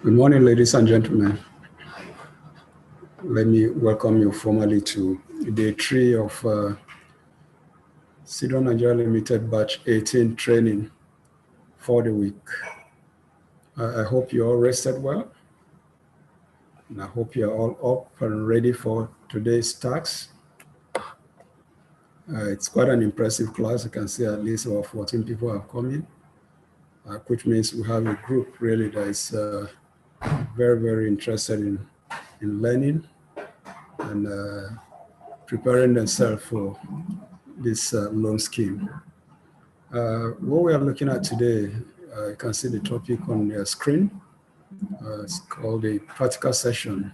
Good morning, ladies and gentlemen. Let me welcome you formally to day 3 of Sidon Nigeria Limited Batch 18 training for the week. I hope you all rested well, and I hope you're all up and ready for today's tasks. It's quite an impressive class. I can see at least about 14 people have come in, which means we have a group really that is very, very interested in learning and preparing themselves for this loan scheme. What we are looking at today, you can see the topic on your screen. It's called a practical session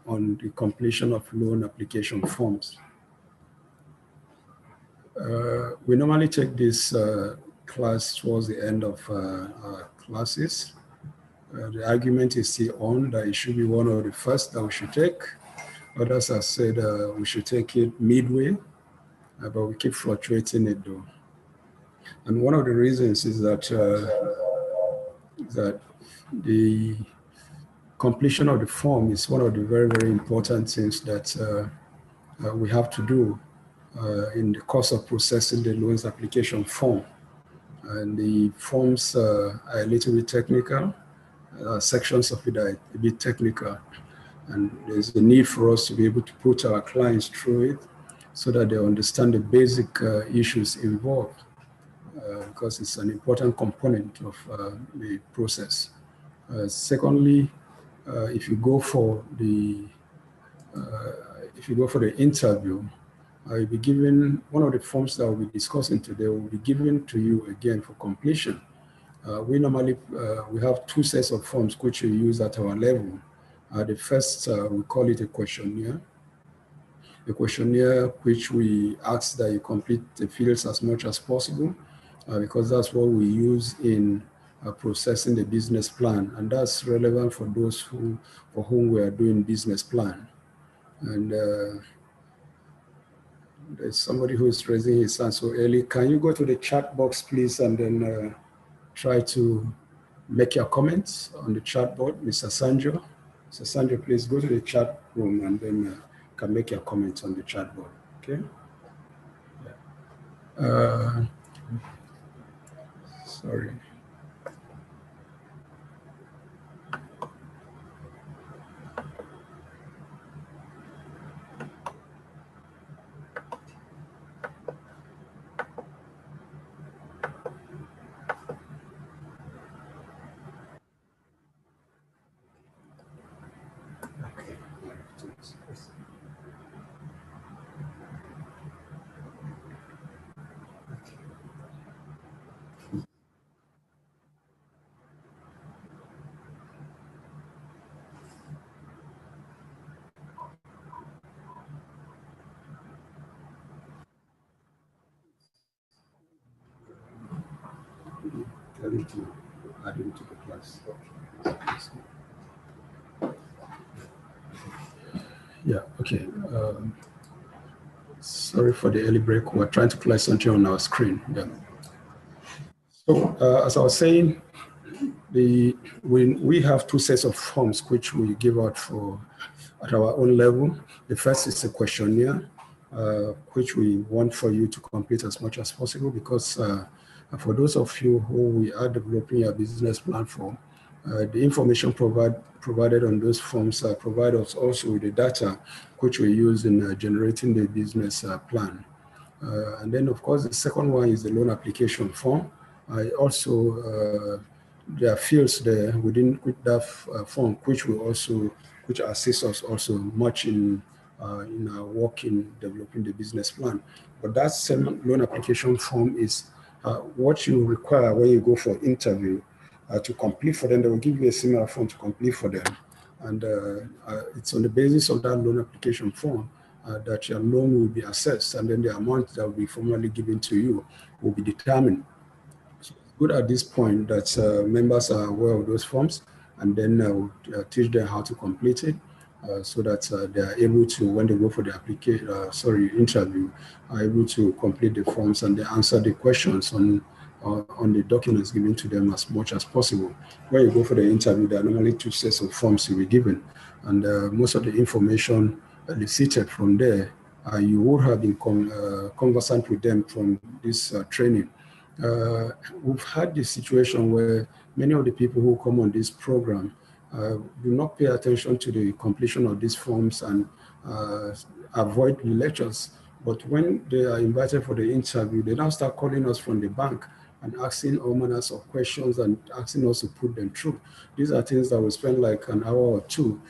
on the completion of loan application forms. We normally take this class towards the end of our classes. The argument is still on that it should be one of the first that we should take. Others have said we should take it midway, but we keep fluctuating it though. And one of the reasons is that the completion of the form is one of the very, very important things that we have to do in the course of processing the loans application form. And the forms are a little bit technical. Sections of it are a bit technical. And there's a need for us to be able to put our clients through it so that they understand the basic issues involved, because it's an important component of the process. Secondly, if you go for the interview, you'll be given one of the forms that we'll be discussing today will be given to you again for completion. We normally we have 2 sets of forms which we use at our level. The first, we call it a questionnaire which we ask that you complete the fields as much as possible, because that's what we use in processing the business plan, and that's relevant for those for whom we are doing business plan. And there's somebody who is raising his hand so early. Can you go to the chat box, please, and then try to make your comments on the chat board, Mr. Sanjo? So Sandra, please go to the chat room and then can make your comments on the chat board, okay? Yeah. Sorry. Tell him to add him to the class. Yeah, okay. Sorry for the early break. We're trying to play something on our screen. Yeah. So as I was saying, we have 2 sets of forms which we give out at our own level. The first is a questionnaire, which we want for you to complete as much as possible, because for those of you who we are developing your business plan for, the information provided on those forms provide us also with the data which we use in generating the business plan. And then, of course, the second one is the loan application form. Also, there are fields there within that form which assist us also much in our work in developing the business plan. But that same loan application form is what you require when you go for interview to complete for them. They will give you a similar form to complete for them. And it's on the basis of that loan application form that your loan will be assessed, and then the amount that will be formally given to you will be determined. So it's good at this point that members are aware of those forms, and then we'll teach them how to complete it so that they are able to, when they go for the interview, are able to complete the forms and they answer the questions on on the documents given to them as much as possible. When you go for the interview, there are normally 2 sets of forms you'll be given, and most of the information elicited from there, you would have been conversant with them from this training. We've had this situation where many of the people who come on this program do not pay attention to the completion of these forms and avoid the lectures. But when they are invited for the interview, they now start calling us from the bank and asking all manners of questions and asking us to put them through. These are things that we spend like an hour or two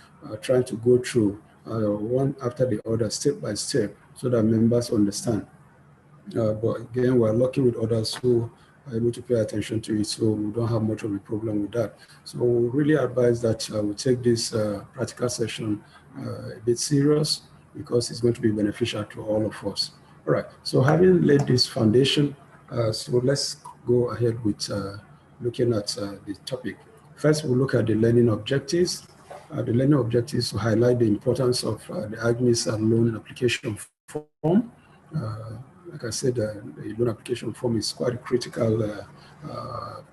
trying to go through one after the other, step by step, so that members understand. But again, we're lucky with others who are able to pay attention to it, so we don't have much of a problem with that. So we really advise that we take this practical session a bit serious, because it's going to be beneficial to all of us. All right, so having laid this foundation, so let's go ahead with looking at the topic. First, we'll look at the learning objectives. The learning objectives will highlight the importance of the AGNIS loan application form. Like I said, the loan application form is quite a critical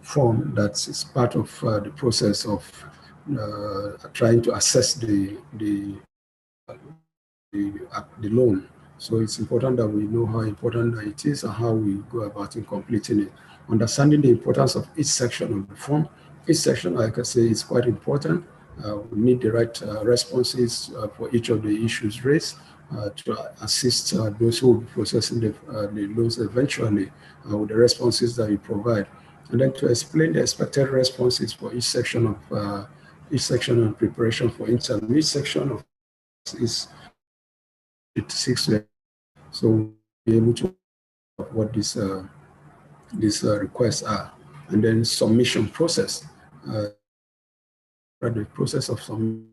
form that is part of the process of trying to assess the loan. So it's important that we know how important it is and how we go about in completing it. Understanding the importance of each section of the form. Each section, like I say, is quite important. We need the right responses for each of the issues raised to assist those who will be processing the loans eventually with the responses that we provide. And then to explain the expected responses for each section of preparation for interview. Each section of is 6 to 8. So we'll be able to what these requests are. And then submission process. The process of submission,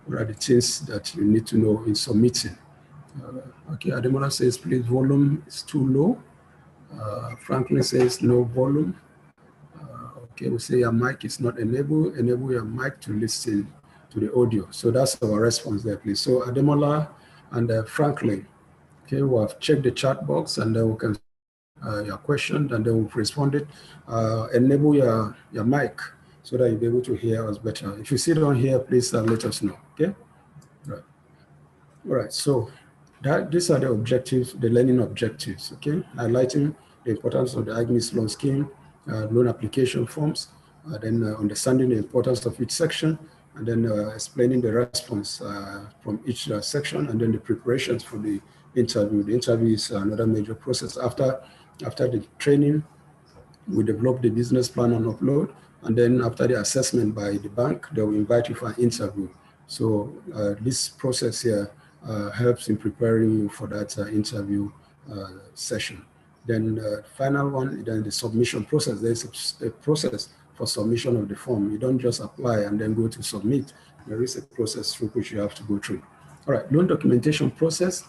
what are the things that you need to know in submitting? Okay, Ademola says, please, volume is too low. Franklin says, no volume. Okay, we say your mic is not enabled. Enable your mic to listen to the audio. So that's our response there, please. So Ademola and Franklin, okay, we have checked the chat box, and then we can your question, and then we've responded. Enable your mic so that you'll be able to hear us better. If you sit on here, please let us know, okay? Right. All right, so these are the objectives, the learning objectives, okay? Highlighting the importance of the AGNIS loan scheme, loan application forms, then understanding the importance of each section, and then explaining the response from each section, and then the preparations for the interview. The interview is another major process. After the training, we develop the business plan on upload, and then after the assessment by the bank, they will invite you for an interview. So this process here helps in preparing you for that interview session. Then final one, then the submission process. There's a process for submission of the form. You don't just apply and then go to submit. There is a process through which you have to go through. All right, loan documentation process.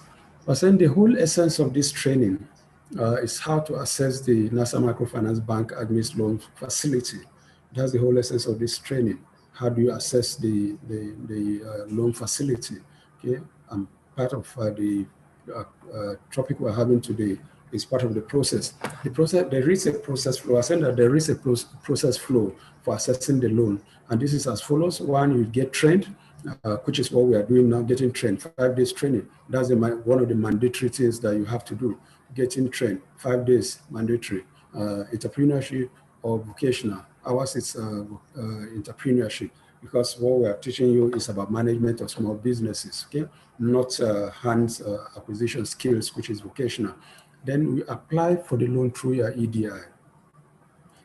I was saying the whole essence of this training is how to assess the NASA Microfinance Bank AGNIS loan facility. That's the whole essence of this training. How do you assess the loan facility? Okay, part of the topic we're having today is part of the process. There is a process flow. I said that there is a process flow for assessing the loan, and this is as follows. One, you get trained, which is what we are doing now, getting trained, 5 days training. That's one of the mandatory things that you have to do, getting trained, 5 days mandatory. Entrepreneurship or vocational. Ours is entrepreneurship, because what we are teaching you is about management of small businesses, okay? Not hands acquisition skills, which is vocational. Then we apply for the loan through your EDI.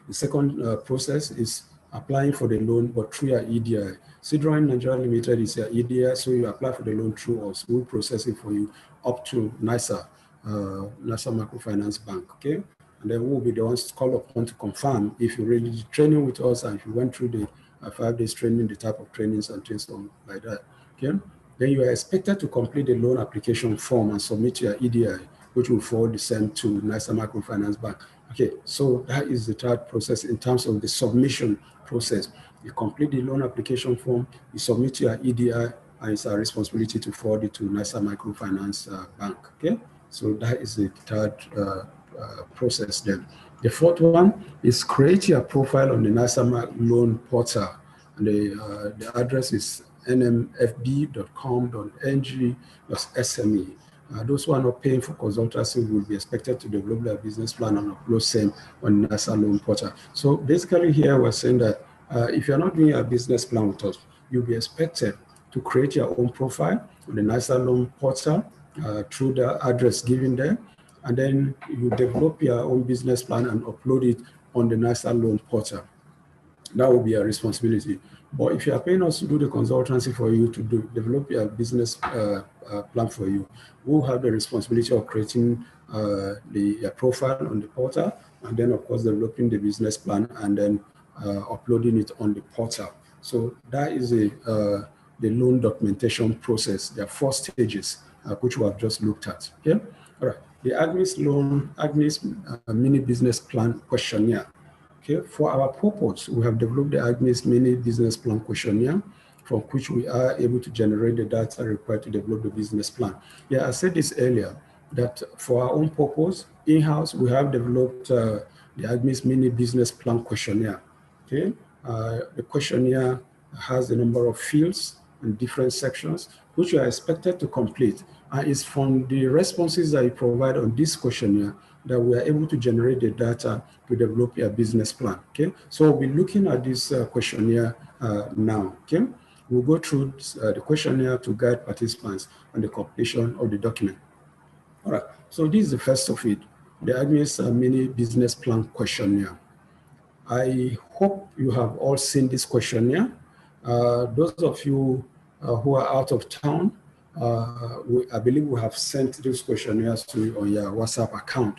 The second process is applying for the loan, but through your EDI. Sidron Nigeria Limited is your EDI, so you apply for the loan through us. We'll process it for you up to NASA Microfinance Bank, okay? And then we'll be the ones to call upon to confirm if you really did training with us and if you went through the 5 days training, the type of trainings and things like that, okay? Then you are expected to complete the loan application form and submit your EDI, which will forward the same to NASA Microfinance Bank. Okay, so that is the third process in terms of the submission process. You complete the loan application form, you submit your EDI, and it's our responsibility to forward it to NASA Microfinance Bank, okay? So that is the third process then. The fourth one is create your profile on the NISA loan portal. And the address is nmfb.com.ng/SME. Those who are not paying for consultancy will be expected to develop their business plan and upload same on NISA loan portal. So basically here we're saying that if you're not doing a business plan with us, you'll be expected to create your own profile on the NISA loan portal through the address given there, and then you develop your own business plan and upload it on the NISA loan portal. That will be a responsibility. But if you are paying us to do the consultancy for you, to develop your business plan for you, we'll have the responsibility of creating your profile on the portal, and then of course developing the business plan, and then uploading it on the portal. So that is the loan documentation process. There are 4 stages, which we have just looked at. Okay, all right. The Agnes mini business plan questionnaire. Okay, for our purpose, we have developed the Agnes mini business plan questionnaire, from which we are able to generate the data required to develop the business plan. Yeah, I said this earlier, that for our own purpose, in-house, we have developed the Agnes mini business plan questionnaire. Okay, the questionnaire has a number of fields and different sections, which you are expected to complete. And it's from the responses that you provide on this questionnaire that we are able to generate the data to develop your business plan. Okay, so we'll be looking at this questionnaire now. Okay, we'll go through the questionnaire to guide participants on the completion of the document. All right, so this is the first of it, the Agnes mini business plan questionnaire. I hope you have all seen this questionnaire. Those of you who are out of town, I believe we have sent these questionnaires to you on your WhatsApp account,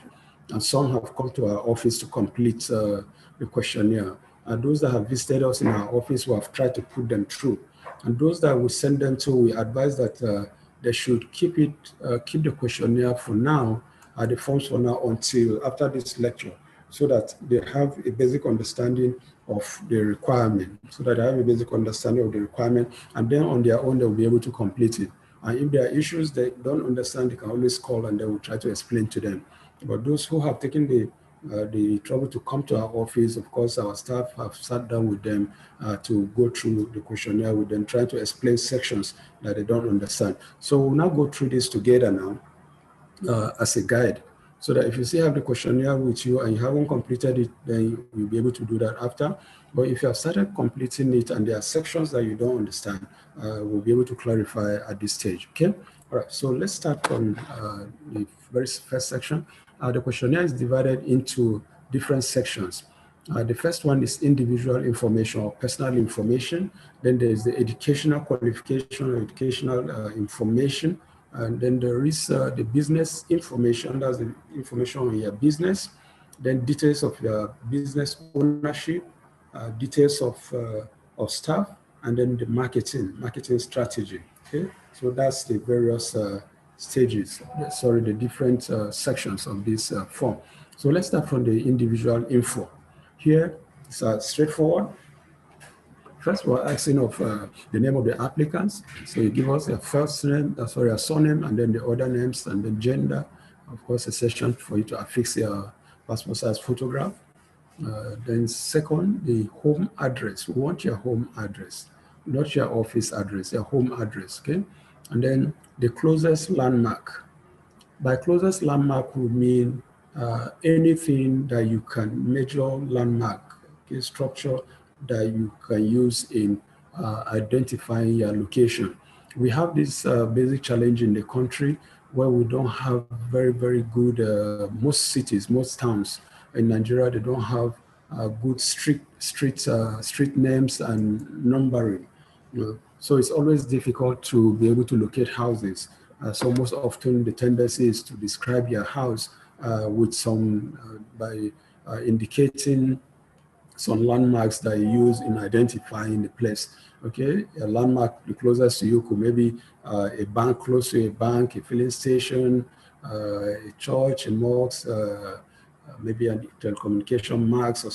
and some have come to our office to complete the questionnaire. And those that have visited us in our office, we have tried to put them through. And those that we send them to, we advise that they should keep the questionnaire for now, the forms for now, until after this lecture, so that they have a basic understanding of the requirement, and then on their own, they'll be able to complete it. And if there are issues they don't understand, they can always call and they will try to explain to them. But those who have taken the trouble to come to our office, of course, our staff have sat down with them to go through the questionnaire with them, trying to explain sections that they don't understand. So we'll now go through this together now as a guide, so that if you still have the questionnaire with you and you haven't completed it, then you'll be able to do that after. But if you have started completing it and there are sections that you don't understand, we'll be able to clarify at this stage, okay? All right, so let's start from the very first section. The questionnaire is divided into different sections. The first one is individual information or personal information. Then there's the educational qualification or educational information. And then there is the business information, that's the information on your business. Then details of your business ownership, details of staff, and then the marketing strategy, okay? So that's the various stages, the different sections of this form. So let's start from the individual info. Here, it's straightforward. First, we're asking of the name of the applicants. So you give us their first name, a surname, and then the other names, and the gender. Of course, a section for you to affix your passport size photograph. Then second, the home address. We want your home address, not your office address, your home address, okay? And then the closest landmark. By closest landmark, we mean anything that you can measure landmark, okay, structure that you can use in identifying your location. We have this basic challenge in the country where we don't have very, very good, most cities, most towns in Nigeria, they don't have good street names and numbering. So it's always difficult to be able to locate houses. So most often the tendency is to describe your house with by indicating some landmarks that you use in identifying the place. Okay, a landmark the closest to you could maybe a bank close to a bank, a filling station, a church, a mosque, maybe a telecommunication marks or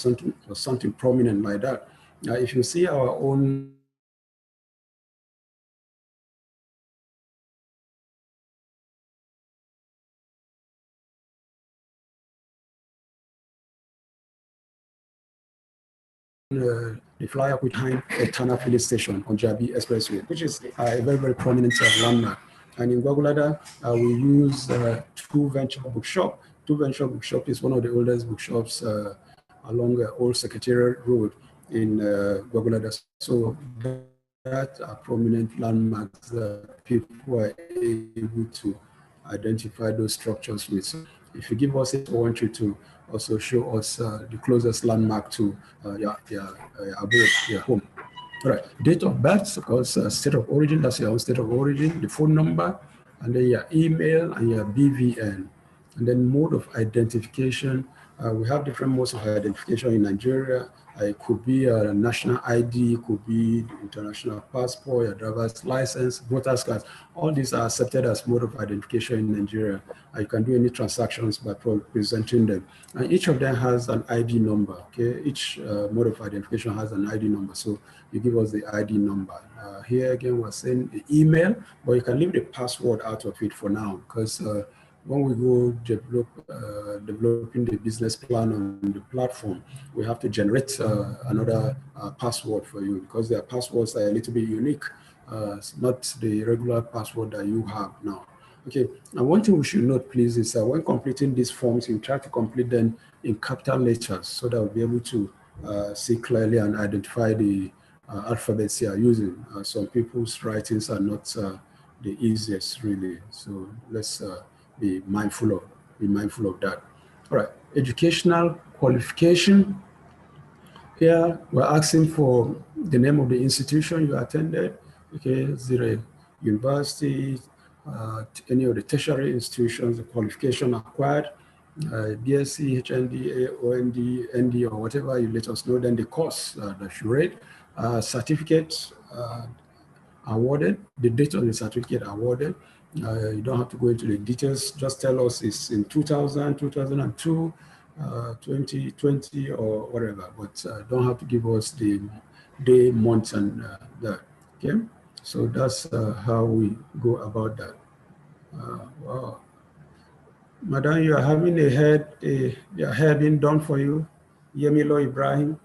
something prominent like that. If you see our own the flyer behind a Tana filling station on Jabi Expressway, which is a very, very prominent landmark. And in Gwagwalada, we use Two Venture Bookshop. Two Venture Bookshop is one of the oldest bookshops along Old Secretariat Road in Gwagwalada. So that are prominent landmarks that people are able to identify those structures with. So if you give us it, I want you to also show us the closest landmark to your home. All right, date of birth, of course, state of origin, that's your own state of origin, the phone number, and then your email and your BVN. And then mode of identification. We have different modes of identification in Nigeria. It could be a national ID, it could be international passport, your driver's license, voter's card. All these are accepted as mode of identification in Nigeria. You can do any transactions by presenting them. And each of them has an ID number, okay? Each mode of identification has an ID number. So you give us the ID number. Here again, we're saying the email, but you can leave the password out of it for now, because when we go developing the business plan on the platform, we have to generate another password for you, because their passwords are a little bit unique. It's not the regular password that you have now. Okay, and one thing we should note, please, is when completing these forms, you try to complete them in capital letters so that we'll be able to see clearly and identify the alphabets you are using. Some people's writings are not the easiest, really. So let's be mindful of that. All right, educational qualification. Here we're asking for the name of the institution you attended. Okay, is it a university, any of the tertiary institutions, the qualification acquired, BSc, HND, OND, ND, or whatever, you let us know. Then the course that you read, certificate awarded, the date of the certificate awarded. You don't have to go into the details. Just tell us it's in 2000, 2002, 2020, or whatever. But don't have to give us the day, month, and that. Okay. So that's how we go about that. Wow. Madam, you are having your hair being done for you. Yemilo Ibrahim.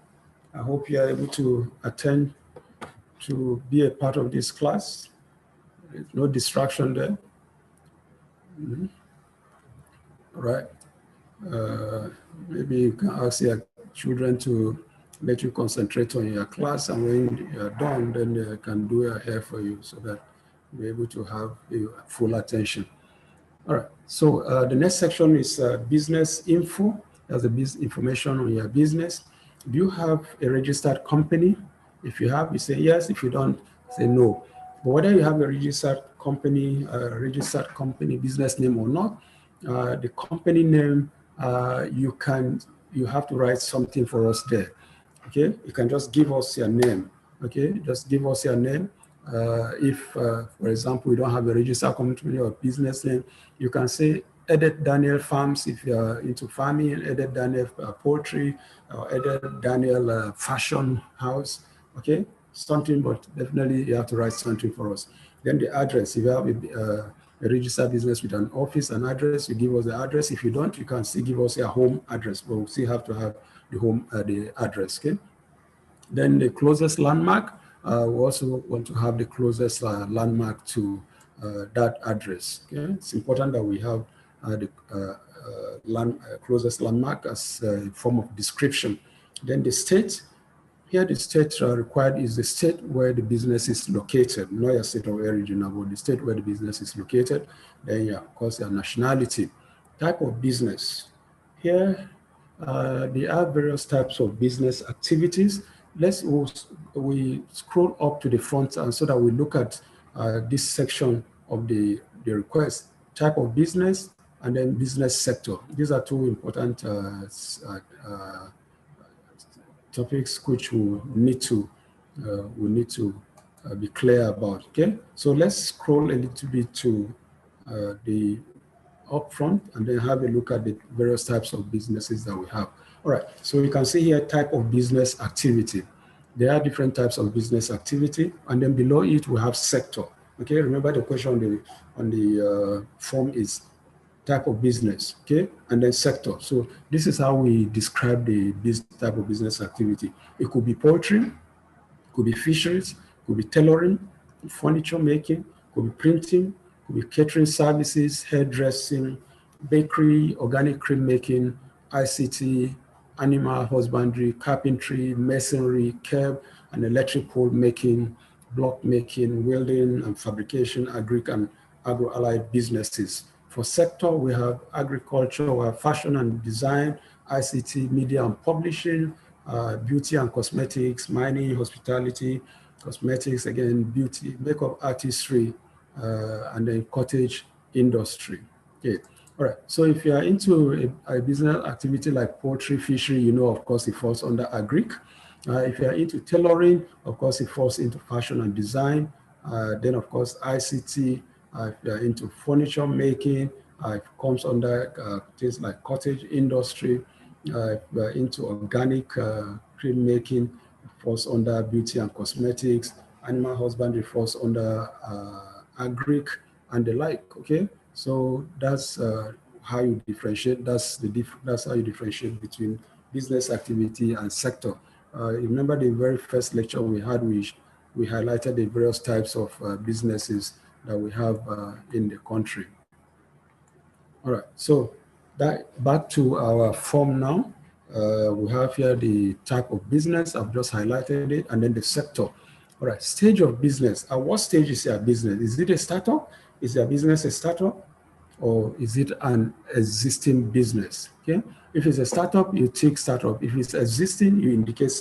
I hope you are able to attend to be a part of this class. There's no distraction there. Mm-hmm. All right. Maybe you can ask your children to let you concentrate on your class, and when you're done, then they can do your hair for you so that you're able to have full attention. All right. So the next section is business info. That's the business information on your business. Do you have a registered company? If you have, you say yes. If you don't, say no. But whether you have a registered company business name or not, the company name, you have to write something for us there. Okay, you can just give us your name. Okay, just give us your name. If, for example, you don't have a registered company or business name, you can say Edit Daniel Farms if you're into farming, Edit Daniel Poultry, or Edit Daniel Fashion House. Okay, something, but definitely you have to write something for us. Then the address, if you have a registered business with an office, an address, you give us the address. If you don't, you can still give us your home address, but we'll still have to have the address. Okay. Then the closest landmark, we also want to have the closest landmark to that address. Okay, it's important that we have the closest landmark as a form of description. Then the state. Here, the state required is the state where the business is located, not your state of origin, but the state where the business is located. Then, yeah, of course, your nationality, type of business. Here, there are various types of business activities. We scroll up to the front so that we look at this section of the request, type of business, and then business sector. These are two important topics which we need to be clear about. Okay, so let's scroll a little bit to the upfront and then have a look at the various types of businesses that we have. All right, so you can see here type of business activity. There are different types of business activity, and then below it we have sector. Okay, remember the question on the form is type of business, okay, and then sector. So this is how we describe the type of business activity. It could be poultry, could be fisheries, could be tailoring, furniture making, could be printing, could be catering services, hairdressing, bakery, organic cream making, ICT, animal husbandry, carpentry, masonry, curb and electric pole making, block making, welding and fabrication, and agro-allied businesses. For sector, we have agriculture, we have fashion and design, ICT, media and publishing, beauty and cosmetics, mining, hospitality, cosmetics, again, beauty, makeup artistry, and then cottage industry. Okay. All right. So if you are into a business activity like poultry, fishery, you know, of course, it falls under agric. If you are into tailoring, of course, it falls into fashion and design. Then, of course, ICT. If you are into furniture making, it comes under things like cottage industry. If you are into organic cream making, it falls under beauty and cosmetics. Animal husbandry falls under agric and the like. Okay, so that's how you differentiate. That's how you differentiate between business activity and sector. Remember the very first lecture we had, we highlighted the various types of businesses that we have in the country. All right, so back to our form now. We have here the type of business. I've just highlighted it, and then the sector. All right, stage of business. At what stage is your business? Is it a startup? Is your business a startup? Or is it an existing business? Okay. If it's a startup, you take startup. If it's existing, you indicate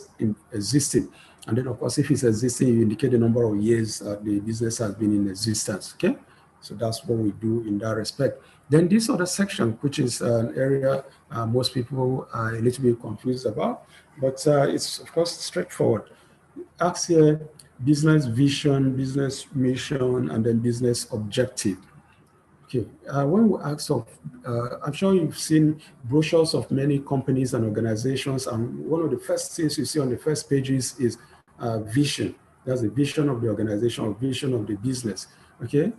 existing. And then, of course, if it's existing, you indicate the number of years the business has been in existence. Okay. So that's what we do in that respect. Then this other section, which is an area most people are a little bit confused about, but it's, of course, straightforward. Ask here business vision, business mission, and then business objective. Okay, when we ask of, I'm sure you've seen brochures of many companies and organizations, and one of the first things you see on the first pages is vision. That's the vision of the organization or vision of the business. Okay,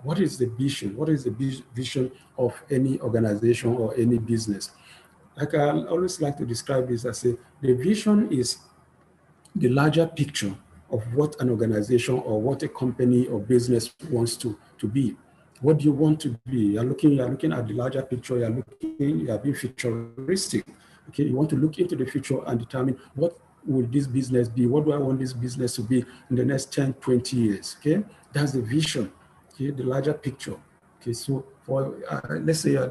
what is the vision? What is the vision of any organization or any business? Like I always like to describe this as the vision is the larger picture of what an organization or what a company or business wants to be. What do you want to be? You're looking at the larger picture, you're being futuristic. Okay, you want to look into the future and determine what will this business be? What do I want this business to be in the next 10, 20 years? Okay, that's the vision, okay, the larger picture. Okay, so for let's say you're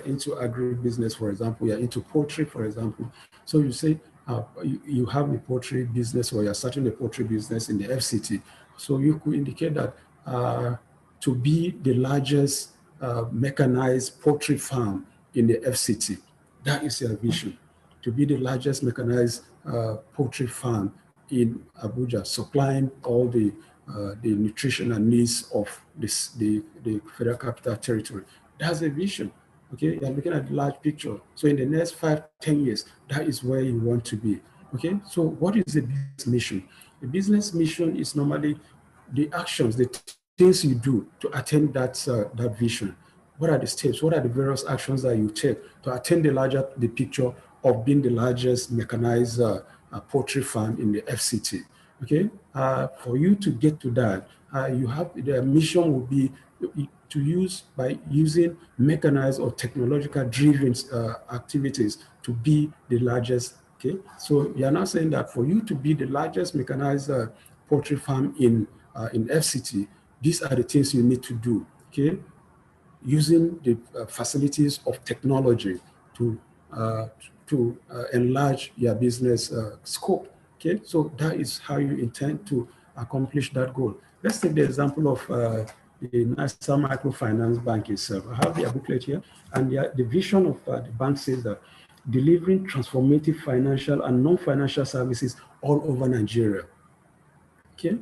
into agribusiness, for example, you're into poultry, for example. So you say you have a poultry business or you're starting a poultry business in the FCT. So you could indicate that to be the largest mechanized poultry farm in the FCT. That is your vision, to be the largest mechanized poultry farm in Abuja, supplying all the nutritional needs of the Federal Capital Territory. That's a vision. Okay, you're looking at the large picture. So in the next 5, 10 years, that is where you want to be. Okay, so what is the business mission? The business mission is normally the actions, the things you do to attain that vision. What are the steps? What are the various actions that you take to attain the picture of being the largest mechanized poultry farm in the FCT? Okay, for you to get to that, the mission will be to use by using mechanized or technological driven activities to be the largest. Okay, so you're not saying that for you to be the largest mechanized poultry farm in FCT, these are the things you need to do. Okay, using the facilities of technology to enlarge your business scope. Okay, so that is how you intend to accomplish that goal. Let's take the example of the National Microfinance Bank itself. I have the booklet here, and the vision of the bank says that delivering transformative financial and non-financial services all over Nigeria. Okay,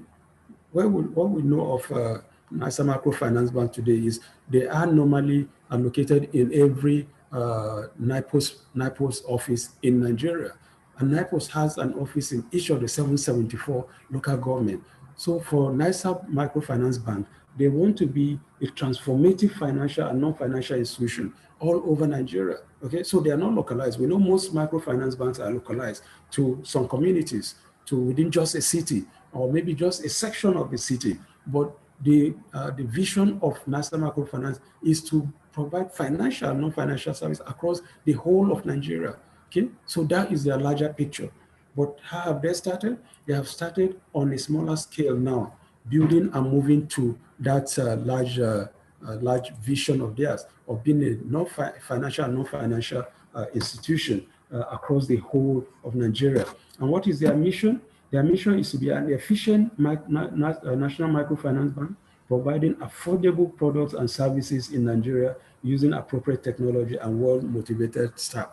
what we know of National Microfinance Bank today is they are normally located in every NIPOS office in Nigeria. And NIPOS has an office in each of the 774 local government. So for NISA Microfinance Bank, They want to be a transformative financial and non-financial institution all over Nigeria. Okay, so they are not localized. We know most microfinance banks are localized to some communities, to within just a city, or maybe just a section of the city. But the vision of National Microfinance is to provide financial and non-financial service across the whole of Nigeria. Okay, so that is their larger picture. But how have they started? They have started on a smaller scale now, building and moving to that large vision of theirs of being a non-financial and non-financial institution across the whole of Nigeria. And what is their mission? Their mission is to be an efficient national microfinance bank, providing affordable products and services in Nigeria using appropriate technology and well-motivated staff.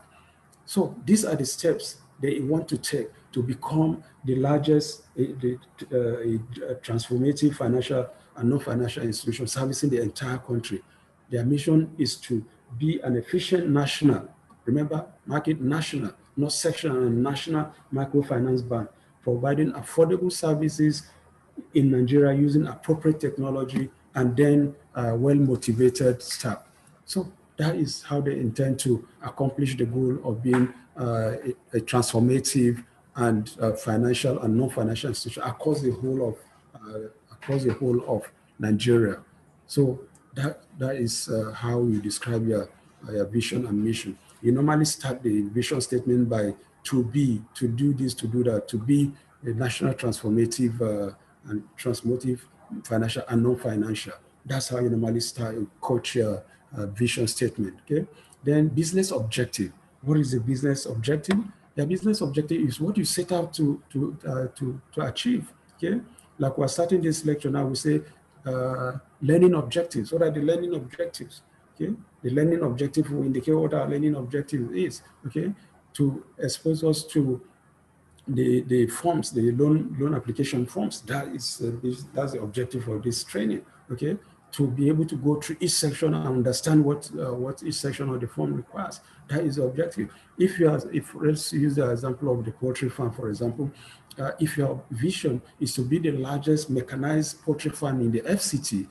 So these are the steps they want to take to become the largest transformative financial and non-financial institution servicing the entire country. Their mission is to be an efficient national, remember, market national, not sectional and national microfinance bank, providing affordable services in Nigeria using appropriate technology and then well-motivated staff. So that is how they intend to accomplish the goal of being a transformative and financial and non-financial institution across the whole of Nigeria. So that is how you describe your vision and mission. You normally start the vision statement by to be, to do this, to do that, to be a national transformative and transformative financial and non-financial. That's how you normally start a coach your vision statement. Okay. Then business objective. What is the business objective? The business objective is what you set out to achieve. Okay. Like we're starting this lecture now, we say learning objectives. What are the learning objectives? Okay. The learning objective will indicate what our learning objective is. Okay. To expose us to the forms, the loan application forms. That's the objective of this training. Okay, to be able to go through each section and understand what each section of the form requires. That is the objective. If let's use the example of the poultry farm, for example, if your vision is to be the largest mechanized poultry farm in the FCT,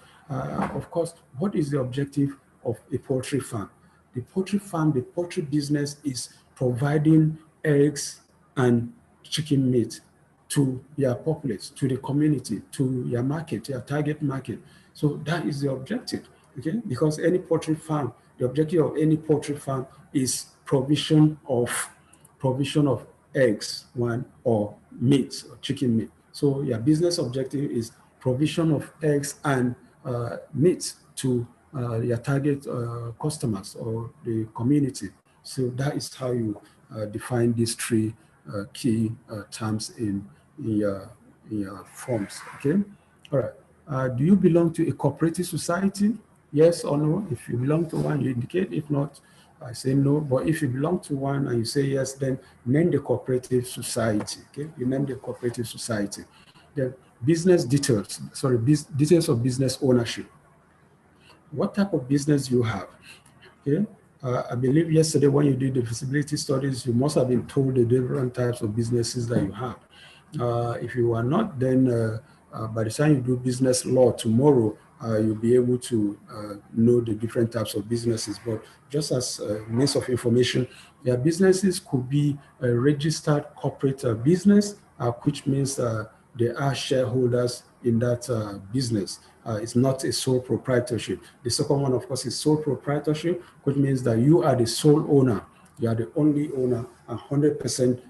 of course, what is the objective of a poultry farm? The poultry farm, the poultry business is providing eggs and chicken meat to your populace, to the community, to your market, your target market. So that is the objective, okay? Because any poultry farm, the objective of any poultry farm is provision of eggs, one, or meat, or chicken meat. So your business objective is provision of eggs and meat to your target customers or the community. So that is how you define these three key terms in your forms. Okay. All right. Do you belong to a cooperative society? Yes or no? If you belong to one, you indicate. If not, I say no. But if you belong to one and you say yes, then name the cooperative society. Okay. You name the cooperative society. The business details. Sorry, details of business ownership. What type of business do you have? Okay. I believe yesterday when you did the feasibility studies, you must have been told the different types of businesses that you have. If you are not, then by the time you do business law tomorrow, you'll be able to know the different types of businesses. But just as means of information, their businesses could be a registered corporate business, which means they are shareholders in that business. It's not a sole proprietorship. The second one, of course, is sole proprietorship, which means that you are the sole owner. You are the only owner, and 100%,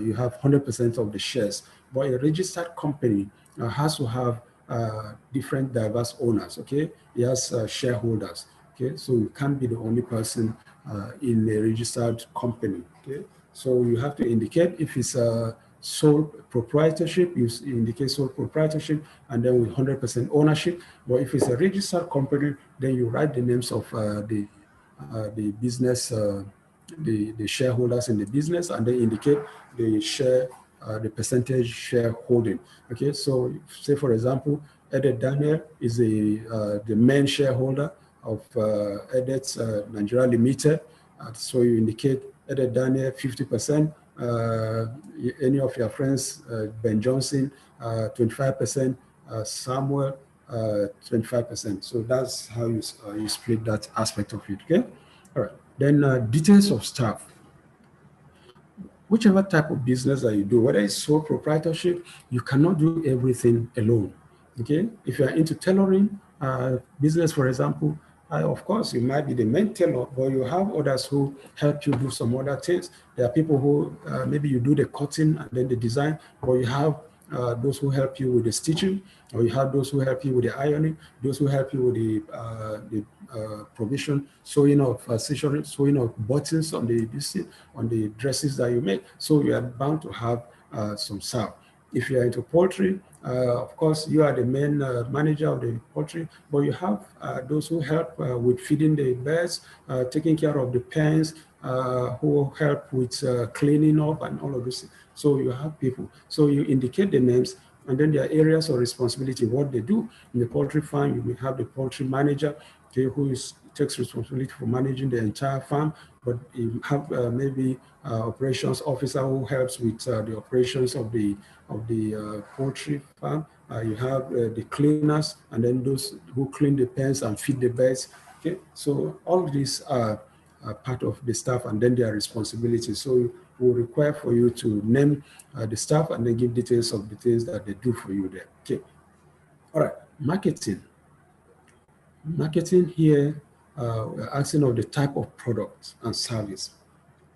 you have 100% of the shares. But a registered company has to have different diverse owners, okay? It has shareholders, okay? So you can't be the only person in a registered company, okay? So you have to indicate if it's a sole proprietorship, you indicate sole proprietorship, and then with 100% ownership. But if it's a registered company, then you write the names of the business, the shareholders in the business, and then indicate the share, the percentage shareholding. Okay, so say for example, Edet Daniel is the main shareholder of Edet Nigeria Limited. So you indicate Edet Daniel 50%. Any of your friends, Ben Johnson, 25%, Samuel, 25%. So that's how you split that aspect of it. Okay. All right. Then details of staff. Whichever type of business that you do, whether it's sole proprietorship, you cannot do everything alone. Okay. If you are into tailoring business, for example, of course, you might be the main tailor, but you have others who help you do some other things. There are people who maybe you do the cutting and then the design, or you have those who help you with the stitching, or you have those who help you with the ironing, those who help you with the provision, sewing of sewing of buttons on the dresses that you make. So you are bound to have some staff. If you are into poultry, of course, you are the main manager of the poultry, but you have those who help with feeding the birds, taking care of the pens, who help with cleaning up and all of this. So you have people. So you indicate the names, and then their areas of responsibility, what they do. In the poultry farm, you may have the poultry manager, okay, who takes responsibility for managing the entire farm, but you have maybe operations officer who helps with the operations of the poultry farm. You have the cleaners, and then those who clean the pens and feed the birds. Okay, so all these are part of the staff, and then their responsibilities. So will require for you to name the staff and then give details of the things that they do for you there. Okay. All right. Marketing. Marketing here, we're asking of the type of product and service.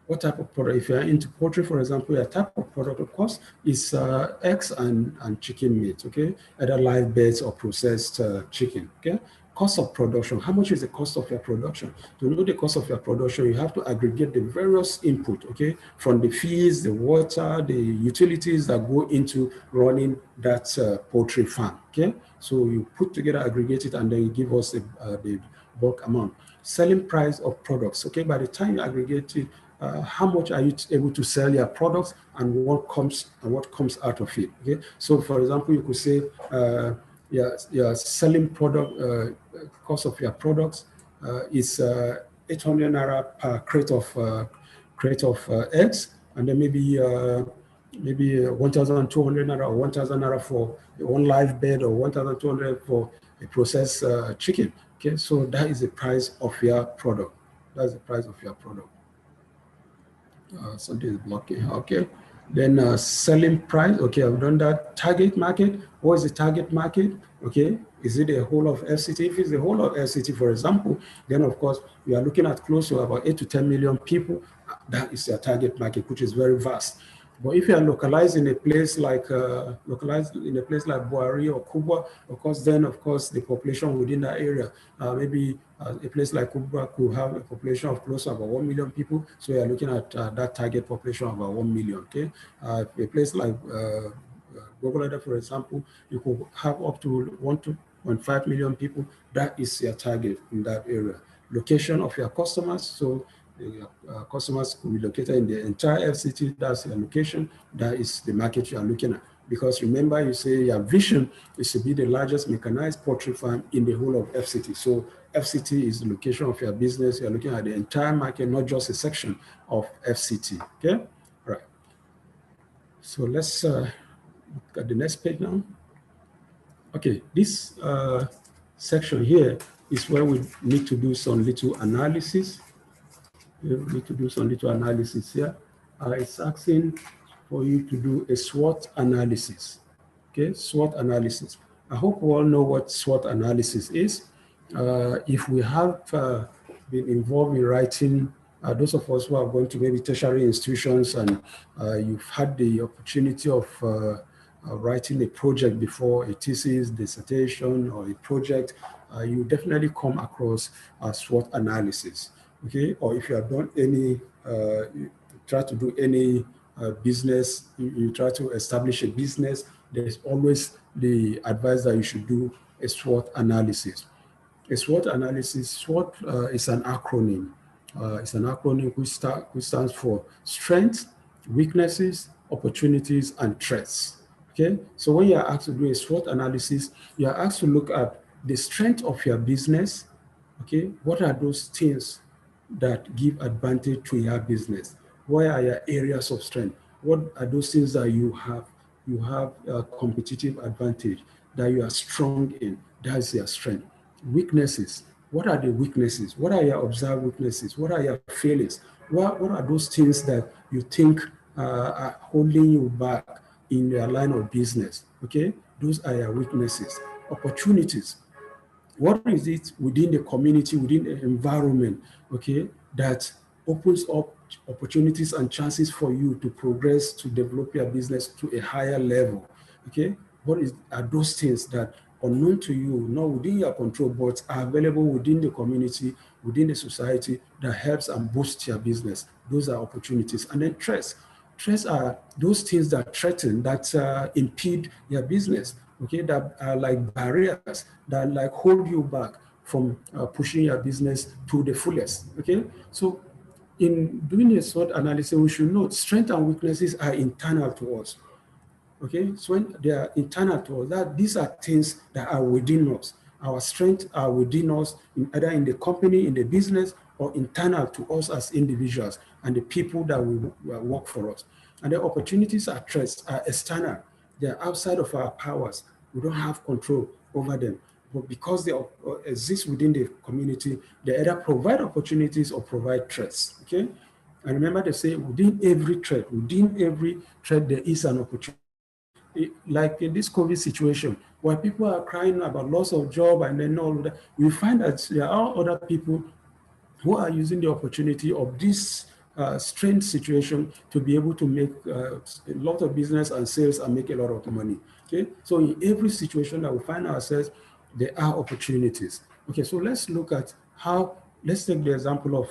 What type of product? If you're into poultry, for example, a type of product, of course, is eggs and chicken meat, okay? Either live birds or processed chicken, okay? Cost of production. How much is the cost of your production? To know the cost of your production, you have to aggregate the various input, okay? From the fees, the water, the utilities that go into running that poultry farm, okay? So you put together, aggregate it, and then you give us the bulk amount. Selling price of products, okay? By the time you aggregate it, how much are you able to sell your products, and what comes out of it? Okay, so for example, you could say your selling product cost of your products is 800 naira per crate of eggs, and then maybe 1,200 naira or 1,000 naira for one live bird, or 1,200 for a processed chicken. Okay, so that is the price of your product. That's the price of your product. Something is blocking. Okay. Then selling price. Okay, I've done that. Target market. What is the target market? Okay. Is it the whole of FCT? If it's the whole of FCT, for example, then of course we are looking at close to about 8 to 10 million people. That is your target market, which is very vast. But if you are localized in a place like Buhari or Kubwa, of course, then of course the population within that area, maybe a place like Kubwa could have a population of close to about 1 million people. So you are looking at that target population of about 1 million. Okay, a place like Gogolada, for example, you could have up to 1.5 million people. That is your target in that area. Location of your customers. So customers could be located in the entire FCT. That's your location. That is the market you are looking at. Because remember, you say your vision is to be the largest mechanized poultry farm in the whole of FCT. So FCT is the location of your business. You're looking at the entire market, not just a section of FCT. Okay, all right. So let's look at the next page now. Okay, this section here is where we need to do some little analysis. We need to do some little analysis here. It's asking for you to do a SWOT analysis. Okay, SWOT analysis. I hope we all know what SWOT analysis is. If we have been involved in writing, those of us who are going to maybe tertiary institutions, and you've had the opportunity of writing a project before, a thesis, dissertation, or a project, you definitely come across a SWOT analysis. Okay, or if you have done any, you try to do any business, you try to establish a business, there's always the advice that you should do a SWOT analysis. A SWOT analysis, SWOT is an acronym. It's an acronym which stands for strengths, weaknesses, opportunities, and threats. Okay, so when you are asked to do a SWOT analysis, you are asked to look at the strength of your business. Okay, what are those things that give advantage to your business? Where are your areas of strength? What are those things that you have a competitive advantage? that you are strong in. That is your strength. Weaknesses. What are the weaknesses? What are your observed weaknesses? What are your failures? What are those things that you think are holding you back in your line of business? Okay, those are your weaknesses. Opportunities. What is it within the community, within the environment, okay, that opens up opportunities and chances for you to progress, to develop your business to a higher level? Okay, are those things that unknown to you, not within your control, but are available within the community, within the society, that helps and boosts your business? Those are opportunities. And then threats. Threats are those things that threaten, that impede your business, okay, that are like barriers, that like hold you back from pushing your business to the fullest, okay? So in doing a SWOT analysis, we should note strengths and weaknesses are internal to us. Okay, so when they are internal to us, that these are things that are within us. Our strengths are within us, either in the company, in the business, or internal to us as individuals and the people that will work for us. And the opportunities are threats, are external. They are outside of our powers. We don't have control over them. But because they exist within the community, they either provide opportunities or provide threats. Okay? And remember, they say within every threat, there is an opportunity. Like in this COVID situation, where people are crying about loss of job and then all of that, we find that there are other people who are using the opportunity of this strange situation to be able to make a lot of business and sales and make a lot of money. Okay, so in every situation that we find ourselves, there are opportunities. Okay, so let's look at let's take the example of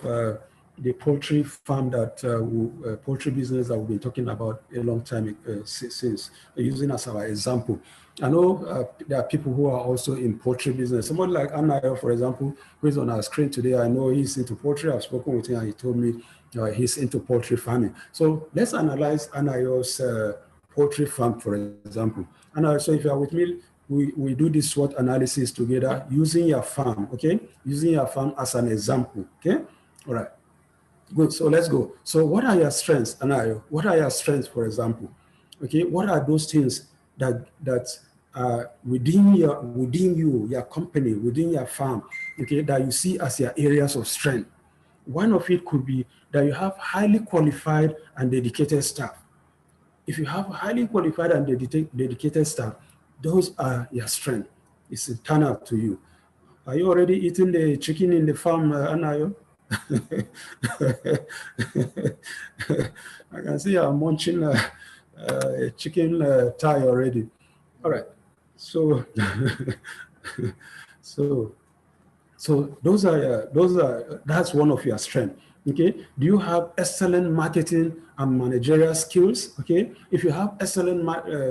the poultry farm poultry business that we've been talking about a long time since, using as our example. I know there are people who are also in poultry business. Somebody like Anayo, for example, who is on our screen today. I know he's into poultry. I've spoken with him and he told me he's into poultry farming. So let's analyze Anayo's poultry farm, for example. Anayo, so if you are with me, we do this SWOT analysis together using your farm, okay? Using your farm as an example, okay? All right. Good. So let's go. So what are your strengths, Anayo? What are your strengths, for example? Okay. What are those things that are within you, your company, within your farm, okay, that you see as your areas of strength? One of it could be that you have highly qualified and dedicated staff. If you have highly qualified and dedicated staff, those are your strength. It's internal to you. Are you already eating the chicken in the farm, Anayo? I can see I'm munching a chicken thigh already. All right. So, so, that's one of your strengths. Okay. Do you have excellent marketing and managerial skills? Okay. If you have excellent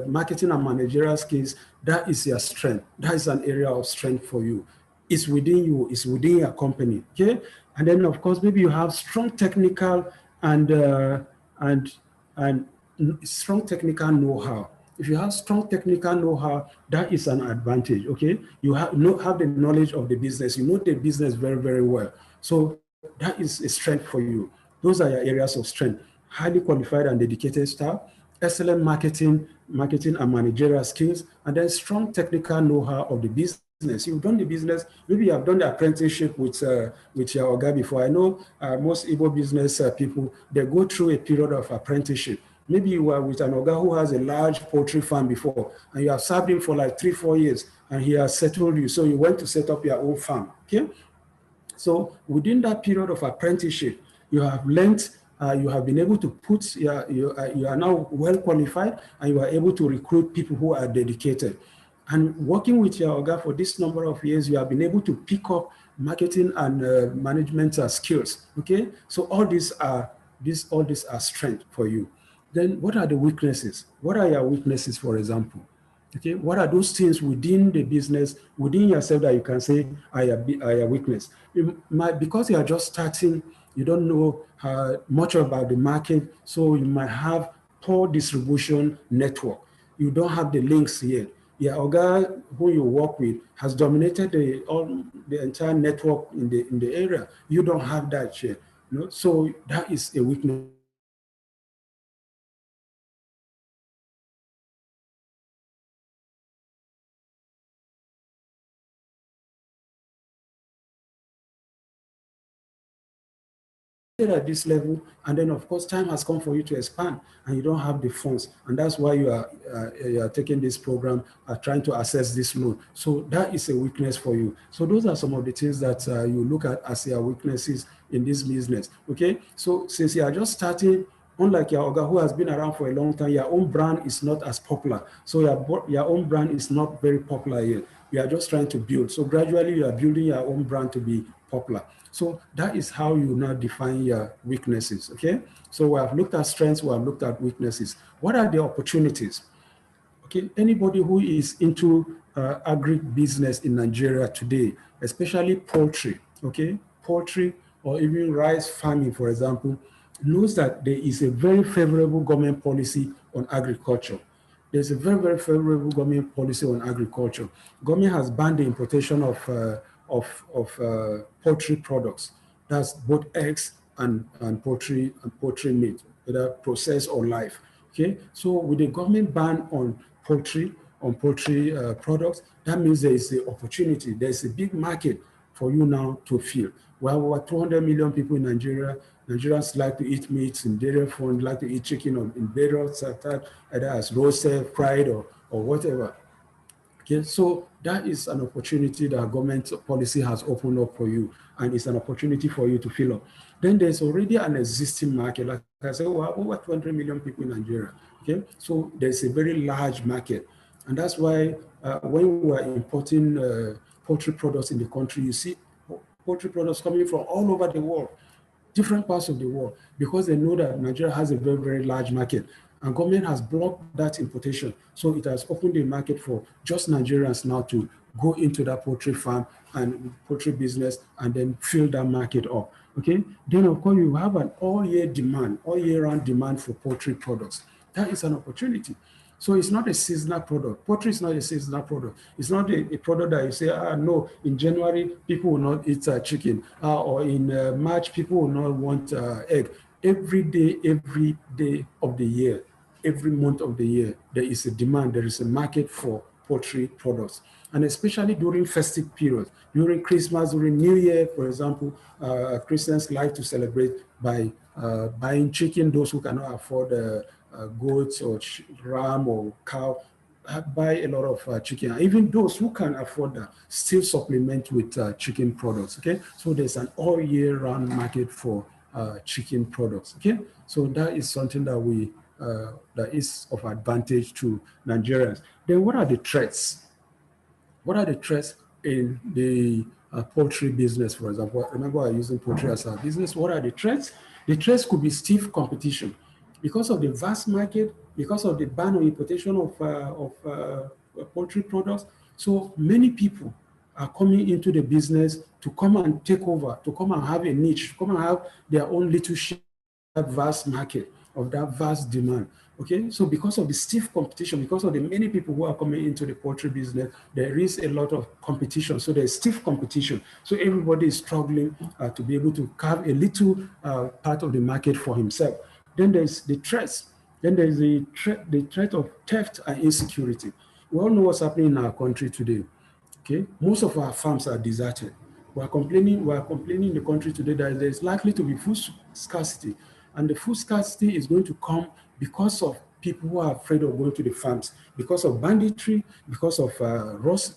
marketing and managerial skills, that is your strength. That is an area of strength for you. It's within you. It's within your company. Okay. And then, of course, maybe you have strong technical and strong technical know-how. If you have strong technical know-how, that is an advantage, okay? You have the knowledge of the business. You know the business very, very well. So that is a strength for you. Those are your areas of strength. Highly qualified and dedicated staff, excellent marketing and managerial skills, and then strong technical know-how of the business. You've done the business, maybe you have done the apprenticeship with your Oga before. I know most Igbo business people, they go through a period of apprenticeship. Maybe you were with an Oga who has a large poultry farm before, and you have served him for like 3-4 years, and he has settled you. So you went to set up your own farm, okay? So within that period of apprenticeship, you have learned, you have been able to you are now well qualified, and you are able to recruit people who are dedicated. And working with your Oga for this number of years, you have been able to pick up marketing and management skills. Okay, so all these are strength for you. Then what are the weaknesses? What are your weaknesses, for example? Okay, what are those things within the business, within yourself, that you can say are your weakness? Because you are just starting, you don't know much about the market, so you might have poor distribution network. You don't have the links yet. Your Oga who you work with has dominated the entire network in the area. You don't have that yet. You know? So that is a weakness. at this level, and then of course time has come for you to expand, and you don't have the funds, and that's why you are taking this program, trying to access this loan. So that is a weakness for you. So those are some of the things that you look at as your weaknesses in this business. Okay, so since you are just starting, unlike your Oga who has been around for a long time, your own brand is not as popular. So your own brand is not very popular yet. You are just trying to build. So gradually you are building your own brand to be popular. So that is how you now define your weaknesses, okay? So we have looked at strengths, we have looked at weaknesses. What are the opportunities? Okay, anybody who is into agri-business in Nigeria today, especially poultry, okay? Poultry or even rice farming, for example, knows that there is a very favorable government policy on agriculture. There's a very, very favorable government policy on agriculture. Government has banned the importation of poultry products. That's both eggs and poultry meat, whether processed or live. Okay, so with the government ban on poultry products, that means there is an opportunity. There is a big market for you now to fill. We have over 200 million people in Nigeria. Nigerians like to eat meat in various forms, like to eat chicken in various types, either as roasted, fried, or whatever. Okay, so that is an opportunity that government policy has opened up for you, and it's an opportunity for you to fill up. Then there's already an existing market. Like I said, we have over 200 million people in Nigeria. Okay, so there's a very large market, and that's why when we are importing poultry products in the country, you see poultry products coming from all over the world, different parts of the world, because they know that Nigeria has a very, very large market. And government has blocked that importation. So it has opened the market for just Nigerians now to go into that poultry farm and poultry business and then fill that market up. Okay. Then of course you have an all year round demand for poultry products. That is an opportunity. So it's not a seasonal product. Poultry is not a seasonal product. It's not a product that you say, no, in January, people will not eat chicken, or in March, people will not want egg. Every day of the year, every month of the year, there is a demand, there is a market for poultry products. And especially during festive periods, during Christmas, during New Year, for example, Christians like to celebrate by buying chicken. Those who cannot afford goats or ram or cow buy a lot of chicken. Even those who can afford that still supplement with chicken products. Okay, so there's an all year round market for chicken products. Okay, so that is something that that is of advantage to Nigerians. Then what are the threats? What are the threats in the poultry business, for example? Remember, I'm using poultry as a business. What are the threats? The threats could be stiff competition. Because of the vast market, because of the ban on importation of poultry products, so many people are coming into the business to come and take over, to come and have a niche, come and have their own little share of that vast market, of that vast demand. Okay, so because of the stiff competition, because of the many people who are coming into the poultry business, there is a lot of competition. So there's stiff competition. So everybody is struggling to be able to carve a little part of the market for himself. Then there's the threats. Then there's the threat of theft and insecurity. We all know what's happening in our country today. Okay, most of our farms are deserted. We are complaining in the country today that there's likely to be food scarcity, and the food scarcity is going to come because of people who are afraid of going to the farms, because of banditry, because of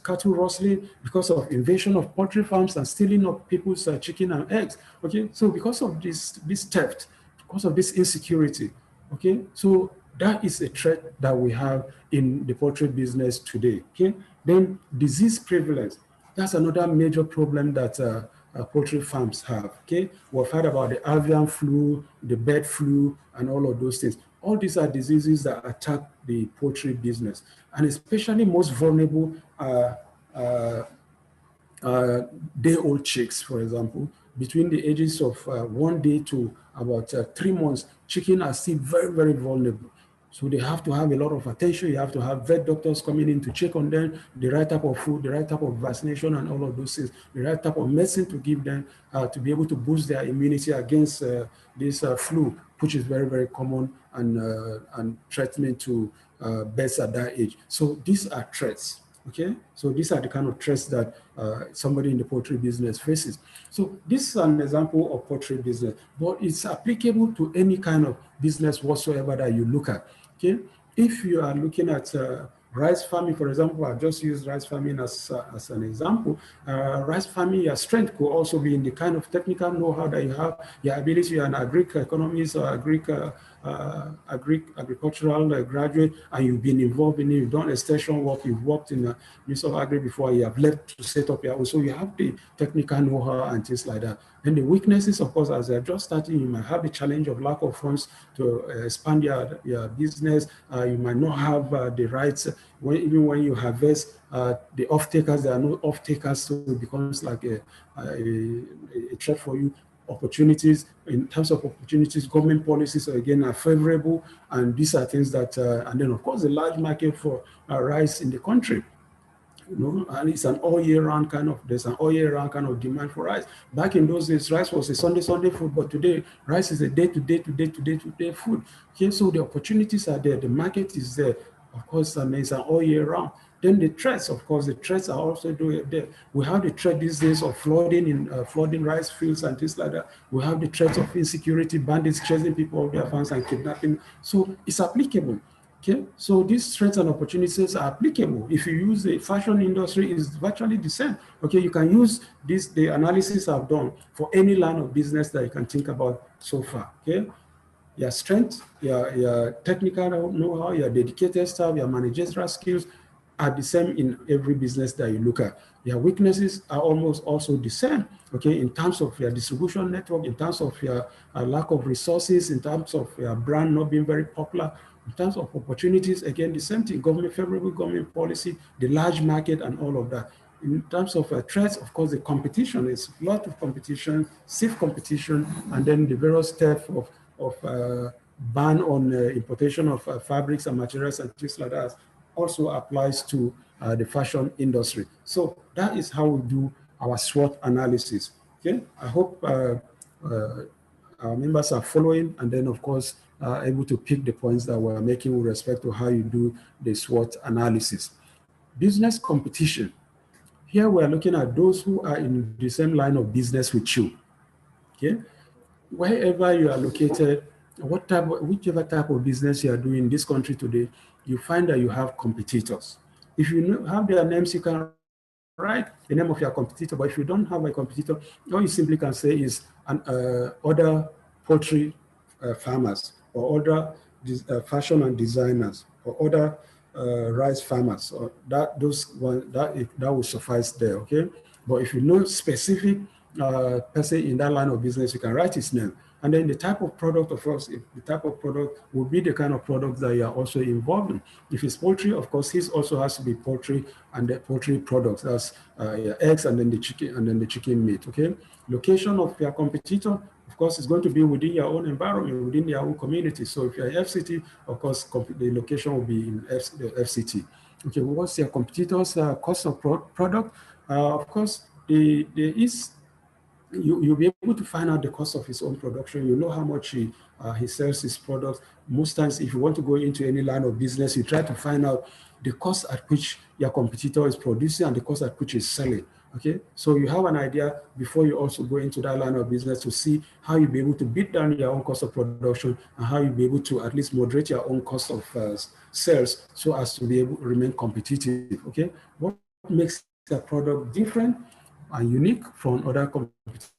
cattle rustling, because of invasion of poultry farms and stealing of people's chicken and eggs. Okay, so because of this theft, because of this insecurity, okay, so that is a threat that we have in the poultry business today. Okay, then disease prevalence. That's another major problem that poultry farms have. Okay, we've heard about the avian flu, the bird flu, and all of those things. All these are diseases that attack the poultry business, and especially most vulnerable day-old chicks, for example. Between the ages of 1 day to about 3 months, chicken are still very, very vulnerable. So they have to have a lot of attention. You have to have vet doctors coming in to check on them, the right type of food, the right type of vaccination, and all of those things, the right type of medicine to give them to be able to boost their immunity against this flu, which is very, very common and threatening to birds at that age. So these are threats. Okay, so these are the kind of threats that somebody in the poultry business faces. So this is an example of poultry business, but it's applicable to any kind of business whatsoever that you look at. Okay, if you are looking at rice farming, for example, I just used rice farming as an example. Rice farming, your strength could also be in the kind of technical know-how that you have, your ability. You're an agric-economist or agricultural graduate, and you've been involved in it. You've done extension work. You've worked in the Ministry of Agri before. You have left to set up your own. So you have the technical know-how and things like that. And the weaknesses, of course, as they're just starting, you might have the challenge of lack of funds to expand your business. You might not have the rights. Even when you harvest, the off-takers, there are no off-takers, so it becomes like a threat for you. Opportunities, in terms of opportunities, government policies again are favorable, and these are things that, and then of course the large market for rice in the country. And it's an all year round kind of, there's an all year round kind of demand for rice. Back in those days, rice was a Sunday food, but today rice is a day-to-day food. Okay, so the opportunities are there, the market is there. Of course, it's an all year round. Then the threats, of course, the threats are also there. We have the threat these days of flooding in flooding rice fields and things like that. We have the threats of insecurity, bandits chasing people off their farms and kidnapping. So it's applicable. Okay, so these threats and opportunities are applicable. If you use the fashion industry, is virtually the same. Okay, you can use this, the analysis I've done for any line of business that you can think about so far. Okay, your strength, your technical know-how, your dedicated staff, your managerial skills are the same in every business that you look at. Your weaknesses are almost also the same, okay, in terms of your distribution network, in terms of your lack of resources, in terms of your brand not being very popular, in terms of opportunities, again, the same thing, favorable government policy, the large market and all of that. In terms of threats, of course, the competition is a lot of competition, stiff competition, and then the various steps of ban on importation of fabrics and materials and things like that also applies to the fashion industry. So that is how we do our SWOT analysis. Okay, I hope our members are following, and then of course able to pick the points that we're making with respect to how you do the SWOT analysis. Business competition. Here we're looking at those who are in the same line of business with you. Okay, wherever you are located, whichever type of business you are doing in this country today, you find that you have competitors. If you have their names, you can write the name of your competitor, but if you don't have a competitor, all you simply can say is other poultry farmers, or other fashion and designers, or other rice farmers, or that will suffice there. Okay, but if you know specific person in that line of business, you can write his name. And then the type of product, of course, the type of product will be the kind of product that you are also involved in. If it's poultry, of course, his also has to be poultry and the poultry products. That's your eggs and then the chicken meat. Okay. Location of your competitor, of course, is going to be within your own environment, within your own community. So if you're FCT, of course, the location will be in the FCT. Okay. What's your competitor's cost of product? Of course, you'll be able to find out the cost of his own production. You know how much he sells his products. Most times, if you want to go into any line of business, you try to find out the cost at which your competitor is producing and the cost at which he's selling. Okay, so you have an idea before you also go into that line of business to see how you'll be able to beat down your own cost of production and how you'll be able to at least moderate your own cost of sales so as to be able to remain competitive. Okay, what makes a product different and unique from other competitors?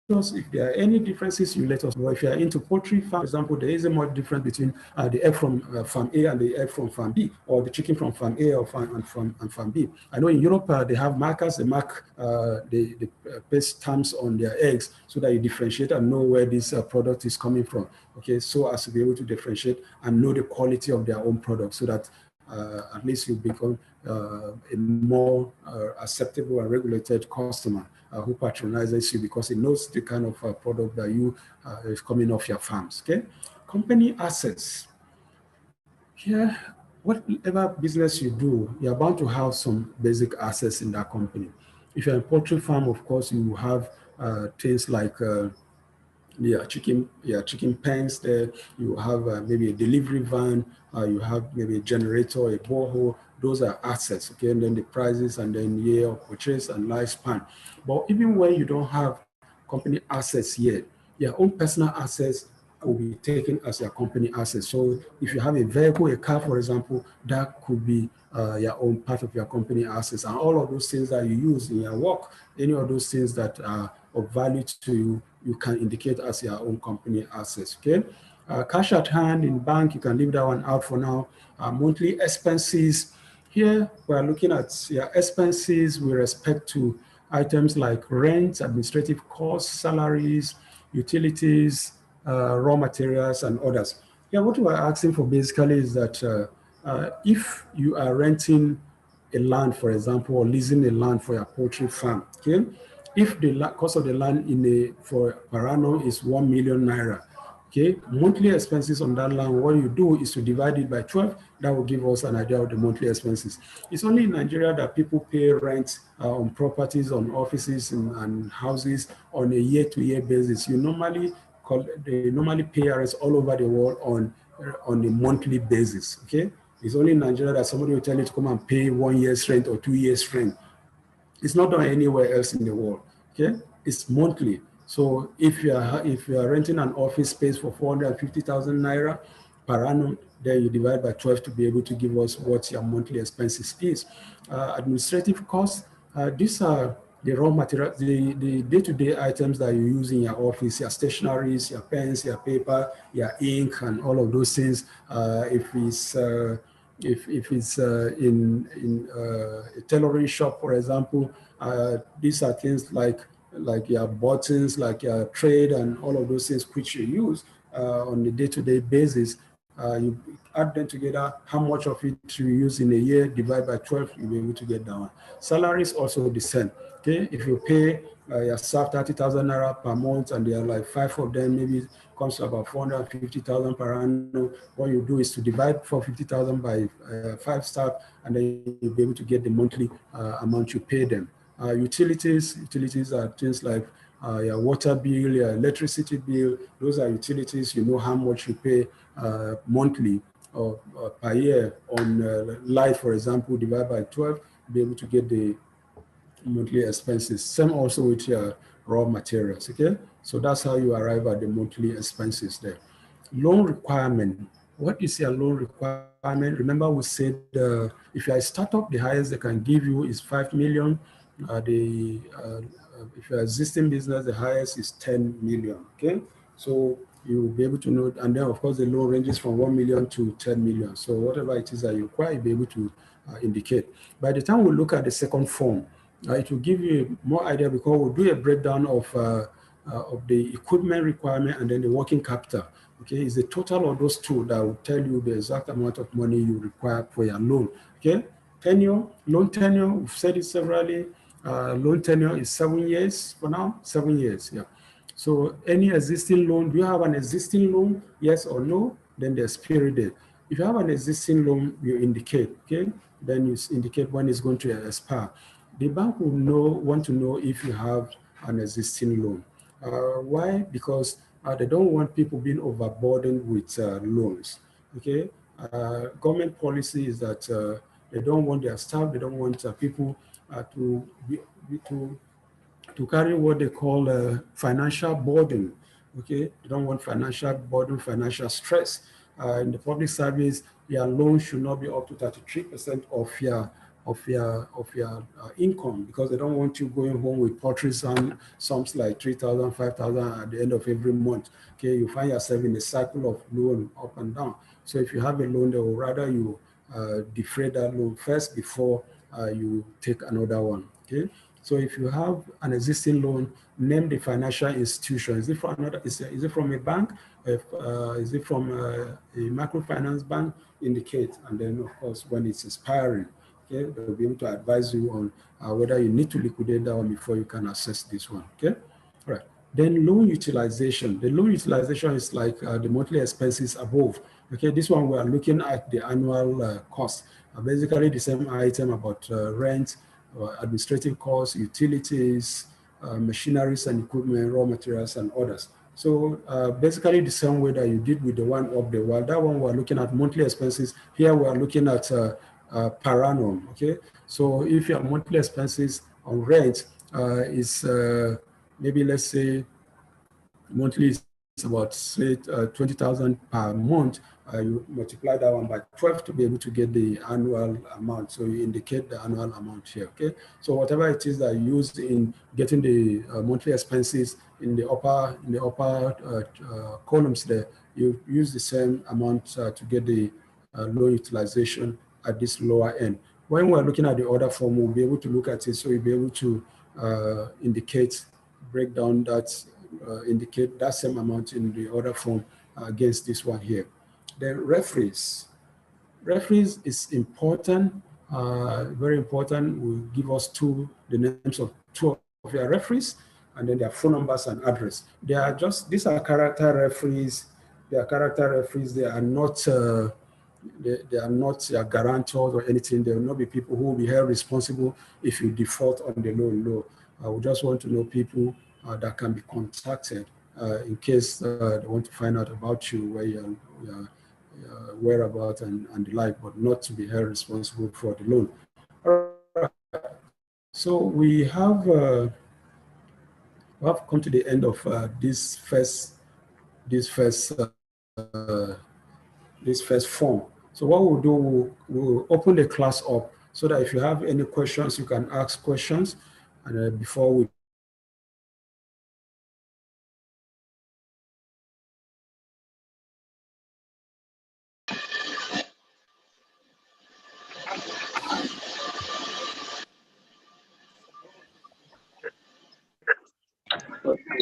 If there are any differences, you let us know. If you are into poultry farm, for example, there isn't much difference between the egg from farm A and the egg from farm B, or the chicken from farm A or farm B. I know in Europe they have markers. They mark the best terms on their eggs so that you differentiate and know where this product is coming from. Okay, so as to be able to differentiate and know the quality of their own product, so that at least you become a more acceptable and regulated customer who patronizes you because he knows the kind of product that you is coming off your farms. Okay, company assets. Here, whatever business you do, you're bound to have some basic assets in that company. If you're a poultry farm, of course, you have things like chicken pens there. You have maybe a delivery van. You have maybe a generator, a borehole. those are assets, okay? And then the prices, and then year of purchase and lifespan. But even when you don't have company assets yet, your own personal assets will be taken as your company assets. So if you have a vehicle, a car, for example, that could be your own part of your company assets. And all of those things that you use in your work, any of those things that are of value to you, you can indicate as your own company assets, okay? Cash at hand in bank, you can leave that one out for now. Monthly expenses. Here, we are looking at your expenses with respect to items like rent, administrative costs, salaries, utilities, raw materials, and others. Yeah, what we are asking for basically is that if you are renting a land, for example, or leasing a land for your poultry farm, okay? If the cost of the land for per annum is 1 million naira, okay, monthly expenses on that land, what you do is to divide it by 12. That will give us an idea of the monthly expenses. It's only in Nigeria that people pay rent on properties, on offices, and houses on a year-to-year basis. They normally pay rents all over the world on a monthly basis, okay? It's only in Nigeria that somebody will tell you to come and pay 1 year's rent or 2 years' rent. It's not done anywhere else in the world, okay? It's monthly. So if you are renting an office space for 450,000 naira per annum, then you divide by 12 to be able to give us what your monthly expenses is. Administrative costs, these are the raw material, the day-to-day items that you use in your office, your stationaries, your pens, your paper, your ink, and all of those things. If it's in a tailoring shop, for example, these are things like your buttons, like your trade, and all of those things which you use on a day-to-day basis. You add them together, how much of it you use in a year, divide by 12, you'll be able to get that one. Salaries also the same. Okay, if you pay your staff 30,000 naira per month, and there are like 5 of them, maybe it comes to about 450,000 per annum. What you do is to divide 450,000 by 5 staff, and then you'll be able to get the monthly amount you pay them. Utilities are things like your water bill, your electricity bill. Those are utilities. You know how much you pay monthly or per year on light, for example, divide by 12, be able to get the monthly expenses. Same also with your raw materials, okay? So that's how you arrive at the monthly expenses there. Loan requirement. What is your loan requirement? Remember we said if you're a startup, the highest they can give you is 5 million. If you're an existing business, the highest is 10 million, okay? So you'll be able to know, and then of course the loan ranges from 1 million to 10 million. So whatever it is that you require, you'll be able to indicate. By the time we look at the second form, it will give you more idea, because we'll do a breakdown of the equipment requirement and then the working capital. Okay, it's the total of those two that will tell you the exact amount of money you require for your loan. Okay, loan tenure, we've said it severally. Loan tenure is 7 years for now, 7 years, yeah. So any existing loan, do you have an existing loan, yes or no? Then the expiry date. If you have an existing loan, you indicate, okay? Then you indicate when it's going to expire. The bank will want to know if you have an existing loan. Why? Because they don't want people being overburdened with loans, okay? Government policy is that they don't want their staff, they don't want people to carry what they call financial burden, okay? They don't want financial burden, financial stress. In the public service, your loan should not be up to 33% of your income, because they don't want you going home with paltry sums like 3,000, 5,000 at the end of every month. Okay, you find yourself in a cycle of loan up and down. So if you have a loan, they will rather you defray that loan first before you take another one. Okay. So if you have an existing loan, name the financial institution. Is it from another? Is it from a bank? Is it from a microfinance bank? Indicate, and then of course when it's expiring, okay, they'll be able to advise you on whether you need to liquidate that one before you can access this one. Okay, all right. Then loan utilization. The loan utilization is like the monthly expenses above. Okay, this one we are looking at the annual cost. Basically the same item about rent, administrative costs, utilities, machineries and equipment, raw materials, and others. So basically the same way that you did with the one up the wall. That one we're looking at monthly expenses. Here we're looking at per annum. Okay, so if your monthly expenses on rent is maybe, let's say, monthly is about, say, 20,000 per month, you multiply that one by 12 to be able to get the annual amount. So you indicate the annual amount here, okay? So whatever it is that you use in getting the monthly expenses in the upper columns there, you use the same amount to get the loan utilization at this lower end. When we're looking at the other form, we'll be able to look at it, so you'll be able to indicate, break down that, indicate that same amount in the other form against this one here. Then referees. Referees is important, very important. Will give us the names of two of your referees, and then their phone numbers and address. They are just, these are character referees. They are character referees. They are not they are not guarantors or anything. There will not be people who will be held responsible if you default on the loan. No, we just want to know people that can be contacted in case they want to find out about you, where your whereabouts and the like, but not to be held responsible for the loan. All right. So we have come to the end of this first form. So what we'll do, we'll open the class up so that if you have any questions, you can ask questions. And before we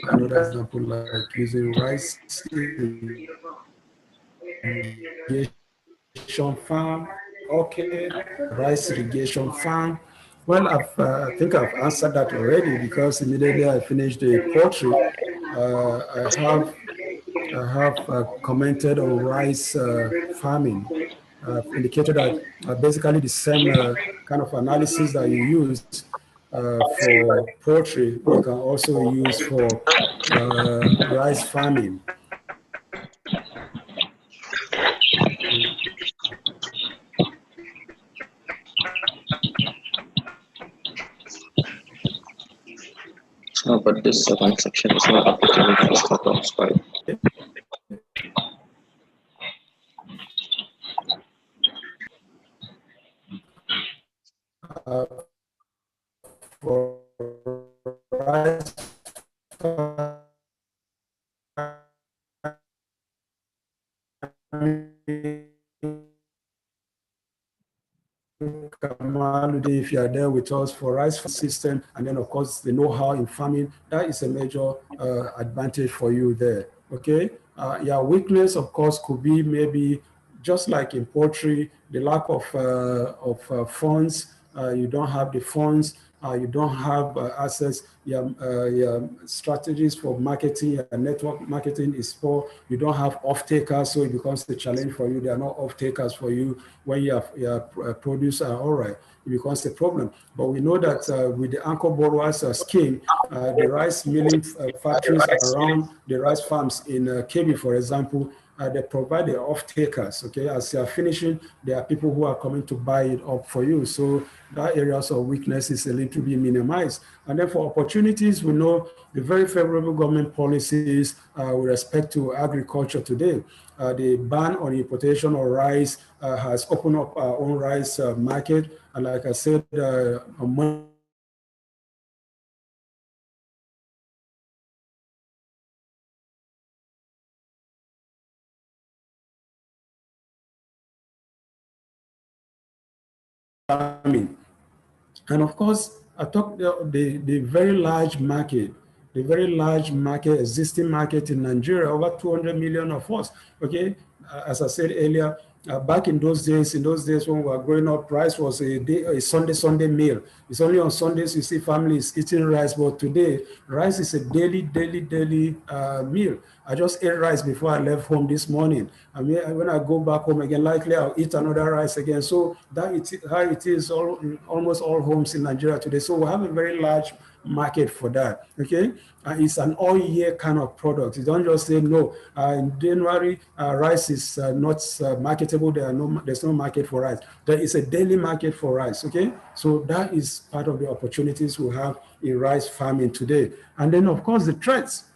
another example, like using rice irrigation farm. Okay, rice irrigation farm. Well, I think I've answered that already, because immediately I finished the poultry, I have commented on rice farming. I've indicated that basically the same kind of analysis that you use for poultry, you can also use for rice farming. No, but this second section is not applicable to start-ups, right? For rice if you are there with us for rice system, and then of course the know-how in farming, that is a major advantage for you there. Okay, your weakness of course could be maybe just like in poultry, the lack of funds. You don't have the funds, you don't have access, your strategies for marketing, your network marketing is poor, you don't have off-takers, so it becomes a challenge for you. There are no off-takers for you. When your produce are all right, it becomes a problem. But we know that with the anchor borrowers scheme, the rice milling factories around the rice farms in Kebbi, for example, they provide the off-takers, okay? As you are finishing, there are people who are coming to buy it up for you. So that areas of weakness is a little bit minimized. And then for opportunities, we know the very favorable government policies with respect to agriculture today. The ban on importation of rice has opened up our own rice market. And like I said, on farming. And of course, I talked the very large market, existing market in Nigeria, over 200 million of us. Okay, as I said earlier, back in those days when we were growing up, rice was a Sunday meal. It's only on Sundays you see families eating rice, but today rice is a daily meal. I just ate rice before I left home this morning. I mean, when I go back home again, likely I'll eat another rice again. So that is how it is almost all homes in Nigeria today. So we have a very large market for that. Okay, it's an all-year kind of product. You don't just say no. In January, rice is not marketable. There's no market for rice. There is a daily market for rice. Okay, so that is part of the opportunities we have in rice farming today. And then, of course, the threats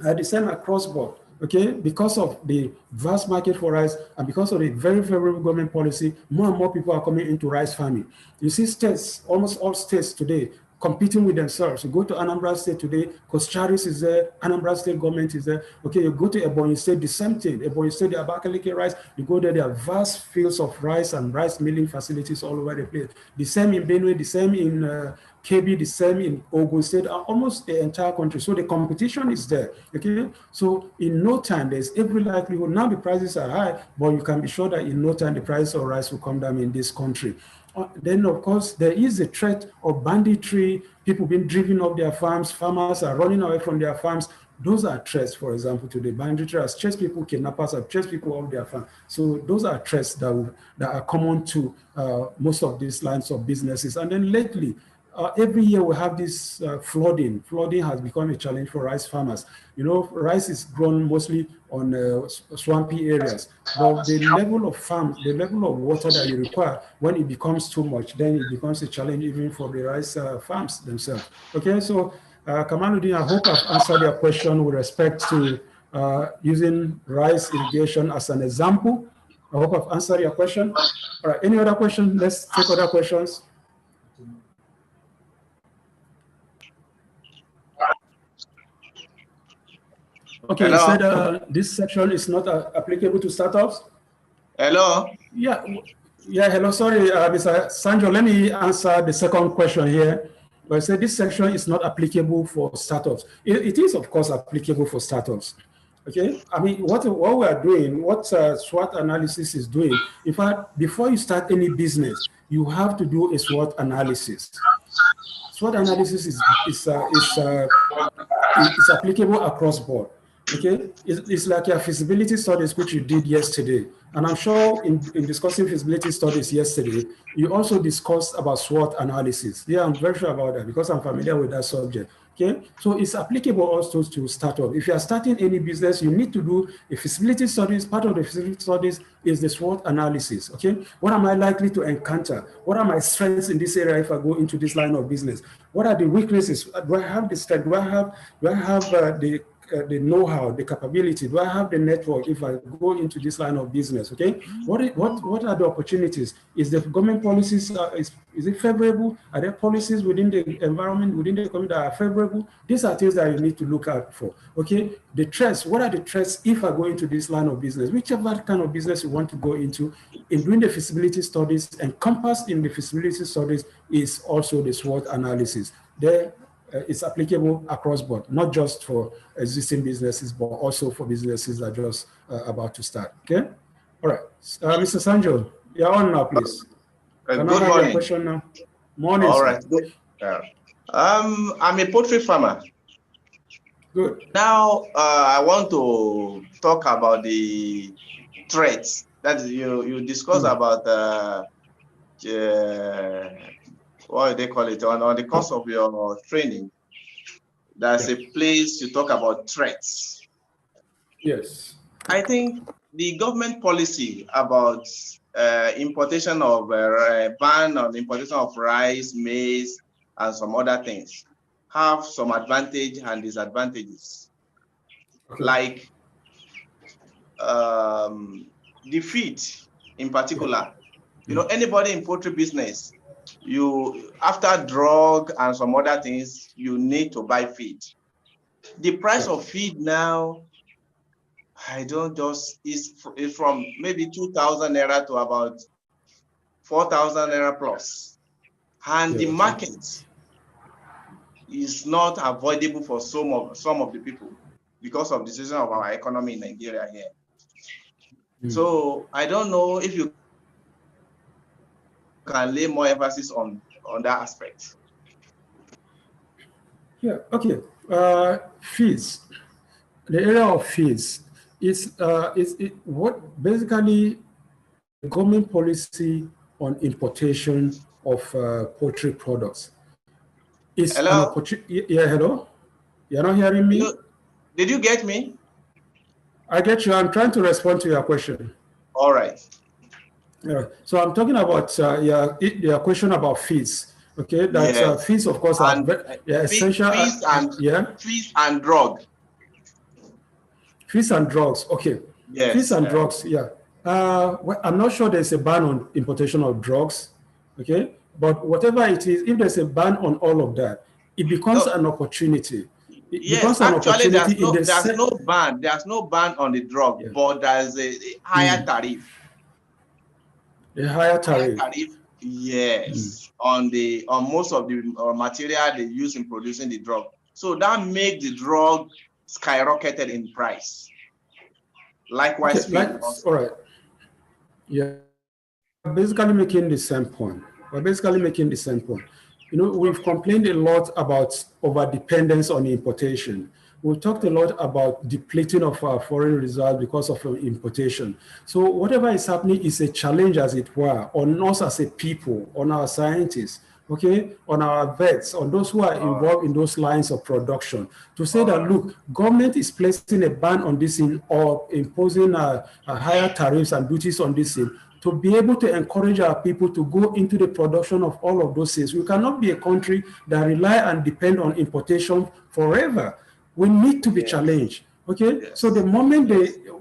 are the same across board. Okay, because of the vast market for rice and because of the very favorable government policy, more and more people are coming into rice farming. You see states, almost all states today, competing with themselves. You go to Anambra State today, Charis is there, Anambra State government is there. Okay, you go to Ebonyi State, the same thing. Ebonyi State, the Abakaliki rice, you go there are vast fields of rice and rice milling facilities all over the place. The same in Benue, the same in KB, the same in Ogun State, almost the entire country. So the competition is there. Okay, so in no time, there's every likelihood. Now the prices are high, but you can be sure that in no time the price of rice will come down in this country. Then, of course, there is a threat of banditry, people being driven off their farms, farmers are running away from their farms. Those are threats, for example, to the banditry has chased people, kidnappers have chased people off their farm. So those are threats that are common to most of these lines of businesses. And then lately, every year we have this flooding. Flooding has become a challenge for rice farmers. You know, rice is grown mostly on swampy areas, but the level of farms, the level of water that you require, when it becomes too much, then it becomes a challenge even for the rice farms themselves. Okay, so Kamaluddin, I hope I've answered your question with respect to using rice irrigation as an example. I hope I've answered your question. All right, any other question? Let's take other questions. Okay, hello? You said this section is not applicable to startups? Hello? Yeah, hello, sorry, Mr. Sanjo, let me answer the second question here. But I said this section is not applicable for startups. It is, of course, applicable for startups. Okay, I mean, what we are doing, what SWOT analysis is doing, in fact, before you start any business, you have to do a SWOT analysis. SWOT analysis is applicable across board. Okay, it's like your feasibility studies, which you did yesterday. And I'm sure in discussing feasibility studies yesterday, you also discussed about SWOT analysis. Yeah, I'm very sure about that because I'm familiar with that subject. Okay, so it's applicable also to startup. If you are starting any business, you need to do a feasibility studies. Part of the feasibility studies is the SWOT analysis. Okay, what am I likely to encounter? What are my strengths in this area if I go into this line of business? What are the weaknesses? Do I have the strength? Do I have the know-how, the capability? Do I have the network if I go into this line of business? Okay, what are the opportunities? Is the government policies is it favorable? Are there policies within the environment, within the community that are favorable? These are things that you need to look out for. Okay, the threats. What are the threats if I go into this line of business? Whichever kind of business you want to go into, in doing the feasibility studies, encompassed in the feasibility studies is also the SWOT analysis. There. It's applicable across board, not just for existing businesses, but also for businesses that are just about to start. Okay. All right. Mr. Sanjo, you're on now, please. Good morning. Question now? Morning. All right. Good. I'm a poultry farmer. Good. Now, I want to talk about the threats that you discussed about what do they call it, on the course of your training. There's a place you talk about threats. Yes. I think the government policy about importation of ban on importation of rice, maize, and some other things have some advantage and disadvantages. Okay. Like the feed in particular. You know, anybody in poultry business, you after drug and some other things, you need to buy feed. The price of feed now, is from maybe 2,000 naira to about 4,000 naira plus, and the market is not avoidable for some of the people because of the situation of our economy in Nigeria here. So I don't know if you can lay more emphasis on on that aspect. Yeah, okay. Fees. The area of fees is what basically the government policy on importation of poultry products is an Hello? opportunity. Yeah, hello? You're not hearing me? Hello? Did you get me? I get you. I'm trying to respond to your question. All right. So I'm talking about your question about fees. Okay, that Yes. fees, of course, are essential. Fees and drug. Fees and drugs. Okay. Yes. Fees and drugs. Yeah. Well, I'm not sure there's a ban on importation of drugs. Okay. But whatever it is, if there's a ban on all of that, it becomes an opportunity. Yes, actually, there's no ban. There's no ban on the drug, but there's a higher tariff. A higher tariff. Yes, on most of the material they use in producing the drug. So that makes the drug skyrocketed in price. Likewise, all right. Yeah. Basically making the same point. We're basically making the same point. You know, we've complained a lot about over-dependence on importation. We've talked a lot about depleting of our foreign reserves because of importation. So whatever is happening is a challenge, as it were, on us as a people, on our scientists, okay, on our vets, on those who are involved in those lines of production, to say that, look, government is placing a ban on this or imposing higher tariffs and duties on this thing, to be able to encourage our people to go into the production of all of those things. We cannot be a country that rely and depend on importation forever. We need to be challenged. Okay, so the moment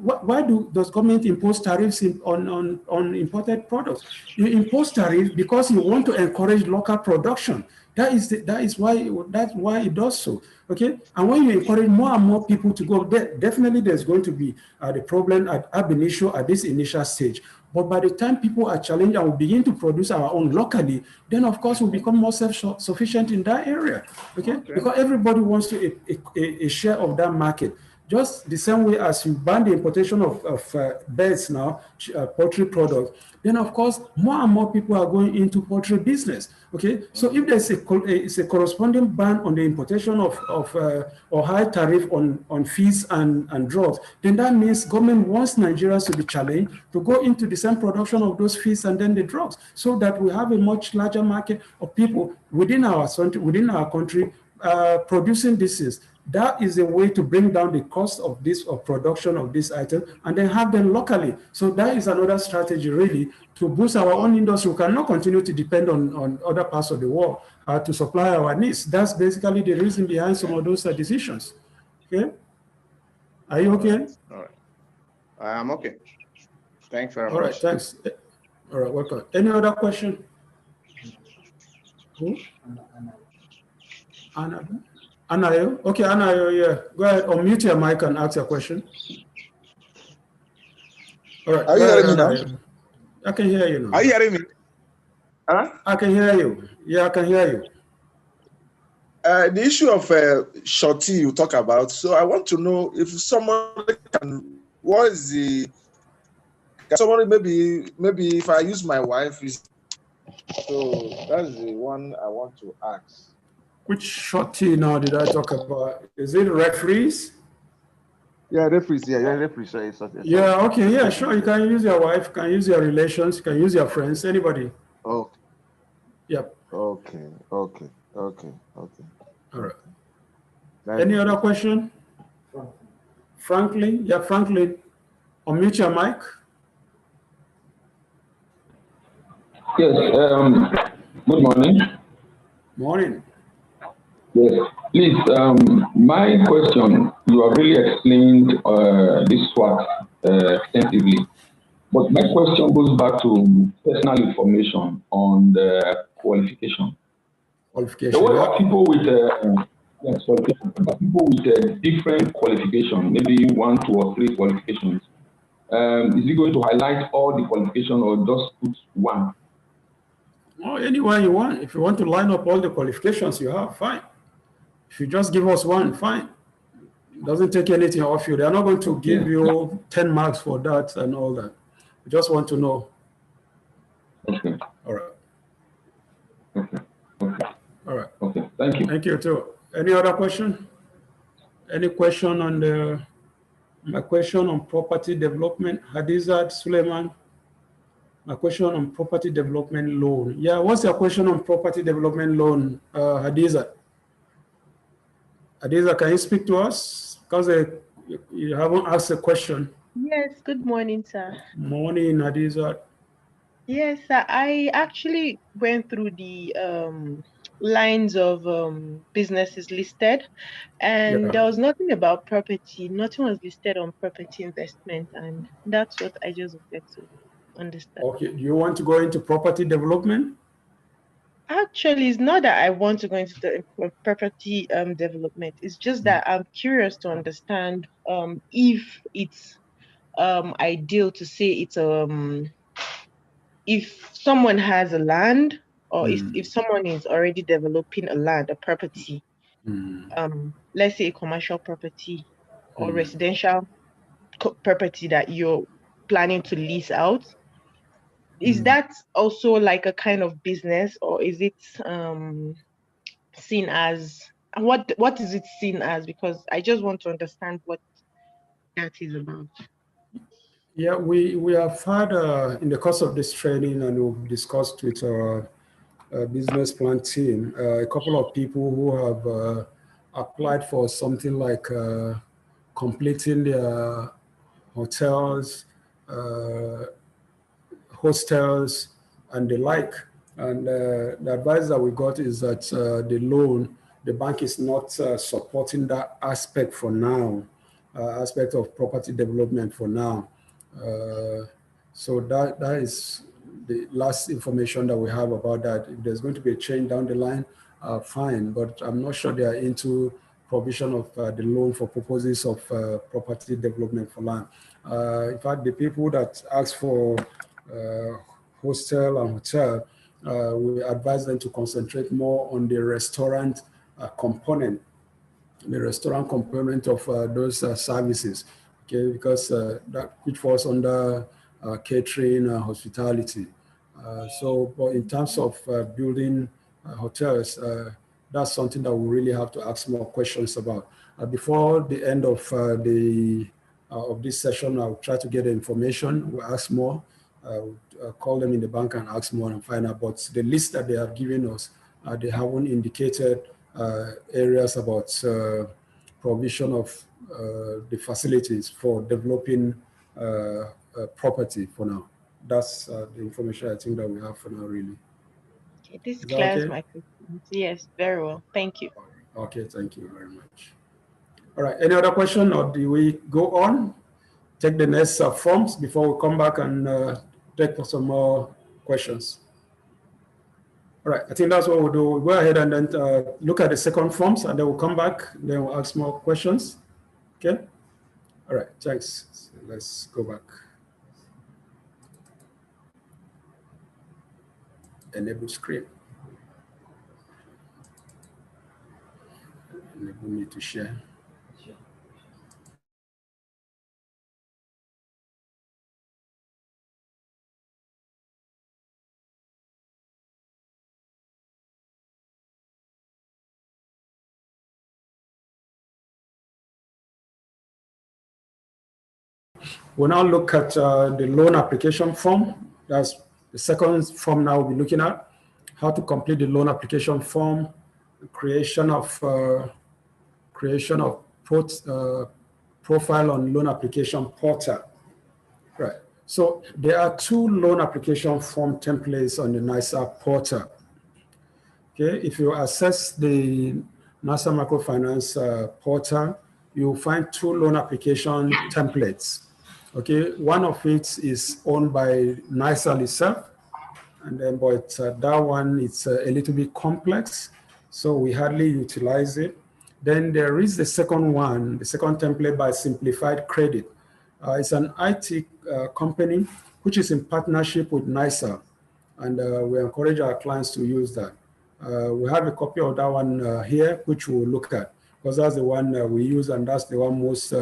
why does government impose tariffs on imported products? You impose tariffs because you want to encourage local production. That's why it does so. Okay, and when you encourage more and more people to go, definitely there's going to be the problem ab initio at this initial stage. But by the time people are challenged and we begin to produce our own locally, then of course we'll become more self-sufficient in that area. Okay, because everybody wants a share of that market. Just the same way as you ban the importation of birds now, poultry products, then of course more and more people are going into poultry business. Okay, so if there's a corresponding ban on the importation of or high tariff on fees and drugs, then that means government wants Nigerians to be challenged to go into the same production of those fees and then the drugs, so that we have a much larger market of people within our country producing these. That is a way to bring down the cost of production of this item and then have them locally. So that is another strategy really to boost our own industry. We cannot continue to depend on other parts of the world to supply our needs. That's basically the reason behind some of those decisions. Okay? Are you okay? All right. I'm okay. Thanks very much. All right, thanks. All right, welcome. Any other question? Who? Anayo? Okay, Anayo, yeah. Go ahead, unmute your mic and ask your question. All right. Are you hearing me now? I can hear you now. Are you hearing me? Huh? I can hear you. Yeah, I can hear you. The issue of shorty you talk about, so I want to know if somebody can, what is the, somebody maybe if I use my wife, so that's the one I want to ask. Which shorty now did I talk about? Is it referees? Yeah, referees. Yeah, referees. Yeah, okay, yeah, sure. You can use your wife, you can use your relations, you can use your friends, anybody. Okay. Yep. Okay. All right. Any other question? Franklin? Yeah, Franklin. Unmute your mic. Yes, good morning. Morning. Yes, please, my question, you have really explained this SWOT extensively, but my question goes back to personal information on the qualification. Qualification, There were people with different qualification, maybe 1, 2, or 3 qualifications. Is he going to highlight all the qualification or just put one? Oh, anyone you want. If you want to line up all the qualifications you have, fine. If you just give us one, fine. It doesn't take anything off you. They're not going to give you 10 marks for that and all that. We just want to know. Okay. All right. Okay. Thank you. Thank you too. Any other question? Any question on my question on property development? Hadizat, Suleiman, my question on property development loan. Yeah, what's your question on property development loan, Hadizat? Hadiza, can you speak to us? Because you haven't asked a question. Yes, good morning, sir. Morning, Hadiza. Yes, sir. I actually went through the lines of businesses listed, and there was nothing about property. Nothing was listed on property investment, and that's what I just wanted to understand. Okay, do you want to go into property development? Actually, it's not that I want to go into the property development. It's just that I'm curious to understand if it's ideal to say it's if someone has a land, or if someone is already developing a land, a property, let's say a commercial property or residential property that you're planning to lease out, is that also like a kind of business, or is it seen as, what is it seen as? Because I just want to understand what that is about. Yeah, we have had in the course of this training, and we've discussed with our business plan team, a couple of people who have applied for something like completing their hotels, hostels, and the like. And the advice that we got is that the bank is not supporting that aspect for now, aspect of property development for now. So that is the last information that we have about that. If there's going to be a change down the line, fine, but I'm not sure they are into provision of the loan for purposes of property development for land. In fact, the people that ask for hostel and hotel, we advise them to concentrate more on the restaurant component, of those services, okay, because that which falls under catering and hospitality. So, but in terms of building hotels, that's something that we really have to ask more questions about. Before the end of this session, I'll try to get the information. We'll ask more. Call them in the bank and ask more and find out. But the list that they have given us, they haven't indicated areas about provision of the facilities for developing property for now. That's the information I think that we have for now, really. Okay, this clears my questions. Yes, very well. Thank you. Okay, thank you very much. All right, any other question, or do we go on? Take the next forms before we come back and take some more questions. All right, I think that's what we'll do. We'll go ahead and then look at the second forms, and then we'll come back, then we'll ask more questions. Okay? All right, thanks. So let's go back. Enable screen. Enable me to share. We'll now look at the loan application form. That's the second form now we'll be looking at. How to complete the loan application form, creation of profile on loan application portal. Right. So there are two loan application form templates on the NISA portal. Okay. If you access the NISA Microfinance portal, you'll find two loan application templates. Okay, one of it is owned by NISA itself, and then but that one it's a little bit complex, so we hardly utilize it. Then there is the second one, the second template by Simplified Credit. It's an IT company which is in partnership with NISA, and we encourage our clients to use that. We have a copy of that one here, which we'll look at, because that's the one we use, and that's the one most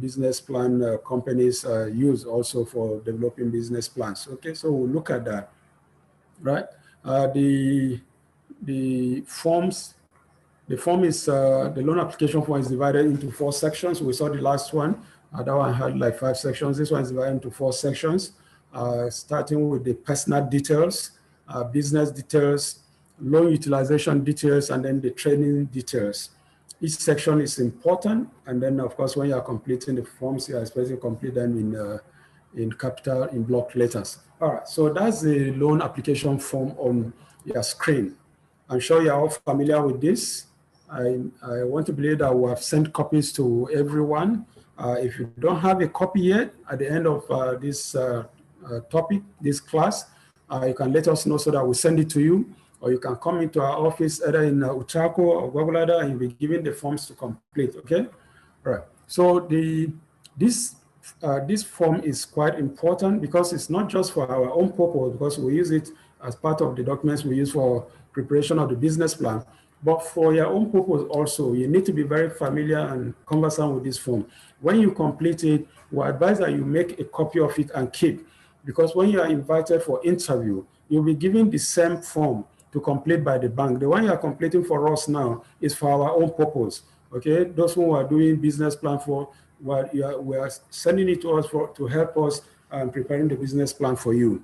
business plan companies use also for developing business plans. Okay, so we'll look at that, right? The forms The form is, the loan application form is divided into 4 sections. We saw the last one. That one had like 5 sections. This one is divided into 4 sections, starting with the personal details, business details, loan utilization details, and then the training details. Each section is important. And then, of course, when you are completing the forms, you are expected to complete them in capital, in block letters. All right, so that's the loan application form on your screen. I'm sure you're all familiar with this. I want to believe that we have sent copies to everyone. If you don't have a copy yet, at the end of this topic, this class, you can let us know so that we send it to you, or you can come into our office either in Utraco or Gwagwalada, and you'll be given the forms to complete, okay? All right, so this form is quite important because it's not just for our own purpose, because we use it as part of the documents we use for preparation of the business plan, but for your own purpose also. You need to be very familiar and conversant with this form. When you complete it, we advise that you make a copy of it and keep, because when you are invited for interview, you'll be given the same form to complete by the bank. The one you are completing for us now is for our own purpose, okay? Those who are doing business plan for, we are sending it to us to help us preparing the business plan for you.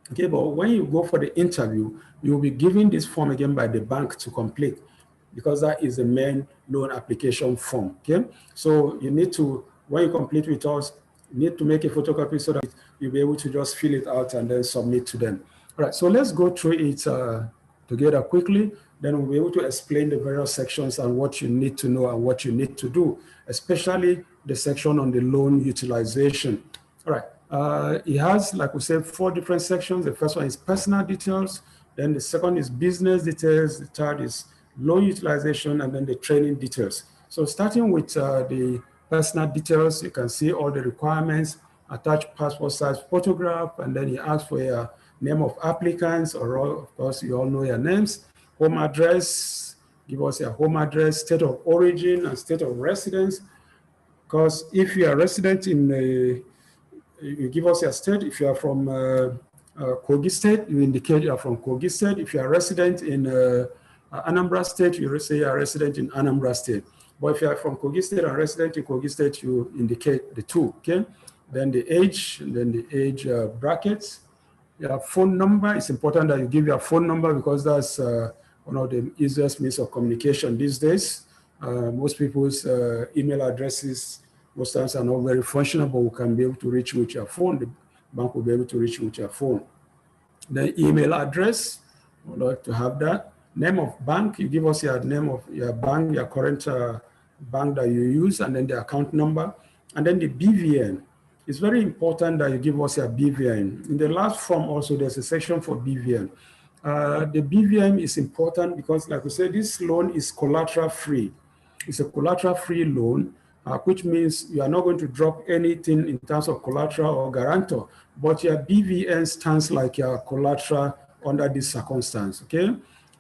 Okay, but when you go for the interview, you'll be given this form again by the bank to complete, because that is the main loan application form, okay? So you need to, when you complete with us, you need to make a photocopy so that you'll be able to just fill it out and then submit to them. All right, so let's go through it together quickly. Then we'll be able to explain the various sections and what you need to know and what you need to do, especially the section on the loan utilization. All right. It has, like we said, 4 different sections. The first one is personal details. Then the second is business details. The third is loan utilization, and then the training details. So starting with the personal details, you can see all the requirements, attach passport size photograph, and then you ask for your name of applicants, or of course, you all know your names, home address, give us your home address, state of origin, and state of residence. Because if you are resident in you give us your state. If you are from Kogi State, you indicate you are from Kogi State. If you are resident in Anambra State, you say you are resident in Anambra State. But if you are from Kogi State and resident in Kogi State, you indicate the 2, okay? Then the age, and then the age brackets. Your phone number, it's important that you give your phone number, because that's one of the easiest means of communication these days. Most people's email addresses most times are not very functional, but we can be able to reach you with your phone. The bank will be able to reach you with your phone. The email address, we'd like to have that. Name of bank, you give us your name of your bank, your current bank that you use, and then the account number. And then the BVN. It's very important that you give us your BVN. In the last form also, there's a section for BVN. The BVN is important because, like we said, this loan is collateral free. It's a collateral free loan, which means you are not going to drop anything in terms of collateral or guarantor, but your BVN stands like your collateral under this circumstance, okay?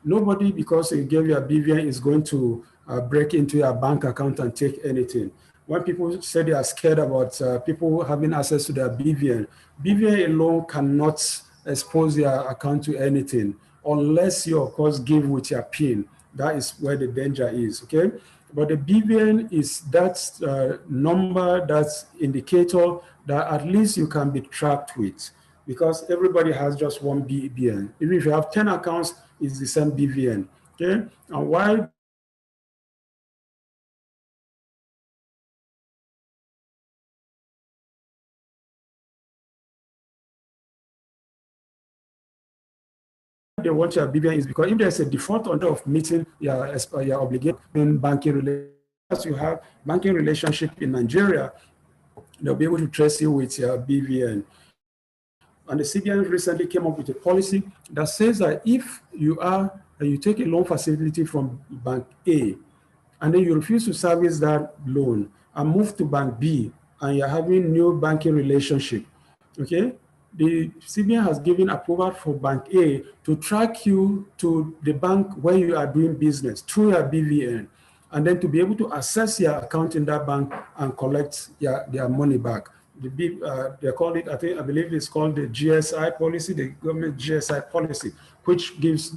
Nobody, because you gave your BVN, is going to break into your bank account and take anything. When people say they are scared about people having access to their BVN, BVN alone cannot expose your account to anything unless you, of course, give with your PIN. That is where the danger is, okay? But the BVN is that number, that indicator that at least you can be tracked with, because everybody has just one BVN. Even if you have 10 accounts, it's the same BVN, okay? And why they want your BVN is because if there's a default order of meeting your obligation in banking relations, you have banking relationship in Nigeria, they'll be able to trace you with your BVN. And the CBN recently came up with a policy that says that if you take a loan facility from Bank A, and then you refuse to service that loan and move to Bank B, and you're having new banking relationship, okay? The CBN has given approval for Bank A to track you to the bank where you are doing business through your BVN, and then to be able to access your account in that bank and collect their money back. They call it, I believe it's called the GSI policy, the government GSI policy, which gives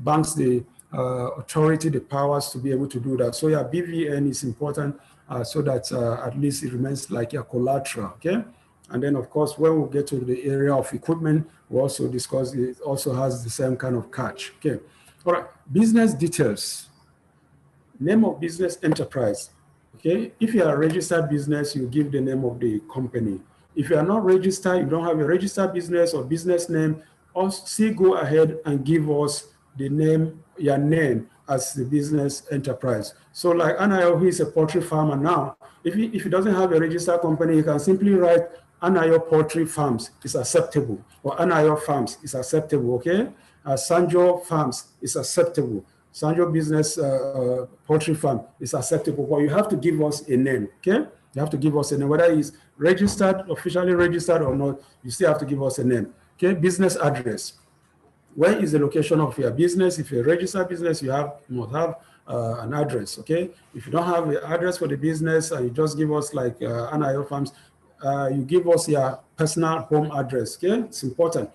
banks the authority the powers to be able to do that. So yeah, BVN is important so that at least it remains like a collateral, okay? And then of course, when we get to the area of equipment, we also discuss it also has the same kind of catch, okay? All right, business details. Name of business enterprise, okay? If you are a registered business, you give the name of the company. If you are not registered, you don't have a registered business or business name, also go ahead and give us the name, your name as the business enterprise. So like Anayo, who is a poultry farmer now, if he doesn't have a registered company, he can simply write Anayo Poultry Farms is acceptable, or Anayo Farms is acceptable, okay? Sanjo Farms is acceptable. Sanjo Business Poultry Farm is acceptable, but you have to give us a name, okay? You have to give us a name, whether it's registered, officially registered or not, you still have to give us a name, okay? Business address. Where is the location of your business? If you're a registered business, you must have an address, okay? If you don't have the address for the business and you just give us like Anayo Farms, you give us your personal home address, okay? It's important.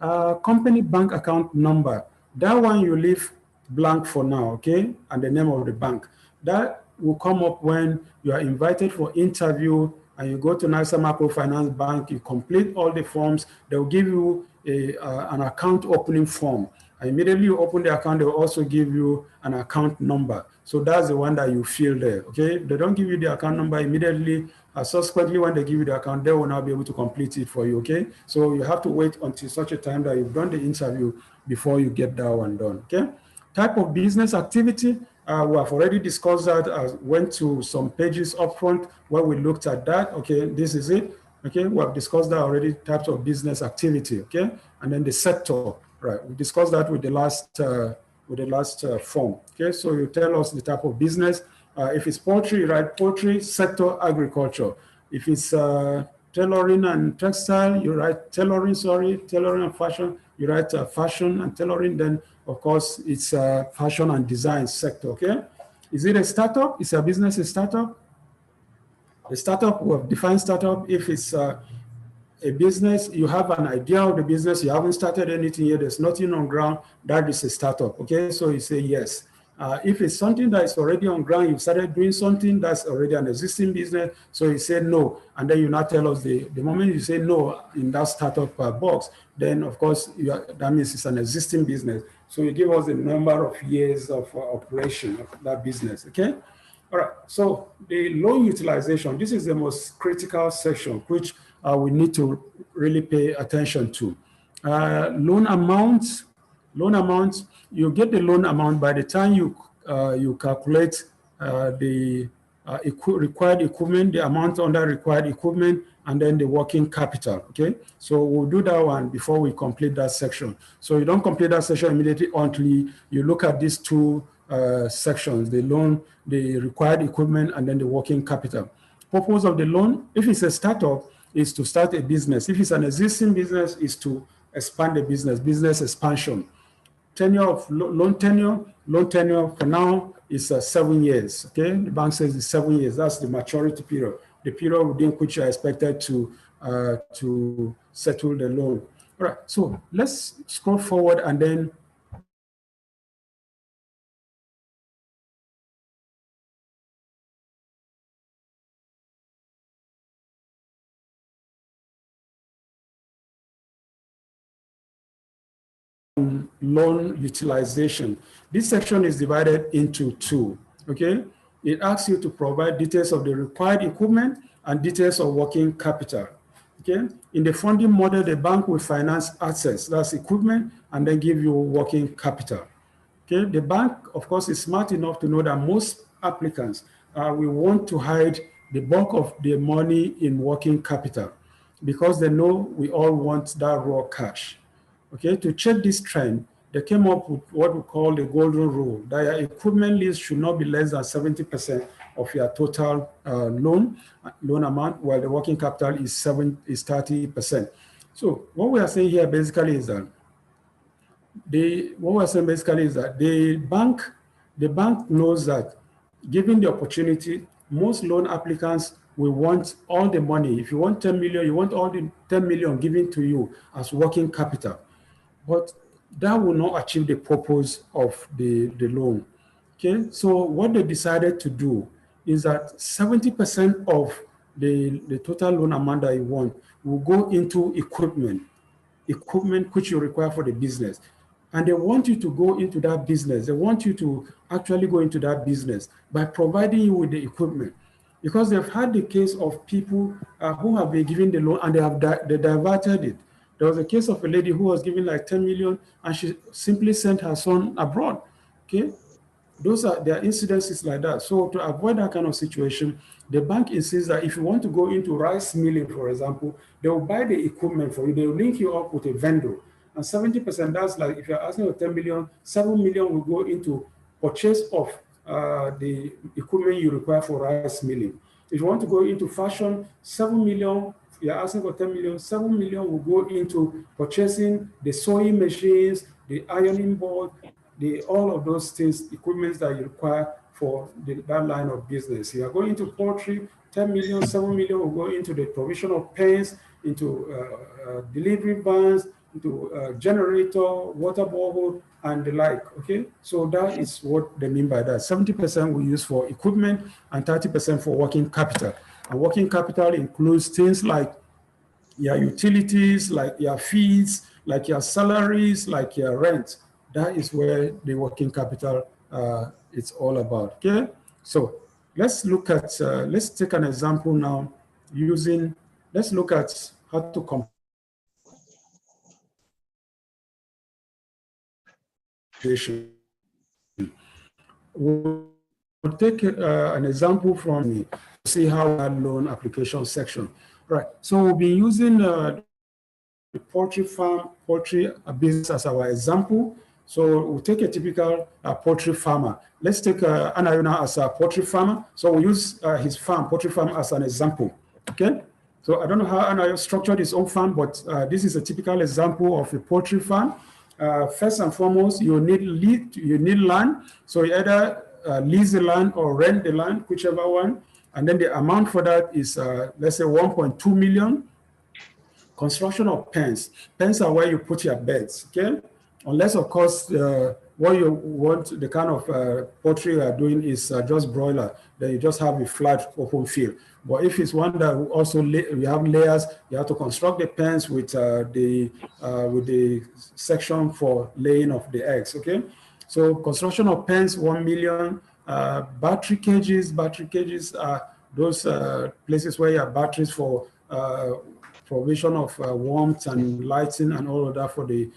Company bank account number. That one you leave blank for now, okay? And the name of the bank. That will come up when you are invited for interview and you go to NISA Microfinance Bank, you complete all the forms, they'll give you an account opening form. And immediately you open the account, they'll also give you an account number. So that's the one that you fill there, okay? If they don't give you the account number immediately, subsequently when they give you the account, they will now be able to complete it for you, okay? So you have to wait until such a time that you've done the interview before you get that one done, okay? Type of business activity, we have already discussed that. I went to some pages up front where we looked at that, okay? This is it, okay? We have discussed that already, types of business activity, okay? And then the sector, right? We discussed that with the last form, okay? So you tell us the type of business. If it's poultry, you write poultry, sector, agriculture. If it's tailoring and textile, you write tailoring, tailoring and fashion, you write fashion and tailoring, then of course it's fashion and design sector, okay? Is it a startup? Is a business a startup? A startup, we have defined startup. If it's a business, you have an idea of the business, you haven't started anything yet, there's nothing on ground, that is a startup, okay? So you say yes. If it's something that is already on ground, you've started doing something that's already an existing business, so you say no, and then you now tell us the moment you say no in that startup box, then of course that means it's an existing business. So you give us the number of years of operation of that business, okay? All right, so the loan utilization, this is the most critical section, which we need to really pay attention to. Loan amount, you get the loan amount by the time you calculate the required equipment, the amount under required equipment, and then the working capital, okay? So we'll do that one before we complete that section. So you don't complete that section immediately until you look at these two sections, the loan, the required equipment, and then the working capital. Purpose of the loan, if it's a startup, is to start a business. If it's an existing business, is to expand the business expansion. Tenure of loan tenure for now is 7 years, okay? The bank says it's 7 years, that's the maturity period, the period within which you are expected to settle the loan. All right, so let's scroll forward and then loan utilization. This section is divided into two, okay? It asks you to provide details of the required equipment and details of working capital, okay? In the funding model, the bank will finance assets, that's equipment, and then give you working capital, okay? The bank, of course, is smart enough to know that most applicants will want to hide the bulk of the money in working capital because they know we all want that raw cash. Okay, to check this trend, they came up with what we call the golden rule, that your equipment list should not be less than 70% of your total loan amount, while the working capital is 30%. So what we are saying here basically is that the bank knows that given the opportunity, most loan applicants will want all the money. If you want 10 million, you want all the 10 million given to you as working capital. But that will not achieve the purpose of the loan. Okay, so what they decided to do is that 70% of the total loan amount that you want will go into equipment which you require for the business. And they want you to go into that business. They want you to actually go into that business by providing you with the equipment. Because they've had the case of people who have been given the loan and they diverted it. There was a case of a lady who was given like 10 million and she simply sent her son abroad. Okay, there are incidences like that. So to avoid that kind of situation, the bank insists that if you want to go into rice milling, for example, they will buy the equipment for you. They will link you up with a vendor. And 70%, that's like, if you're asking for 10 million, 7 million will go into purchase of the equipment you require for rice milling. If you want to go into fashion, 7 million, you're asking for 10 million, 7 million will go into purchasing the sewing machines, the ironing board, all of those things, equipment that you require for that line of business. You are going into poultry, 10 million, 7 million will go into the provision of pens, into delivery vans, into generator, water borehole, and the like, okay? So that is what they mean by that. 70% we use for equipment and 30% for working capital. And working capital includes things like your utilities, like your fees, like your salaries, like your rent. That is where the working capital it's all about, okay? So let's look at, let's take an example now using, let's look at how to compare. We'll take an example from me to see how that loan application section. Right, so we'll be using the poultry farm, poultry business as our example. So we'll take a typical poultry farmer. Let's take Anayona as a poultry farmer. So we'll use his farm, poultry farm, as an example, okay? So I don't know how Anayona structured his own farm, but this is a typical example of a poultry farm. First and foremost, you need land. So you either lease the land or rent the land, whichever one. And then the amount for that is, let's say, 1.2 million. Construction of pens. Pens are where you put your beds, okay? Unless, of course, what you want, the kind of poultry you are doing is just broiler, then you just have a flat open field. But if it's one that also you have layers, you have to construct the pens with the section for laying of the eggs, okay? So construction of pens, 1 million. Battery cages are those places where you have batteries for provision of warmth and lighting and all of that for the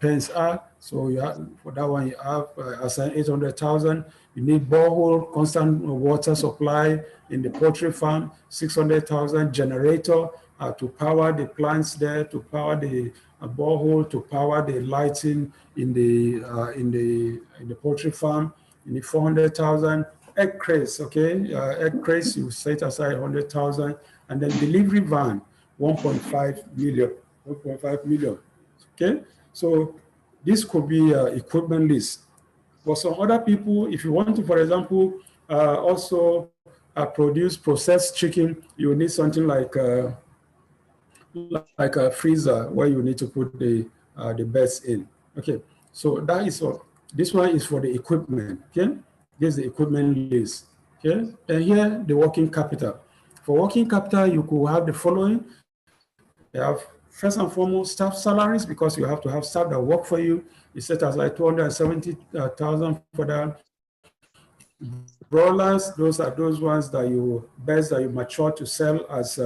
pens are. So you have, for that one you have assigned 800,000. You need borehole, constant water supply in the poultry farm, 600,000. Generator to power the plants there, to power the borehole, to power the lighting in the poultry farm. You need 400,000. Egg crates, okay? Egg crates, you set aside 100,000. And then delivery van, 1.5 million, 1.5 million, okay? So this could be equipment list. For some other people, if you want to, for example, also produce processed chicken, you need something like a freezer where you need to put the beds in. Okay, so that is what, this one is for the equipment, okay? This is the equipment list, okay? And here, the working capital. For working capital, you could have the following. You have, first and foremost, staff salaries, because you have to have staff that work for you. You set aside 270,000 for that. Broilers, those are those ones that beds that you mature to sell as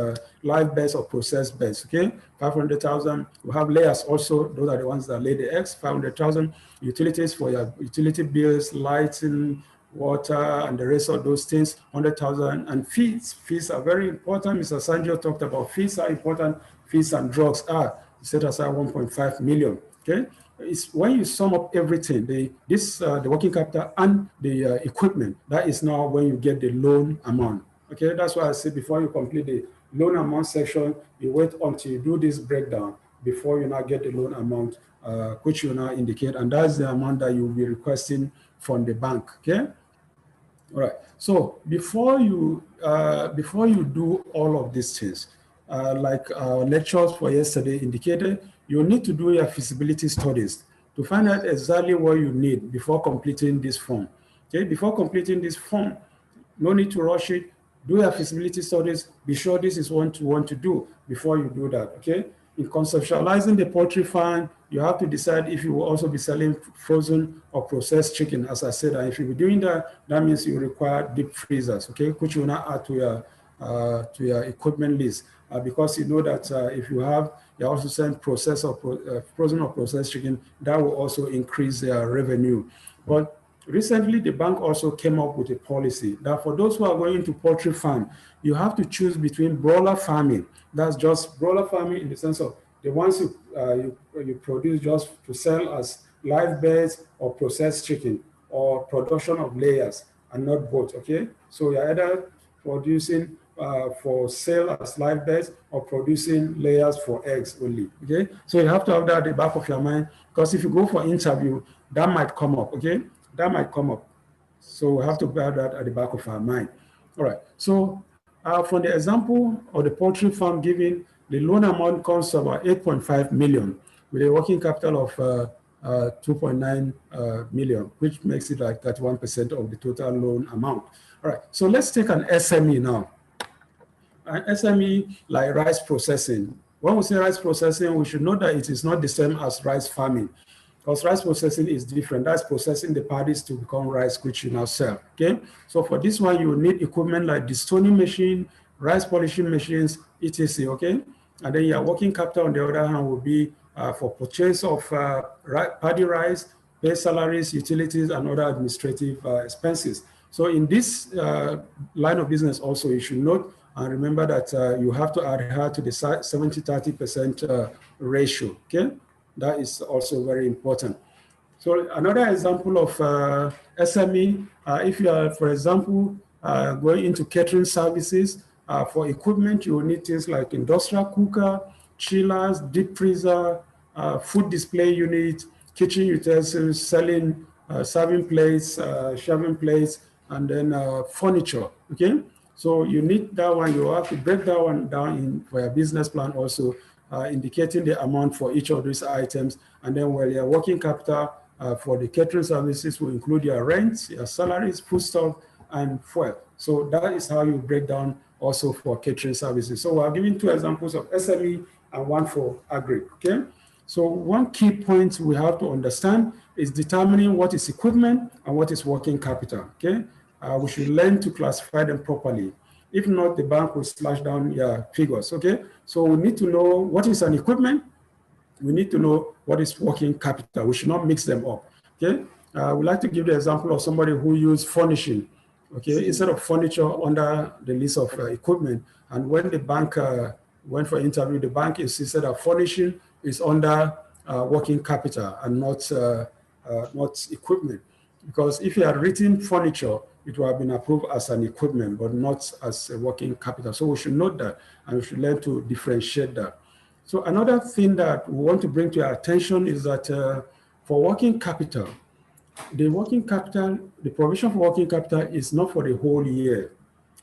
live beds or processed beds, okay? 500,000. You have layers also, those are the ones that lay the eggs, 500,000. Utilities for your utility bills, lighting, water, and the rest of those things, 100,000. And fees. Fees are very important. Mr. Sanjo talked about fees are important. Fees and drugs are set aside 1.5 million, okay? It's when you sum up everything, the working capital and the equipment, that is now when you get the loan amount. Okay, that's why I said before you complete the loan amount section, you wait until you do this breakdown before you now get the loan amount, which you now indicate, and that's the amount that you'll be requesting from the bank. Okay. All right. So before you do all of these things, like our lectures for yesterday indicated, you need to do your feasibility studies to find out exactly what you need before completing this form. Okay, before completing this form, no need to rush it. Do your feasibility studies. Be sure this is what you want to do before you do that. Okay. In conceptualizing the poultry farm, you have to decide if you will also be selling frozen or processed chicken. As I said, and if you're doing that, that means you require deep freezers. Okay, which you will not add to your equipment list because you know that if you have, you're also selling processed or frozen or processed chicken, that will also increase their revenue. But recently, the bank also came up with a policy that for those who are going into poultry farm, you have to choose between broiler farming. That's just broiler farming in the sense of the ones you produce just to sell as live birds or processed chicken or production of layers and not both, okay? So you're either producing for sale as live birds or producing layers for eggs only, okay? So you have to have that at the back of your mind because if you go for interview, that might come up, okay? That might come up. So we have to bear that at the back of our mind. All right. So for the example of the poultry farm given, the loan amount comes to about 8.5 million with a working capital of 2.9 million, which makes it like 31% of the total loan amount. All right. So let's take an SME now. An SME like rice processing. When we say rice processing, we should know that it is not the same as rice farming. Because rice processing is different. That's processing the paddies to become rice, which you now sell. Okay. So for this one, you will need equipment like the stoning machine, rice polishing machines, etc. Okay. And then your working capital on the other hand will be for purchase of paddy rice, pay salaries, utilities, and other administrative expenses. So in this line of business also, you should note and remember that you have to adhere to the 70-30% ratio. Okay. That is also very important. So another example of SME, if you are, for example, going into catering services, for equipment, you will need things like industrial cooker, chillers, deep freezer, food display unit, kitchen utensils, selling, serving plates, shelving plates, and then furniture, okay? So you need that one, you have to break that one down in for your business plan also, indicating the amount for each of these items. And then where your working capital for the catering services will include your rent, your salaries, foodstuff, and fuel. So that is how you break down also for catering services. So we're giving two examples of SME and one for agri, okay? So one key point we have to understand is determining what is equipment and what is working capital, okay? We should learn to classify them properly. If not, the bank will slash down your figures, okay? So we need to know what is an equipment. We need to know what is working capital. We should not mix them up, okay? We'd like to give the example of somebody who used furnishing, okay? Instead of furniture under the list of equipment. And when the bank went for interview, the bank insisted that furnishing is under working capital and not equipment. Because if you had written furniture, it would have been approved as an equipment, but not as a working capital. So we should note that, and we should learn to differentiate that. So another thing that we want to bring to your attention is that for working capital, the provision for working capital is not for the whole year.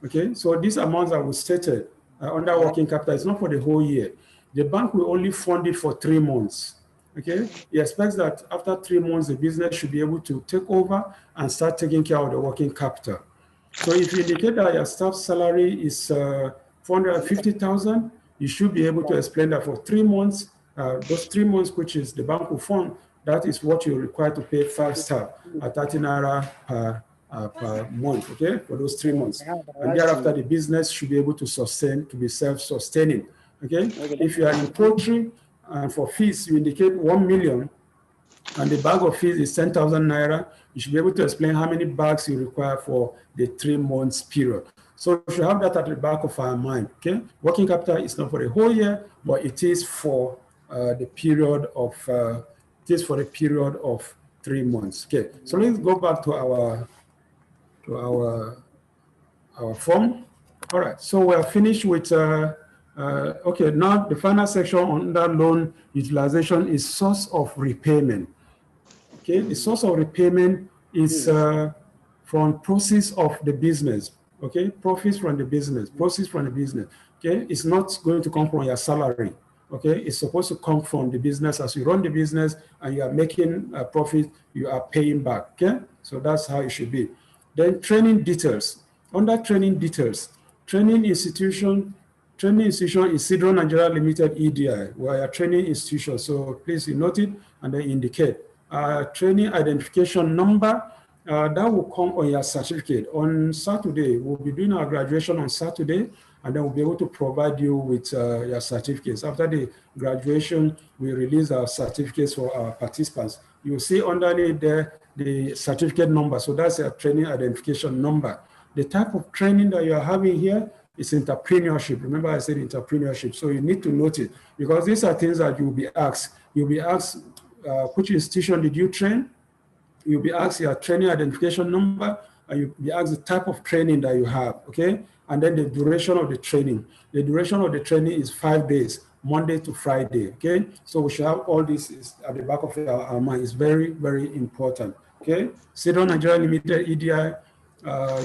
Okay, so these amounts that were stated under working capital is not for the whole year. The bank will only fund it for 3 months. Okay, he expects that after 3 months, the business should be able to take over and start taking care of the working capital. So if you indicate that your staff salary is 450,000, you should be able to explain that for 3 months, those 3 months, which is the bank will fund, that is what you're required to pay 5 staff at 30 naira per month, okay, for those 3 months. And thereafter, the business should be able to sustain, to be self-sustaining, okay? If you are in poultry, and for fees, you indicate 1 million, and the bag of fees is 10,000 naira. You should be able to explain how many bags you require for the 3 months period. So we should have that at the back of our mind, okay? Working capital is not for the whole year, but it is for the period of 3 months. Okay, so let's go back to our form. All right, so we are finished with. Okay, now the final section under loan utilization is source of repayment. Okay, the source of repayment is from proceeds of the business. Okay, profits from the business, proceeds from the business. Okay, it's not going to come from your salary. okay? It's supposed to come from the business. As you run the business and you are making a profit, you are paying back, okay? So that's how it should be. Then training details. Under training details, training institution is Sidro Nigeria Limited-EDI. We are a training institution, so please you note it and then indicate. Training identification number, that will come on your certificate. On Saturday, we'll be doing our graduation on Saturday, and then we'll be able to provide you with your certificates. After the graduation, we release our certificates for our participants. You'll see underneath there the certificate number, so that's a training identification number. The type of training that you're having here is entrepreneurship. Remember I said entrepreneurship, so you need to note it, because these are things that you'll be asked. You'll be asked, which institution did you train? You'll be asked your training identification number, and you'll be asked the type of training that you have, okay? And then the duration of the training. The duration of the training is 5 days, Monday to Friday, okay? So we should have all this at the back of our mind. It's very, very important, okay? Sidro Nigeria Limited-EDI,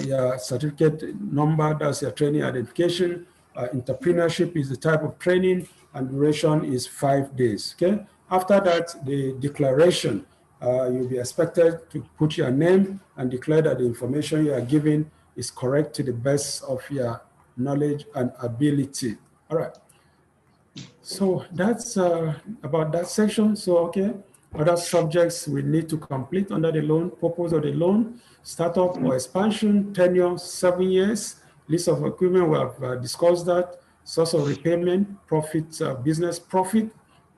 your certificate number, that's your training identification. Entrepreneurship is the type of training, and duration is 5 days, okay? After that, the declaration, you'll be expected to put your name and declare that the information you are giving is correct to the best of your knowledge and ability. All right. So that's about that section. So, okay, other subjects we need to complete under the loan, purpose of the loan, startup or expansion, tenure, 7 years, list of equipment, we have discussed that, source of repayment, profit, business profit,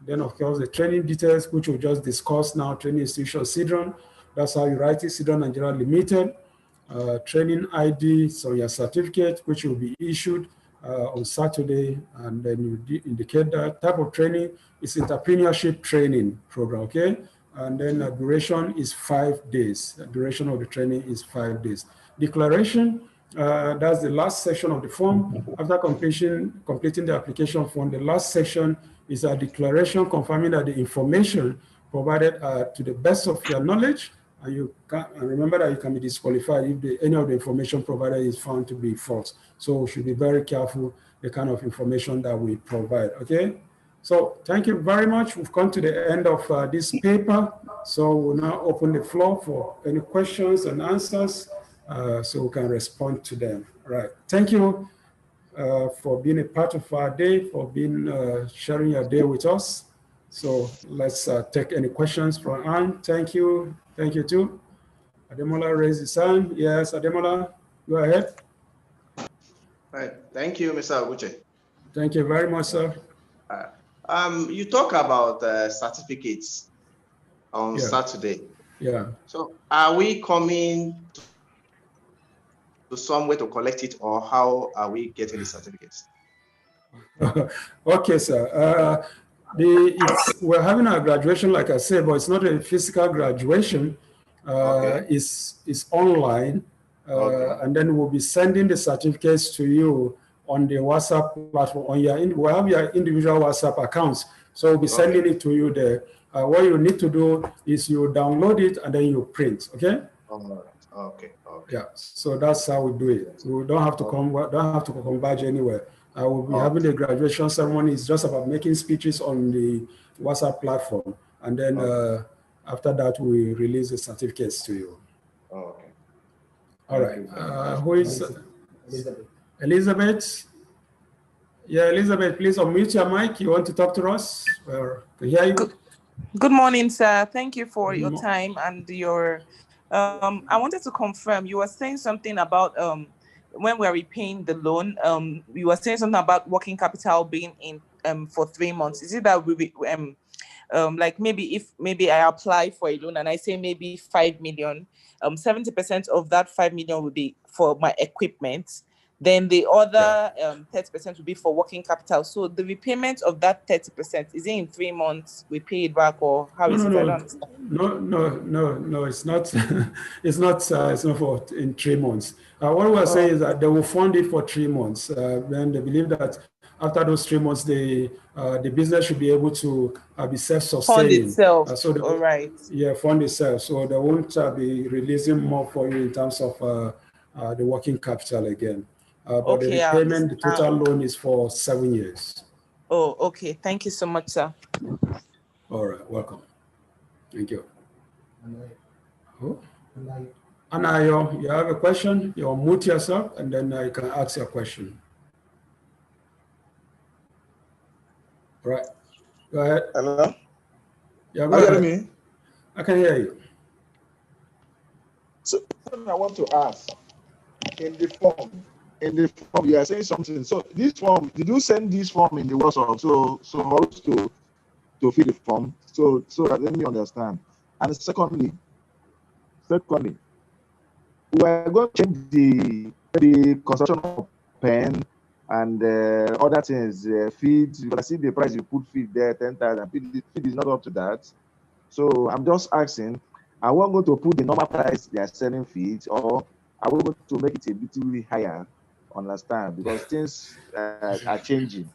then of course the training details, which we just discussed now, training institution, Sidron, that's how you write it, Sidron Nigeria Limited, training ID, so your certificate, which will be issued on Saturday, and then you indicate that type of training is entrepreneurship training program, okay? And then the duration is 5 days. The duration of the training is 5 days. Declaration, that's the last section of the form. After completing the application form, the last section is a declaration confirming that the information provided to the best of your knowledge, and you can remember that you can be disqualified if any of the information provided is found to be false. So we should be very careful the kind of information that we provide, okay? So thank you very much. We've come to the end of this paper. So we'll now open the floor for any questions and answers so we can respond to them. All right, thank you for being a part of our day, for being sharing your day with us. So let's take any questions from Anne. Thank you. Thank you too. Ademola raised his hand. Yes, Ademola, go ahead. Right. Thank you, Mr. Aguche. Thank you very much, sir. You talk about certificates on Saturday. Yeah. So are we coming to somewhere to collect it, or how are we getting the certificates? Okay, sir. We're having a graduation, like I said, but it's not a physical graduation. Okay. It's online, and then we'll be sending the certificates to you on the WhatsApp platform. We'll have your individual WhatsApp accounts, so we'll be sending it to you there. What you need to do is you download it and then you print. Okay. All right. Okay. Yeah. So that's how we do it. We don't have to converge anywhere. I will be having the graduation ceremony. It's just about making speeches on the WhatsApp platform. And then after that, we release the certificates to you. Okay. All right. Who is Elizabeth? Yeah, Elizabeth, please unmute your mic. You want to talk to us? To hear you. Good morning, sir. Thank you for your time and your... I wanted to confirm, you were saying something about when we're repaying the loan, you were saying something about working capital being in for 3 months. Is it that we like maybe I apply for a loan and I say maybe 5 million, 70% of that 5 million will be for my equipment, then the other 30% will be for working capital. So the repayment of that 30%, is it in 3 months we pay it back, or how is it? I don't understand. No, it's not. It's not for in 3 months. What we're saying is that they will fund it for 3 months. Then they believe that after those 3 months, the business should be able to be self-sustaining. Fund itself. So all right. Yeah, fund itself. So they won't be releasing more for you in terms of the working capital again. But the repayment, the total loan is for 7 years. Oh, okay. Thank you so much, sir. All right, welcome. Thank you. Oh. Anayo, you have a question? You mute yourself and then you can ask your question. All right, go ahead. Hello? Yeah, go Are you ahead. hearing me? I can hear you. So I want to ask, in the form you are saying something. So this form, did you send this form in the WhatsApp? So how to fill the form? So that let me understand. And secondly, we are going to change the consumption of pen and other things, feed. But I see the price you put feed there, 10,000. Feed is not up to that. So I'm just asking, are we going to put the normal price they are selling feed, or are we going to make it a little higher? Understand? Because things are changing.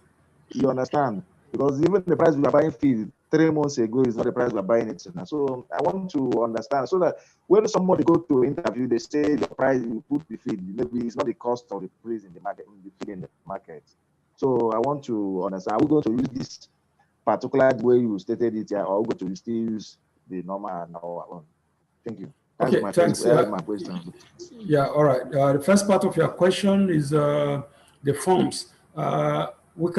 You understand? Because even the price we are buying feed 3 months ago is not the price we are buying it now. So I want to understand so that when somebody go to interview, they say the price you put the feed, maybe it's not the cost of the price in the market, the feed in the market. So I want to understand, are we going to use this particular way you stated it here, or are we going to still use the normal and our own? Thank you. That's Okay, my thanks. my question. Yeah, all right. The first part of your question is the forms. We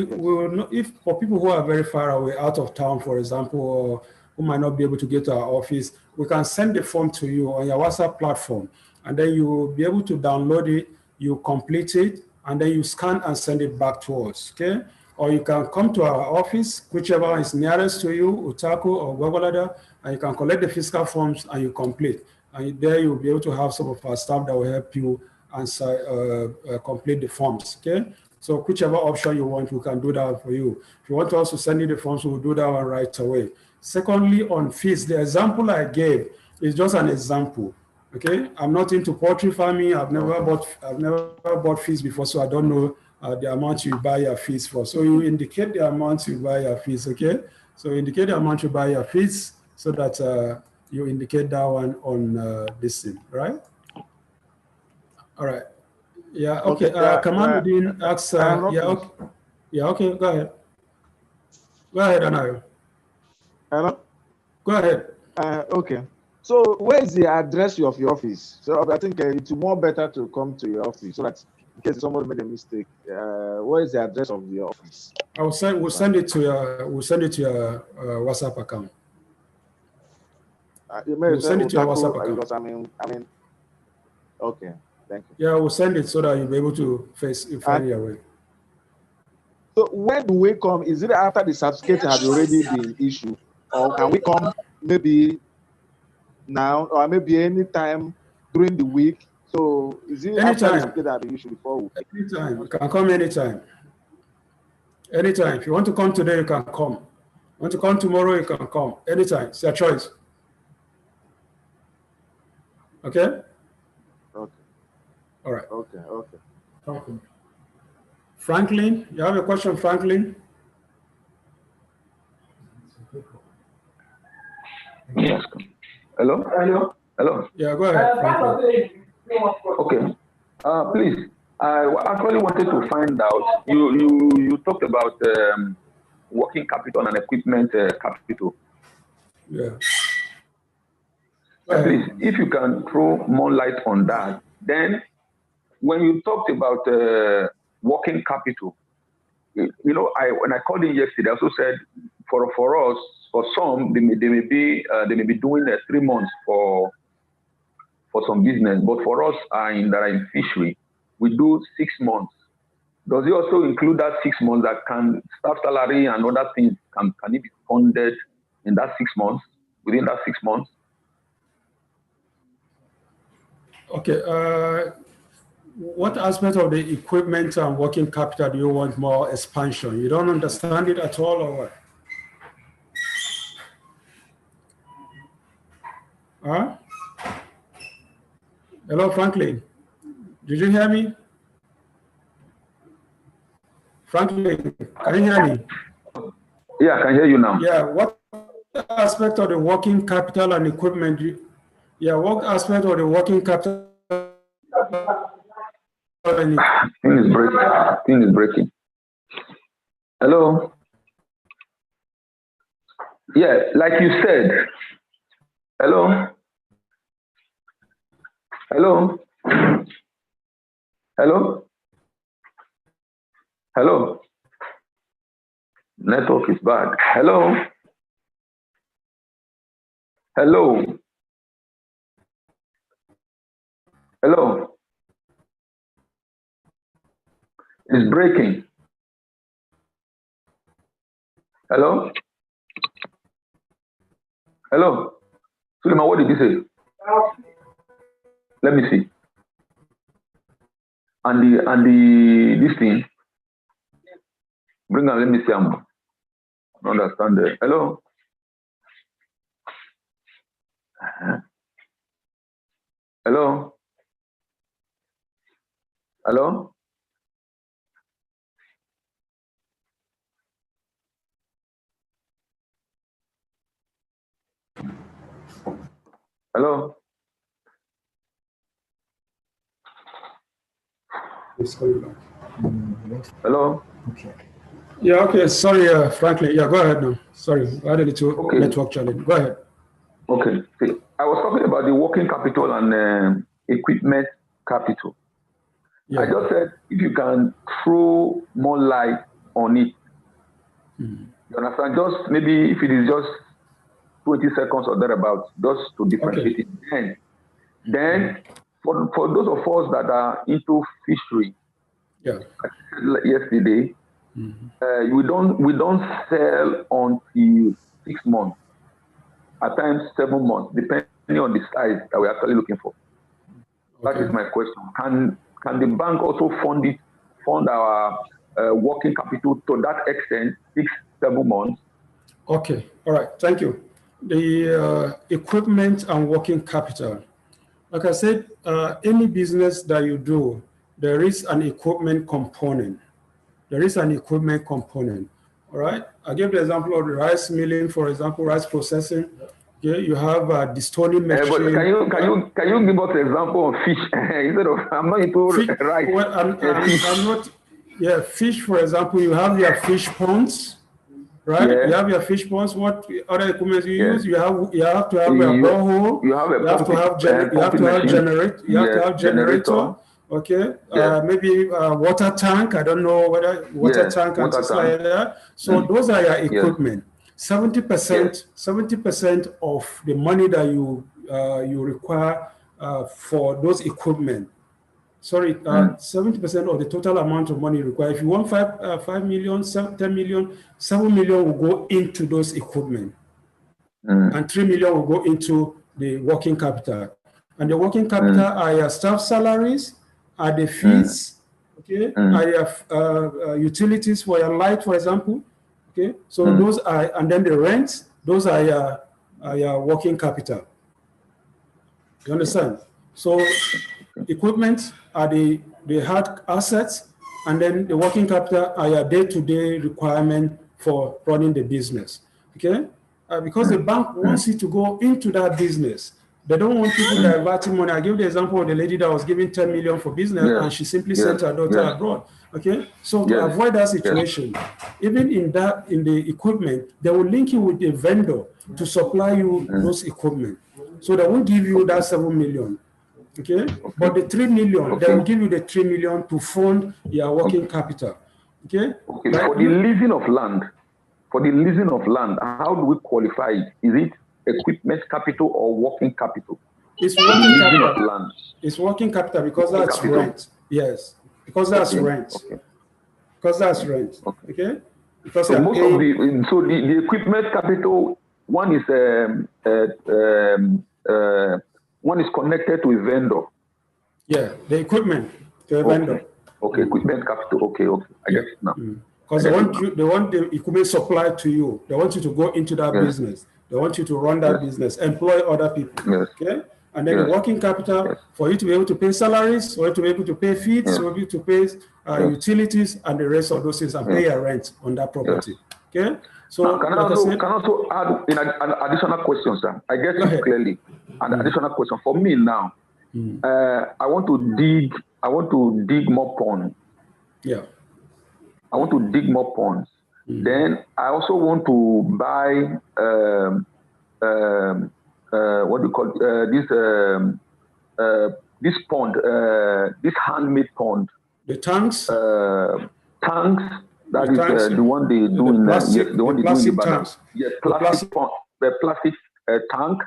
will not, if for people who are very far away, out of town, for example, or who might not be able to get to our office, we can send the form to you on your WhatsApp platform, and then you will be able to download it, you complete it, and then you scan and send it back to us, okay? Or you can come to our office, whichever is nearest to you, Utaku or Gwagwalada, and you can collect the physical forms and you complete. And there you'll be able to have some of our staff that will help you answer, complete the forms, okay? So whichever option you want, we can do that for you. If you want us to send you the forms, we'll do that one right away. Secondly, on fees, the example I gave is just an example, okay? I'm not into poultry farming. I've never bought fees before, so I don't know the amount you buy your fees for. So you indicate the amount you buy your fees, okay? So indicate the amount you buy your fees so that you indicate that one on this thing, right? All right. Yeah, okay. Kamaluddin asks, yeah, okay, go ahead. Go ahead, Anayo. Hello? Go ahead. Okay. So where is the address of your office? So I think it's more better to come to your office so that in case someone made a mistake, where is the address of your office? We'll send it to your WhatsApp account. We'll send it to your WhatsApp account. Because I mean, okay, thank you. Yeah, we'll send it so that you'll be able to find your way. So when do we come? Is it after the certificate has already been issued, or can we come maybe now, or maybe any time during the week? So is it anytime. After the certificate has been issued before? Anytime, you can come anytime. Anytime. If you want to come today, you can come. You want to come tomorrow, you can come. Anytime. It's your choice. Okay? Okay. All right. Okay. Franklin, you have a question, Franklin? Yes. Hello? Yeah, go ahead, Franklin. Okay. Please, I actually wanted to find out, you talked about working capital and equipment capital. Yeah. Please, if you can throw more light on that. Then, when you talked about working capital, when I called in yesterday, I also said for us, for some, they may be doing 3 months for some business, but for us that are in fishery, we do 6 months. Does it also include that 6 months that can staff salary and other things can it be funded in that 6 months, within that 6 months? Okay. What aspect of the equipment and working capital do you want more expansion? You don't understand it at all, or what? Huh? Hello, Franklin. Did you hear me? Franklin, can you hear me? Yeah, I can hear you now. Yeah, what aspect of the working capital and equipment? What aspect of the working capital? Thing is breaking. Hello? Yeah, like you said. Hello? Hello? Hello? Hello? Network is bad. Hello? Hello? Hello? It's breaking. Hello? Hello? Suleiman, what did you say? Let me see. And this thing. Bring on, let me see. I don't understand it. Hello? Hello? Hello? Hello? It's coming back. Hello? Okay. Yeah, okay. Sorry, Franklin. Yeah, go ahead now. Sorry, I had a little network challenge. Go ahead. Okay. See, I was talking about the working capital and equipment capital. Yeah. I just said if you can throw more light on it, you understand? Just maybe if it is just 20 seconds or thereabouts, just to differentiate it. Then for those of us that are into fishery, yesterday, we don't sell until 6 months, at times 7 months, depending on the size that we're actually looking for. That is my question. Can the bank also fund our working capital to that extent, 6-7 months? Okay, all right, thank you. The equipment and working capital. Like I said, any business that you do, there is an equipment component. There is an equipment component, all right? I give the example of the rice milling, for example, rice processing. Okay, you have the stoning machine. But can you give us an example of fish instead of I'm not into rice? Well, I'm not. Yeah, fish, for example, you have your fish ponds, right? Yeah. You have your fish ponds. What other equipment you use? You have to have a borehole. You have to have generator. Okay, maybe a water tank. I don't know whether water tank and things like that. So those are your equipment. 70% of the money that you require for those equipment. 70% of the total amount of money required. If you want 5 million, 10 million, 7 million will go into those equipment, and 3 million will go into the working capital. And the working capital are your staff salaries, are the fees, okay, are your utilities for your light, for example, okay. So those are, and then the rent, those are your working capital. You understand? So equipment are the hard assets, and then the working capital are your day-to-day requirement for running the business. Okay, because the bank wants you to go into that business. They don't want people diverting money. I give the example of the lady that was giving 10 million for business, and she simply sent her daughter abroad. Okay, so to avoid that situation, even in the equipment, they will link you with a vendor to supply you those equipment. So they won't give you that 7 million. Okay, but the 3 million, they will give you the 3 million to fund your working capital. Okay, for the leasing of land. For the leasing of land, how do we qualify it? Is it equipment capital or working capital? It's working capital. Of land. It's working capital because that's rent. Yes, because that's rent. Because that's rent. Okay. Because so most of the equipment capital, one is connected to a vendor. Yeah, the equipment to a vendor. Okay, equipment capital. Okay, I get it now. Because they want the equipment supplied to you. They want you to go into that business. They want you to run that business, employ other people. Okay, and then the working capital for you to be able to pay salaries, for you to be able to pay fees, for you to pay utilities and the rest of those things, and pay your rent on that property. Okay. So now, can I also add in an additional question, sir? I get it clearly. An additional question for me now. I want to dig more ponds. Yeah. I want to dig more ponds. Then I also want to buy what do you call this pond, this handmade pond. The tanks. Tanks. That is the one they do in plastic, the one they do in Ibadan. Tanks. Yeah, plastic pond, the plastic tank.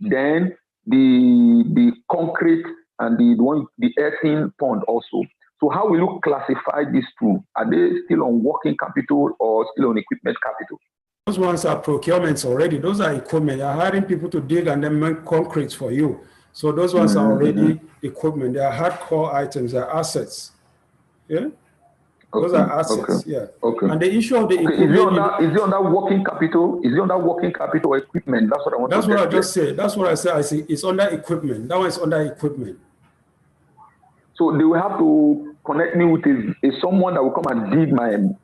Then the concrete and the earthen pond also. So how will you classify these two? Are they still on working capital or still on equipment capital? Those ones are procurements already. Those are equipment. You're hiring people to dig and then make concrete for you. So those ones are already equipment. They are hardcore items. They are assets. Yeah. Those are assets. Yeah. Okay. And the issue of the equipment. Is it under working capital? Is it under working capital or equipment? That's what I want to That's what I just said. That's what I said. I see it's under equipment. That one is under equipment. So they will have to connect me with someone that will come and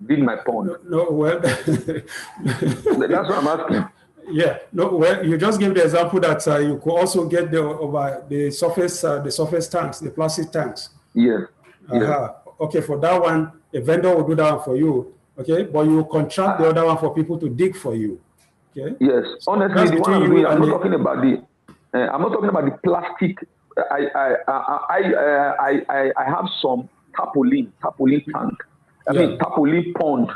dig my pond. No, well, that's what I'm asking. Yeah, no, well, you just gave the example that you could also get the surface tanks, the plastic tanks. Yes. Yeah. Okay, for that one, a vendor will do that one for you. Okay, but you contract the other one for people to dig for you. Okay. Yes. So honestly, the one I'm doing, I'm not talking about the plastic. I have some tarpaulin tank. I mean tarpaulin pond,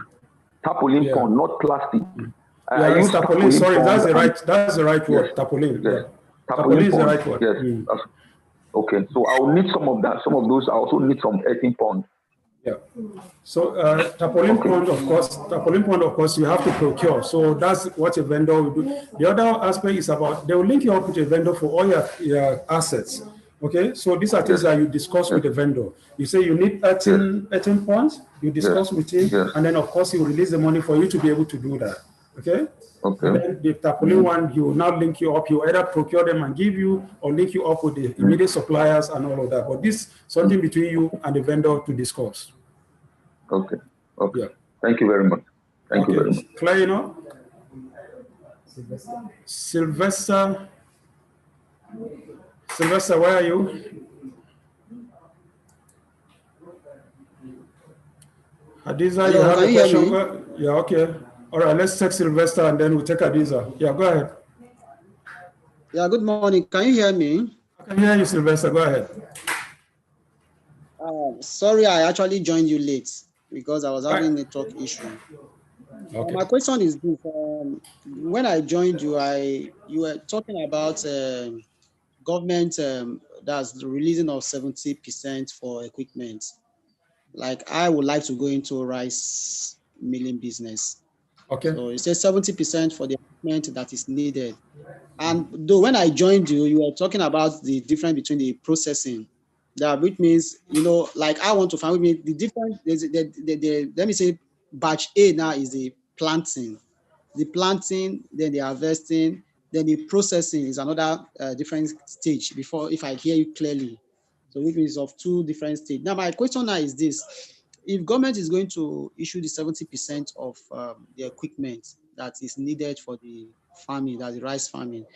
pond, not plastic. It's tarpaulin. Sorry, that's the right word. Yes. Tarpaulin. Yes. Tarpaulin is the right word. Yes. Okay. So I will need some of that. Some of those. I also need some earthen pond. Yeah. So tarpaulin pond, of course, you have to procure. So that's what a vendor will do. The other aspect is about they will link you up with a vendor for all your assets. Okay. So these are things that you discuss with the vendor. You say you need 18 ponds. You discuss with him, and then of course he will release the money for you to be able to do that. Okay. Okay. And then the tarpaulin one, he will now link you up. He will either procure them and give you, or link you up with the immediate suppliers and all of that. But this something between you and the vendor to discuss. Okay. Okay. Yeah. Thank you very much. Thank you very much. Claire, you know? Sylvester, where are you? Hadiza, you have a question? Yeah, okay. All right, let's take Sylvester and then we'll take Hadiza. Yeah, go ahead. Yeah, good morning. Can you hear me? I can hear you, Sylvester. Go ahead. Sorry, I actually joined you late because I was having a network issue. Okay. My question is this. When I joined you, you were talking about government that's the releasing of 70% for equipment. Like I would like to go into rice milling business. Okay. So it says 70% for the equipment that is needed. And though when I joined you, you were talking about the difference between the processing, that which means, you know, like I want to find with me the difference. Let me say batch A now is the planting, then the harvesting, then the processing is another different stage before, if I hear you clearly. So which means of two different stages. Now my question now is this: if government is going to issue the 70% of the equipment that is needed for the farming, that's the rice farming,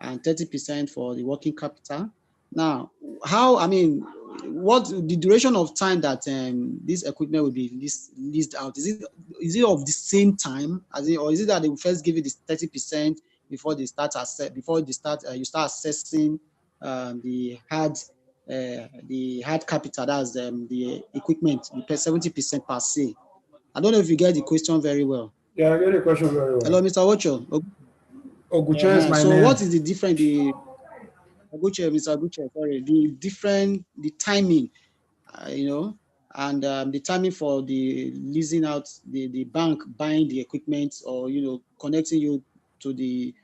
and 30% for the working capital. Now, how, I mean, what the duration of time that this equipment will be leased out? Is it of the same time as it, or is it that they will first give you the 30% before they start you start assessing the hard capital, that's the equipment, the 70% per se? I don't know if you get the question very well. Yeah, I get the question very well. Hello, Mr. Ocho. Oguche is my name. So what is the difference? Mr. Oguche, sorry. The timing, you know, and the timing for the leasing out, the bank buying the equipment, or, you know, connecting you to the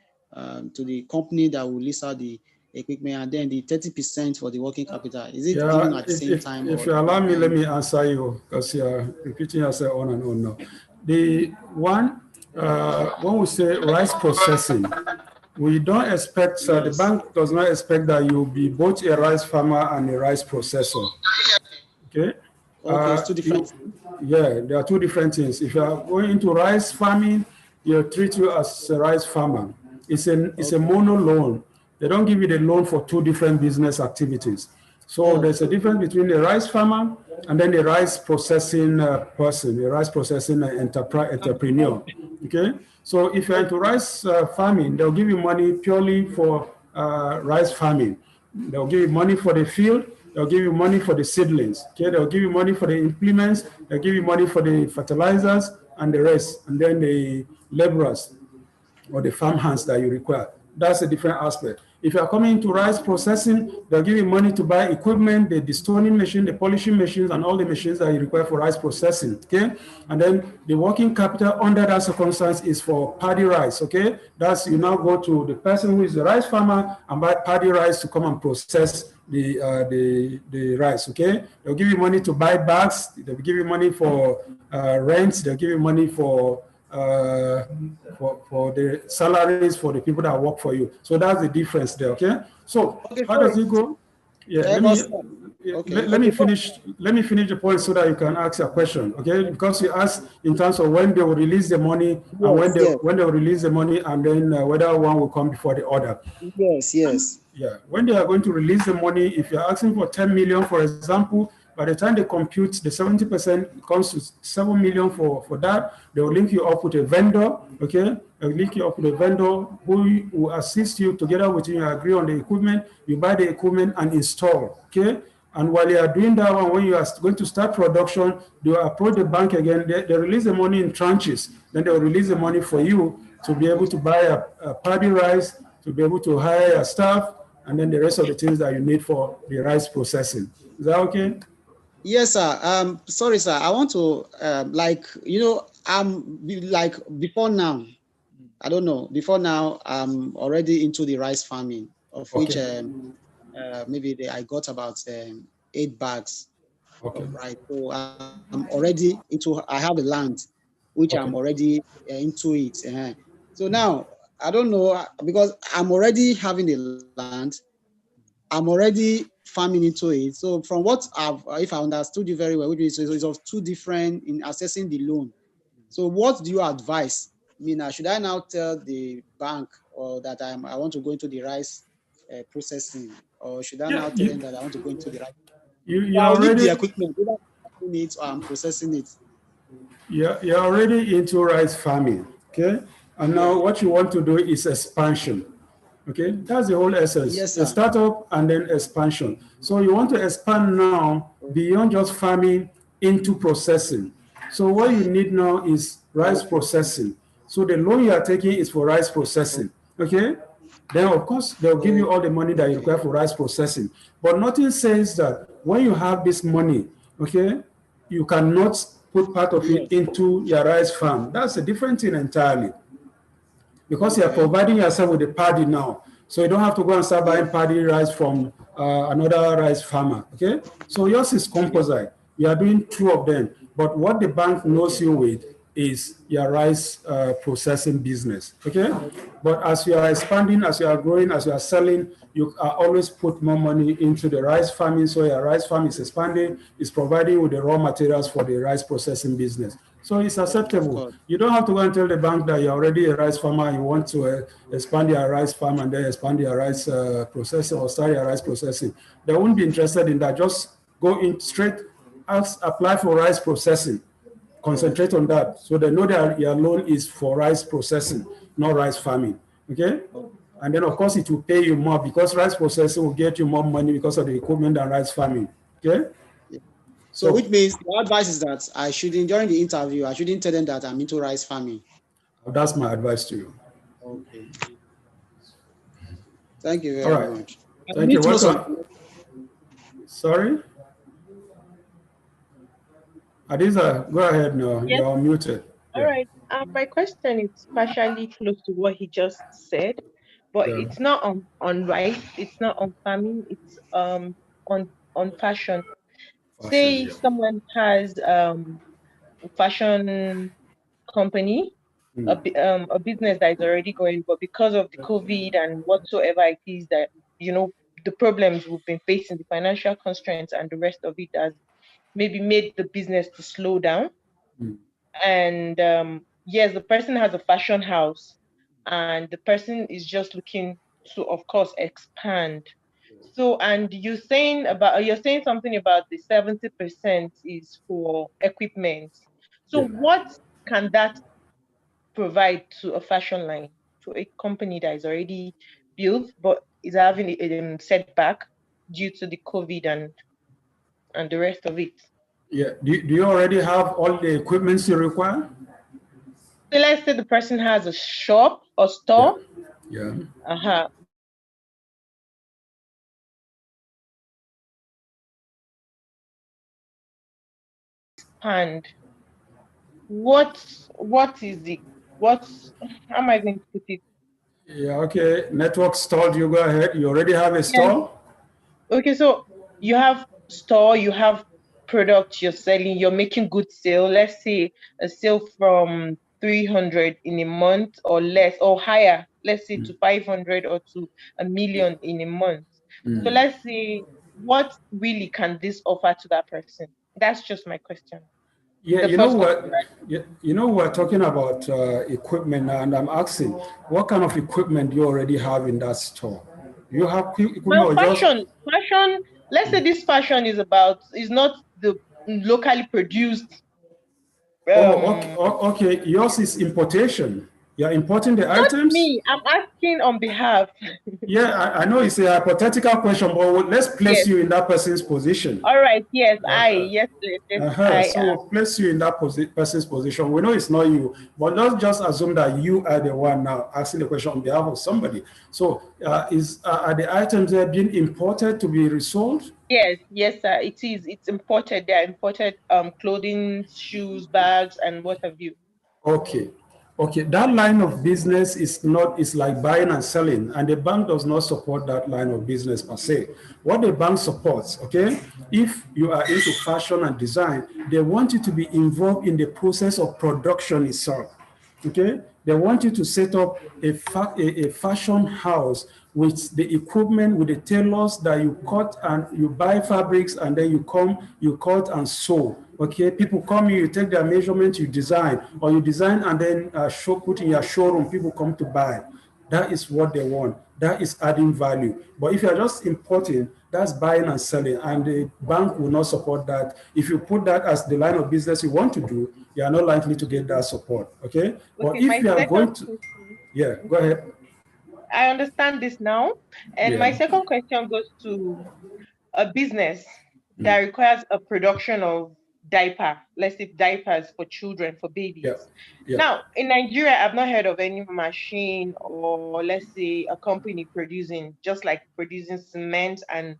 company that will lease out the equipment, and then the 30% for the working capital. Is it given at the same time? If you allow me, let me answer you, because you are repeating yourself on and on now. The one, when we say rice processing, we don't expect, the bank does not expect that you'll be both a rice farmer and a rice processor. Okay? Okay, it's two different things. Yeah, there are two different things. If you are going into rice farming, they'll treat you as a rice farmer. It's a mono loan. They don't give you the loan for two different business activities. So there's a difference between a rice farmer and then a rice processing person, a rice processing entrepreneur. Okay, so if you're into rice farming, they'll give you money purely for rice farming. They'll give you money for the field. They'll give you money for the seedlings. Okay, they'll give you money for the implements. They'll give you money for the fertilizers and the rest, and then the laborers or the farm hands that you require. That's a different aspect. If you are coming to rice processing, they'll give you money to buy equipment, the stoning machine, the polishing machines, and all the machines that you require for rice processing, okay? And then the working capital under that circumstance is for paddy rice, okay? That's, you now go to the person who is the rice farmer and buy paddy rice to come and process the rice, okay? They'll give you money to buy bags, they'll give you money for rents, they'll give you money for the salaries for the people that work for you. So that's the difference there, okay? So how does it go? Yeah, let me finish the point so that you can ask a question, okay? Because you asked in terms of when they will release the money and when they will release the money, and then whether one will come before the other. Yes. Yeah, when they are going to release the money, if you're asking for 10 million, for example, by the time they compute the 70% comes to 7 million for that, they will link you up with a vendor, okay? They'll link you up with a vendor who will assist you together with you, agree on the equipment, you buy the equipment and install, okay? And while you are doing that one, when you are going to start production, you approach the bank again, they release the money in tranches, then they will release the money for you to be able to buy a paddy rice, to be able to hire a staff, and then the rest of the things that you need for the rice processing. Is that okay? Yes, sir. Sorry, sir. I want to like before now. I don't know. Before now, I'm already into the rice farming, of which maybe I got about 8 bags of rice. So I'm already into. I have a land, which I'm already into it. So now I don't know, because I'm already having a land. I'm already farming into it. So from what if I understood you very well, which is it's of two different in assessing the loan. So what do you advise? I mean, should I now tell the bank or that I want to go into the rice processing, or should I now tell them that I want to go into the rice? I'll need the equipment, either I'm it or I'm processing it. You're already into rice farming, okay? And now what you want to do is expansion. Okay, that's the whole essence. Yes, sir. A startup and then expansion. So you want to expand now beyond just farming into processing. So what you need now is rice processing. So the loan you are taking is for rice processing. Okay, then of course they'll give you all the money that you require for rice processing. But nothing says that when you have this money, okay, you cannot put part of it into your rice farm. That's a different thing entirely. Because you are providing yourself with the paddy now. So you don't have to go and start buying paddy rice from another rice farmer, okay? So yours is composite. You are doing 2 of them. But what the bank knows you with is your rice processing business, okay? But as you are expanding, as you are growing, as you are selling, you are always put more money into the rice farming. So your rice farm is expanding, is providing with the raw materials for the rice processing business. So it's acceptable. You don't have to go and tell the bank that you're already a rice farmer and you want to expand your rice farm and then expand your rice processing or start your rice processing. They won't be interested in that. Just go in straight, apply for rice processing. Concentrate on that. So they know that your loan is for rice processing, not rice farming. Okay? And then, of course, it will pay you more because rice processing will get you more money because of the equipment than rice farming. Okay? So which means the advice is that I shouldn't, during the interview, I shouldn't tell them that I'm into rice farming. That's my advice to you. Okay. Thank you very much. Thank you. Welcome. Sorry? Adiza, go ahead now. Yes. You're muted. All right. My question is partially close to what he just said, but it's not on rice. It's not on farming. It's on fashion. Say someone has a fashion company, a business that is already going, but because of the COVID and whatsoever it is that, the problems we've been facing, the financial constraints and the rest of it has maybe made the business to slow down. And yes, the person has a fashion house and the person is just looking to, of course, expand. So, and you're saying something about the 70% is for equipment. So Yeah. what can that provide to a fashion line, to a company that is already built but is having a setback due to the COVID and the rest of it? Yeah. Do you already have all the equipments you require? So let's say the person has a shop or Yeah. store. Yeah. Uh-huh. And what is the how am I going to put it? Yeah. Okay. Network stalled. You go ahead. You already have a Yes. store? Okay, so you have store, you have products you're selling, you're making good sale. Let's say a sale from 300 in a month or less or higher. Let's say to 500 or to 1 million in a month. So let's see what really can this offer to that person. That's just my question. Yeah, The you know first question, what? right? You know, we're talking about equipment, and I'm asking, what kind of equipment do you already have in that store? You have equipment Well, or just? fashion. Let's say this fashion is not the locally produced. Oh, okay, okay. Yours is importation. You're importing the Not items? me. I'm asking on behalf. Yeah, I know it's a hypothetical question, but let's place Yes. you in that person's position. All right. Yes, Uh-huh. yes, yes, yes, I So place you in that person's position. We know it's not you, but let's just assume that you are the one now asking the question on behalf of somebody. So are the items there being imported to be resold? yes, yes, sir. It is. It's imported. They are imported clothing, shoes, bags, and what have you. Okay. Okay, that line of business is not, it's like buying and selling, and the bank does not support that line of business per se. What the bank supports, okay, if you are into fashion and design, they want you to be involved in the process of production itself. Okay, they want you to set up a fashion house with the equipment, with the tailors that you cut and you buy fabrics, and then you cut and sew. Okay, people come in, you take their measurements, you design, or you design and then put in your showroom, people come to buy. That is what they want. That is adding value. But if you're just importing, that's buying and selling, and the bank will not support that. If you put that as the line of business you want to do, you are not likely to get that support. Okay. But Okay, if my you are second going to, question. yeah, go ahead. I understand this now, and my Yeah. second question goes to a business that requires a production of let's say diapers for children, for Yeah. babies. Yeah. Now, in Nigeria, I've not heard of any machine or let's say a company producing, just like producing cement and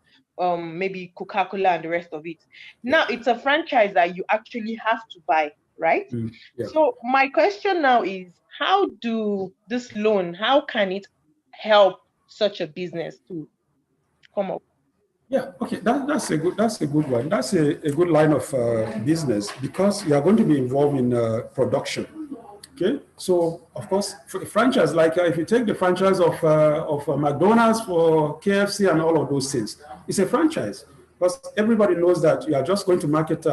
maybe Coca-Cola and the rest of it. Now, it's a franchise that you actually have to buy, right? Yeah. So my question now is, how can it help such a business to come up? Yeah, okay, that's a good one. That's a good line of business, because you are going to be involved in production. Okay, so of course, franchise, like if you take the franchise of McDonald's for KFC and all of those things, it's a franchise, because everybody knows that you are just going to market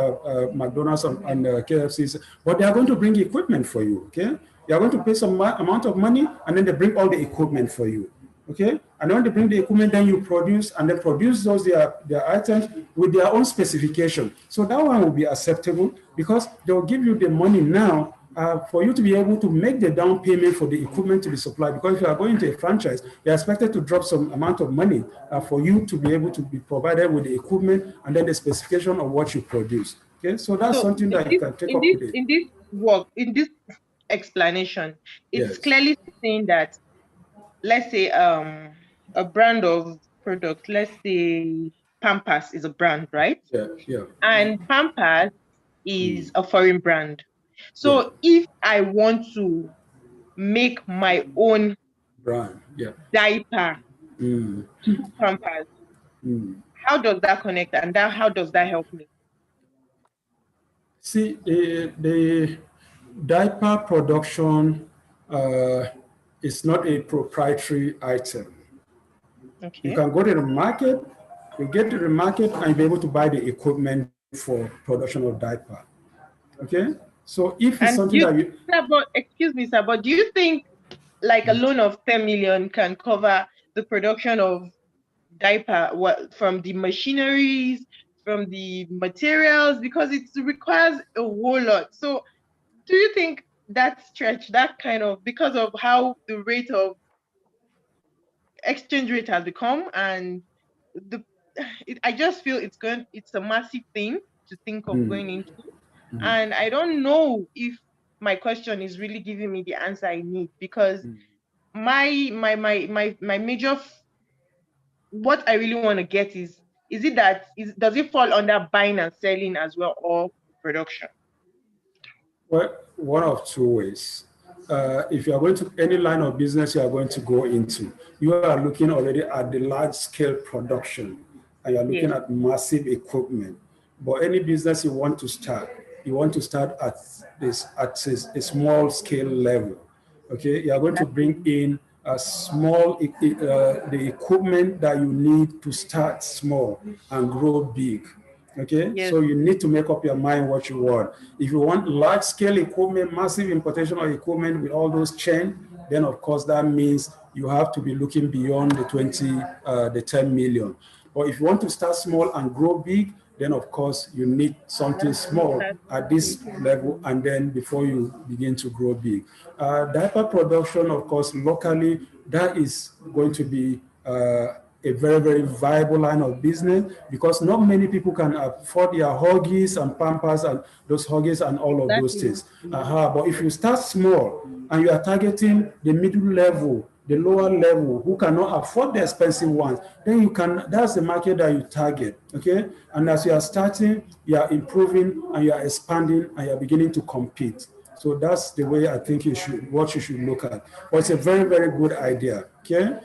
McDonald's and KFCs, but they are going to bring equipment for you. Okay, you are going to pay some amount of money, and then they bring all the equipment for you. Okay, and when they bring the equipment, then you produce, and then produce their items with their own specification. So that one will be acceptable, because they'll give you the money now for you to be able to make the down payment for the equipment to be supplied. Because if you are going to a franchise, you're expected to drop some amount of money for you to be able to be provided with the equipment and then the specification of what you produce. Okay, so that's So something that you can take up with it. in this explanation, it's Yes. clearly saying that, let's say a brand of product, let's say Pampers is a brand, right? Yeah. Yeah. And Pampers is a foreign brand. Yeah. So if I want to make my own Brand. Yeah. diaper Mm. Pampers, Mm. how does that connect, and how does that help me? See, the diaper production is not a proprietary item. You Okay. can go to the market, you get to the market, and be able to buy the equipment for production of diaper. Okay, so if it's And something that you, sir, but excuse me, sir, but do you think like a loan of 10 million can cover the production of diaper, from the machineries, from the materials, because it requires a whole lot. So do you think that stretch, that kind of, because of how the rate of exchange rate has become, and I just feel it's a massive thing to think of going into. And I don't know if my question is really giving me the answer I need, because my major, what I really want to get is does it fall under buying and selling as well, or production? Well, one of two ways. If you are going to any line of business you are going to go into, you are looking already at the large scale production, and you are looking at massive equipment. But any business you want to start at a small scale level. Okay, you are going to bring in a small the equipment that you need to start small and grow big. Okay, so you need to make up your mind what you want. If you want large scale equipment, massive importation of equipment with all those chains, then of course that means you have to be looking beyond the 10 million. But if you want to start small and grow big, then of course you need something small at this level, and then before you begin to grow big. Diaper production, of course, locally, that is going to be a very, very viable line of business, because not many people can afford their Huggies and Pampers and those Huggies and all of those things. But if you start small and you are targeting the middle level, the lower level, who cannot afford the expensive ones, then that's the market that you target, okay? And as you are starting, you are improving and you are expanding and you are beginning to compete. So that's the way I think what you should look at. But it's a very, very good idea, okay?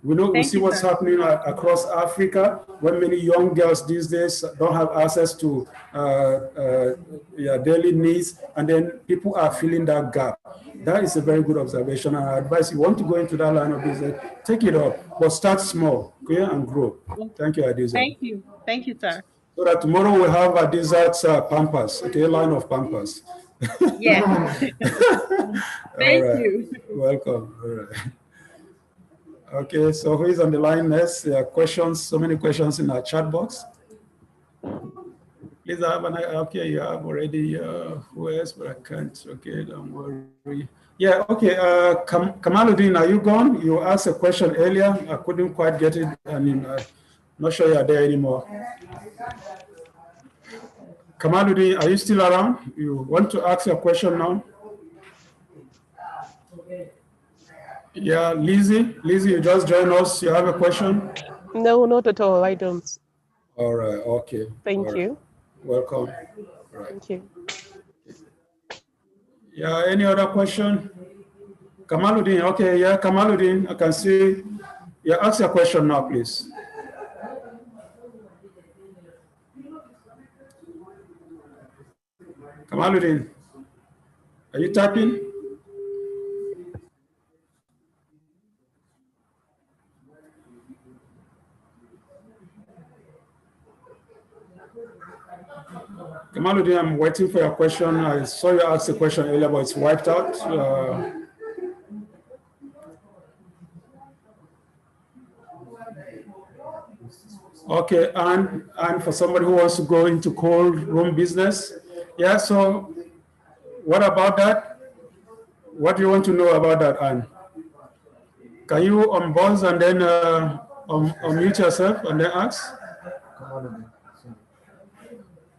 We see what's happening across Africa, when many young girls these days don't have access to daily needs, and then people are filling that gap. That is a very good observation, and I advise you want to go into that line of business, take it up, but start small, okay, and grow. Thank you, Adiza. Thank you, sir. So that tomorrow we'll have Adiza's Pampers, okay, line of Pampers. Yeah. Thank you. Welcome. All right. Okay, so who is on the line next? There are questions, so many questions in our chat box. Please have okay, you have already, who else, but I can't, okay, don't worry. Yeah, okay, Kamaluddin, are you gone? You asked a question earlier, I couldn't quite get it, I mean, I'm not sure you're there anymore. Kamaluddin, are you still around? You want to ask your question now? Yeah, Lizzie, you just joined us. You have a question? No, not at all. I don't. All right. Okay. Thank you. Welcome. Right. Thank you. Yeah. Any other question? Kamaluddin. Okay. Yeah, Kamaluddin. I can see. Yeah. Ask your question now, please. Kamaluddin, are you typing? Kamaluddin, I'm waiting for your question. I saw you ask the question earlier, but it's wiped out. Okay, and for somebody who wants to go into cold room business, yeah, so what about that? What do you want to know about that, Anne? Can you unbuzz and then unmute yourself and then ask?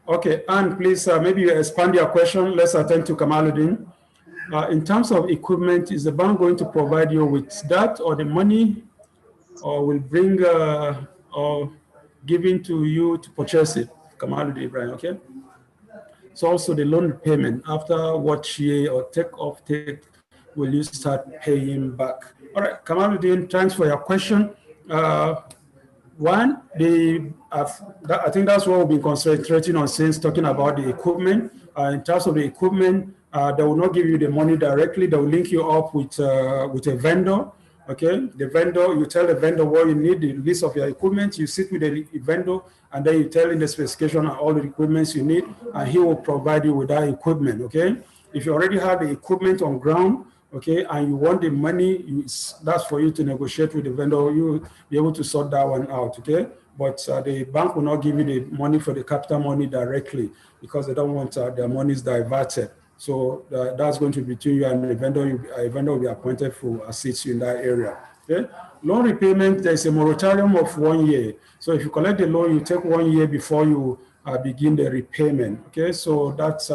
Okay, Anne, please, maybe you expand your question. Let's attend to Kamaluddin. In terms of equipment, is the bank going to provide you with that, or the money, or will bring or giving to you to purchase it? Kamaluddin, Ibrahim, okay? So also the loan payment, after what year or take will you start paying back? All right, Kamaluddin, thanks for your question. One, I think that's what we'll be concentrating on since talking about the equipment. In terms of the equipment, they will not give you the money directly. They will link you up with a vendor. Okay, the vendor, you tell the vendor what you need, the list of your equipment. You sit with the vendor, and then you tell him the specification and all the equipments you need, and he will provide you with that equipment. Okay, if you already have the equipment on ground, okay, and you want the money, that's for you to negotiate with the vendor. You be able to sort that one out, okay? But the bank will not give you the money for the capital money directly because they don't want their monies diverted. So that's going to be between you and the vendor. A vendor will be appointed to assist you in that area. Okay. Loan repayment, there's a moratorium of 1 year. So if you collect the loan, you take 1 year before you begin the repayment. Okay, so that's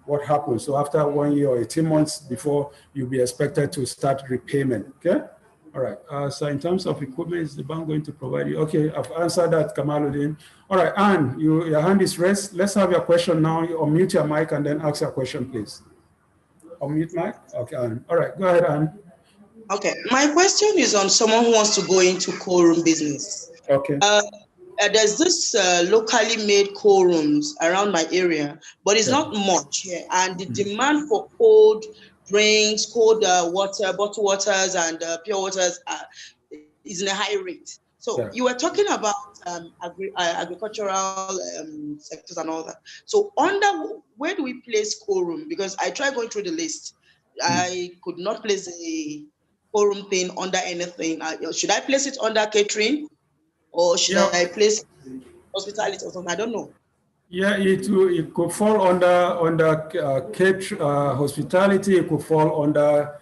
what happens. So after 1 year or 18 months before, you'll be expected to start repayment. Okay. All right. So in terms of equipment, is the bank going to provide you? Okay, I've answered that, Kamaluddin. All right, Anne, your hand is raised. Let's have your question now. You unmute your mic and then ask your question, please. Unmute mic. Okay, Anne. All right, go ahead, Anne. Okay, my question is on someone who wants to go into cold room business. Okay. There's this locally made cold rooms around my area, but it's not much here. And the demand for cold drinks, cold water, bottled waters, and pure waters is in a high rate. So you were talking about agricultural sectors and all that. So where do we place cold room? Because I tried going through the list. I could not place a cold room thing under anything. Should I place it under catering? Or should I place hospitality or something? I don't know. Yeah, it could fall under hospitality. It could fall under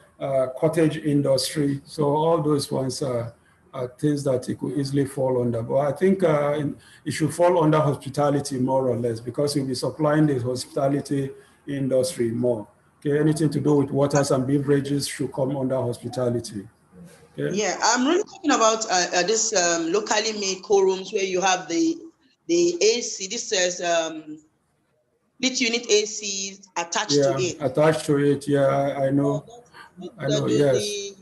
cottage industry. So all those ones are things that it could easily fall under. But I think it should fall under hospitality more or less because you'll be supplying the hospitality industry more. Okay, anything to do with waters and beverages should come under hospitality. Okay. Yeah, I'm really talking about this locally made cold rooms where you have the AC. This says split unit AC attached to it. Attached to it. Yeah, I know. Yes.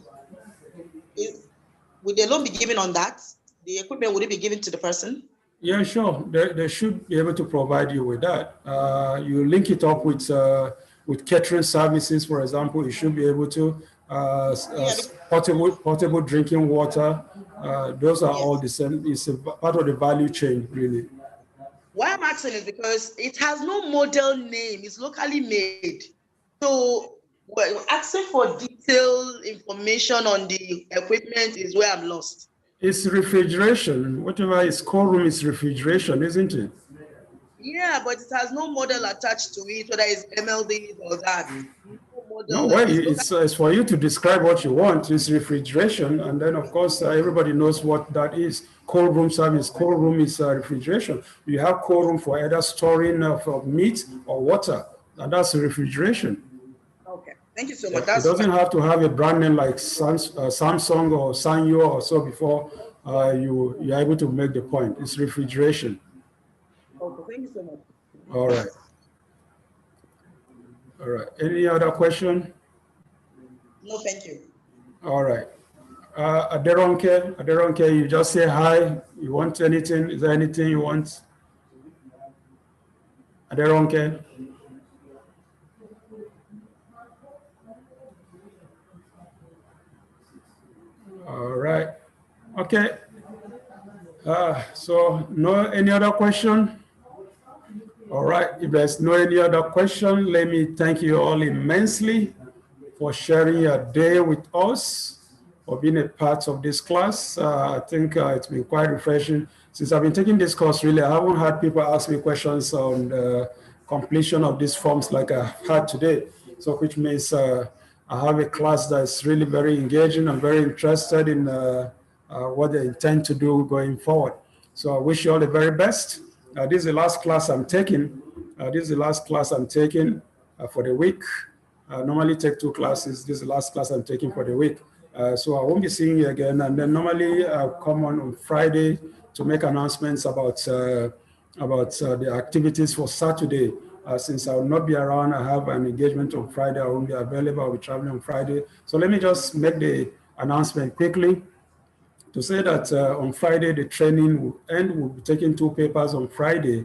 Would the loan be given on that? The equipment, would it be given to the person? Yeah, sure. They should be able to provide you with that. You link it up with catering services, for example. You should be able to portable drinking water. Those are all the same. It's a part of the value chain, really. Why I'm asking is because it has no model name. It's locally made. So asking for detailed information on the equipment is where I'm lost. It's refrigeration. Whatever is cold room is refrigeration, isn't it? Yeah, but it has no model attached to it, whether it's MLD or that. No, well, it's for you to describe what you want. It's refrigeration, and then of course everybody knows what that is. Cold room service. Cold room is refrigeration. You have cold room for either storing of meat or water, and that's refrigeration. Okay, thank you so much. It doesn't have to have a brand name like Samsung or Sanyo or so before you're able to make the point. It's refrigeration. Okay, thank you so much. All right. All right. Any other question? No, thank you. All right. Aderonke, you just say hi. You want anything? Is there anything you want? Aderonke? All right. Okay. So any other question? All right. If there's no any other question, let me thank you all immensely for sharing your day with us, for being a part of this class. I think it's been quite refreshing. Since I've been taking this course, really, I haven't had people ask me questions on the completion of these forms like I had today. So which means I have a class that's really very engaging. I'm very interested in what they intend to do going forward. So I wish you all the very best. This is the last class I'm taking. For the week. I normally take 2 classes. This is the last class I'm taking for the week. So I won't be seeing you again. And then normally I'll come on Friday to make announcements about the activities for Saturday. Since I will not be around, I have an engagement on Friday. I won't be available. I'll be traveling on Friday. So let me just make the announcement quickly to say that on Friday, the training will end. We'll be taking 2 papers on Friday.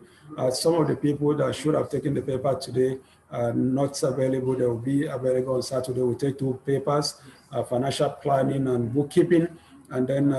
Some of the people that should have taken the paper today are not available. They will be available on Saturday. We'll take 2 papers, financial planning and bookkeeping, and then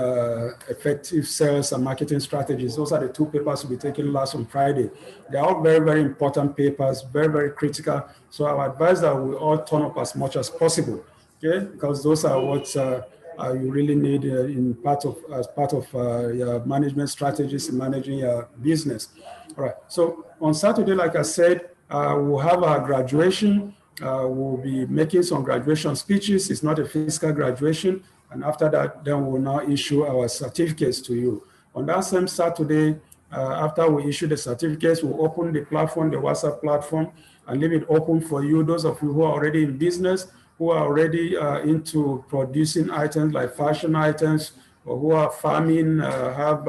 effective sales and marketing strategies. Those are the 2 papers we'll be taking last on Friday. They're all very, very important papers, very, very critical. So I would advise that we all turn up as much as possible. okay? Because those are what you really need as part of your management strategies in managing your business. All right. So on Saturday, like I said, we'll have our graduation. We'll be making some graduation speeches. It's not a physical graduation. And after that, then we'll now issue our certificates to you. On that same Saturday, after we issue the certificates, we'll open the platform, the WhatsApp platform, and leave it open for you, those of you who are already in business, who are already into producing items like fashion items, or who are farming, have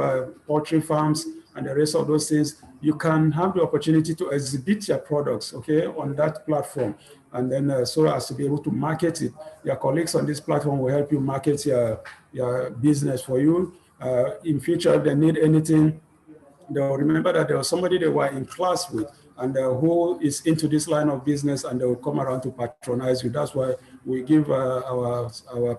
poultry farms, and the rest of those things. You can have the opportunity to exhibit your products, okay, on that platform, and then so as to be able to market it. Your colleagues on this platform will help you market your business for you. In future, if they need anything, they'll remember that there was somebody they were in class with and who is into this line of business, and they will come around to patronize you. That's why we give our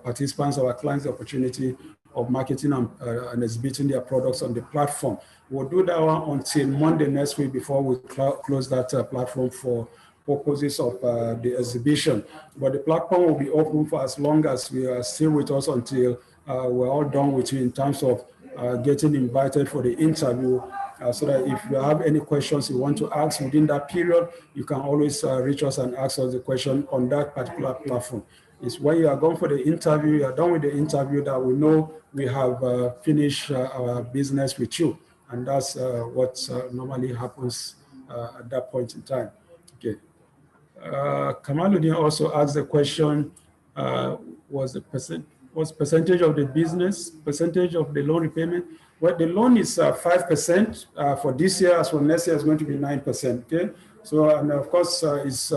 participants, our clients, the opportunity of marketing and exhibiting their products on the platform. We'll do that one until Monday next week before we close that platform for purposes of the exhibition. But the platform will be open for as long as you are still with us until we're all done with you in terms of getting invited for the interview, so that if you have any questions you want to ask within that period, you can always reach us and ask us the question on that particular platform. It's when you are going for the interview, you are done with the interview, that we know we have finished our business with you. And that's what normally happens at that point in time. Okay. Kamaluddin also asked the question, was percentage of the business, percentage of the loan repayment? Well, the loan is 5% for this year, as for next year is going to be 9%, okay? So, and of course, it's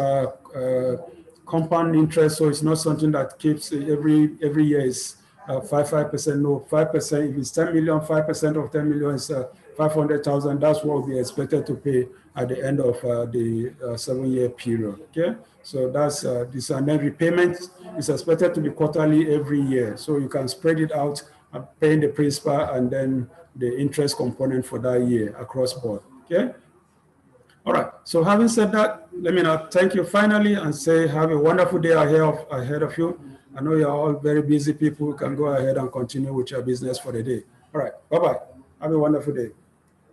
compound interest, so it's not something that keeps every year is 5%, no, 5%. If it's 10 million, 5% of 10 million is 500,000. That's what we expected to pay at the end of the 7-year period, okay? So that's this, and then repayment is expected to be quarterly every year. So you can spread it out, paying the principal and then the interest component for that year across board, okay? All right, so having said that, let me now thank you finally and say have a wonderful day ahead of you. I know you're all very busy people. You can go ahead and continue with your business for the day. All right, bye-bye. Have a wonderful day.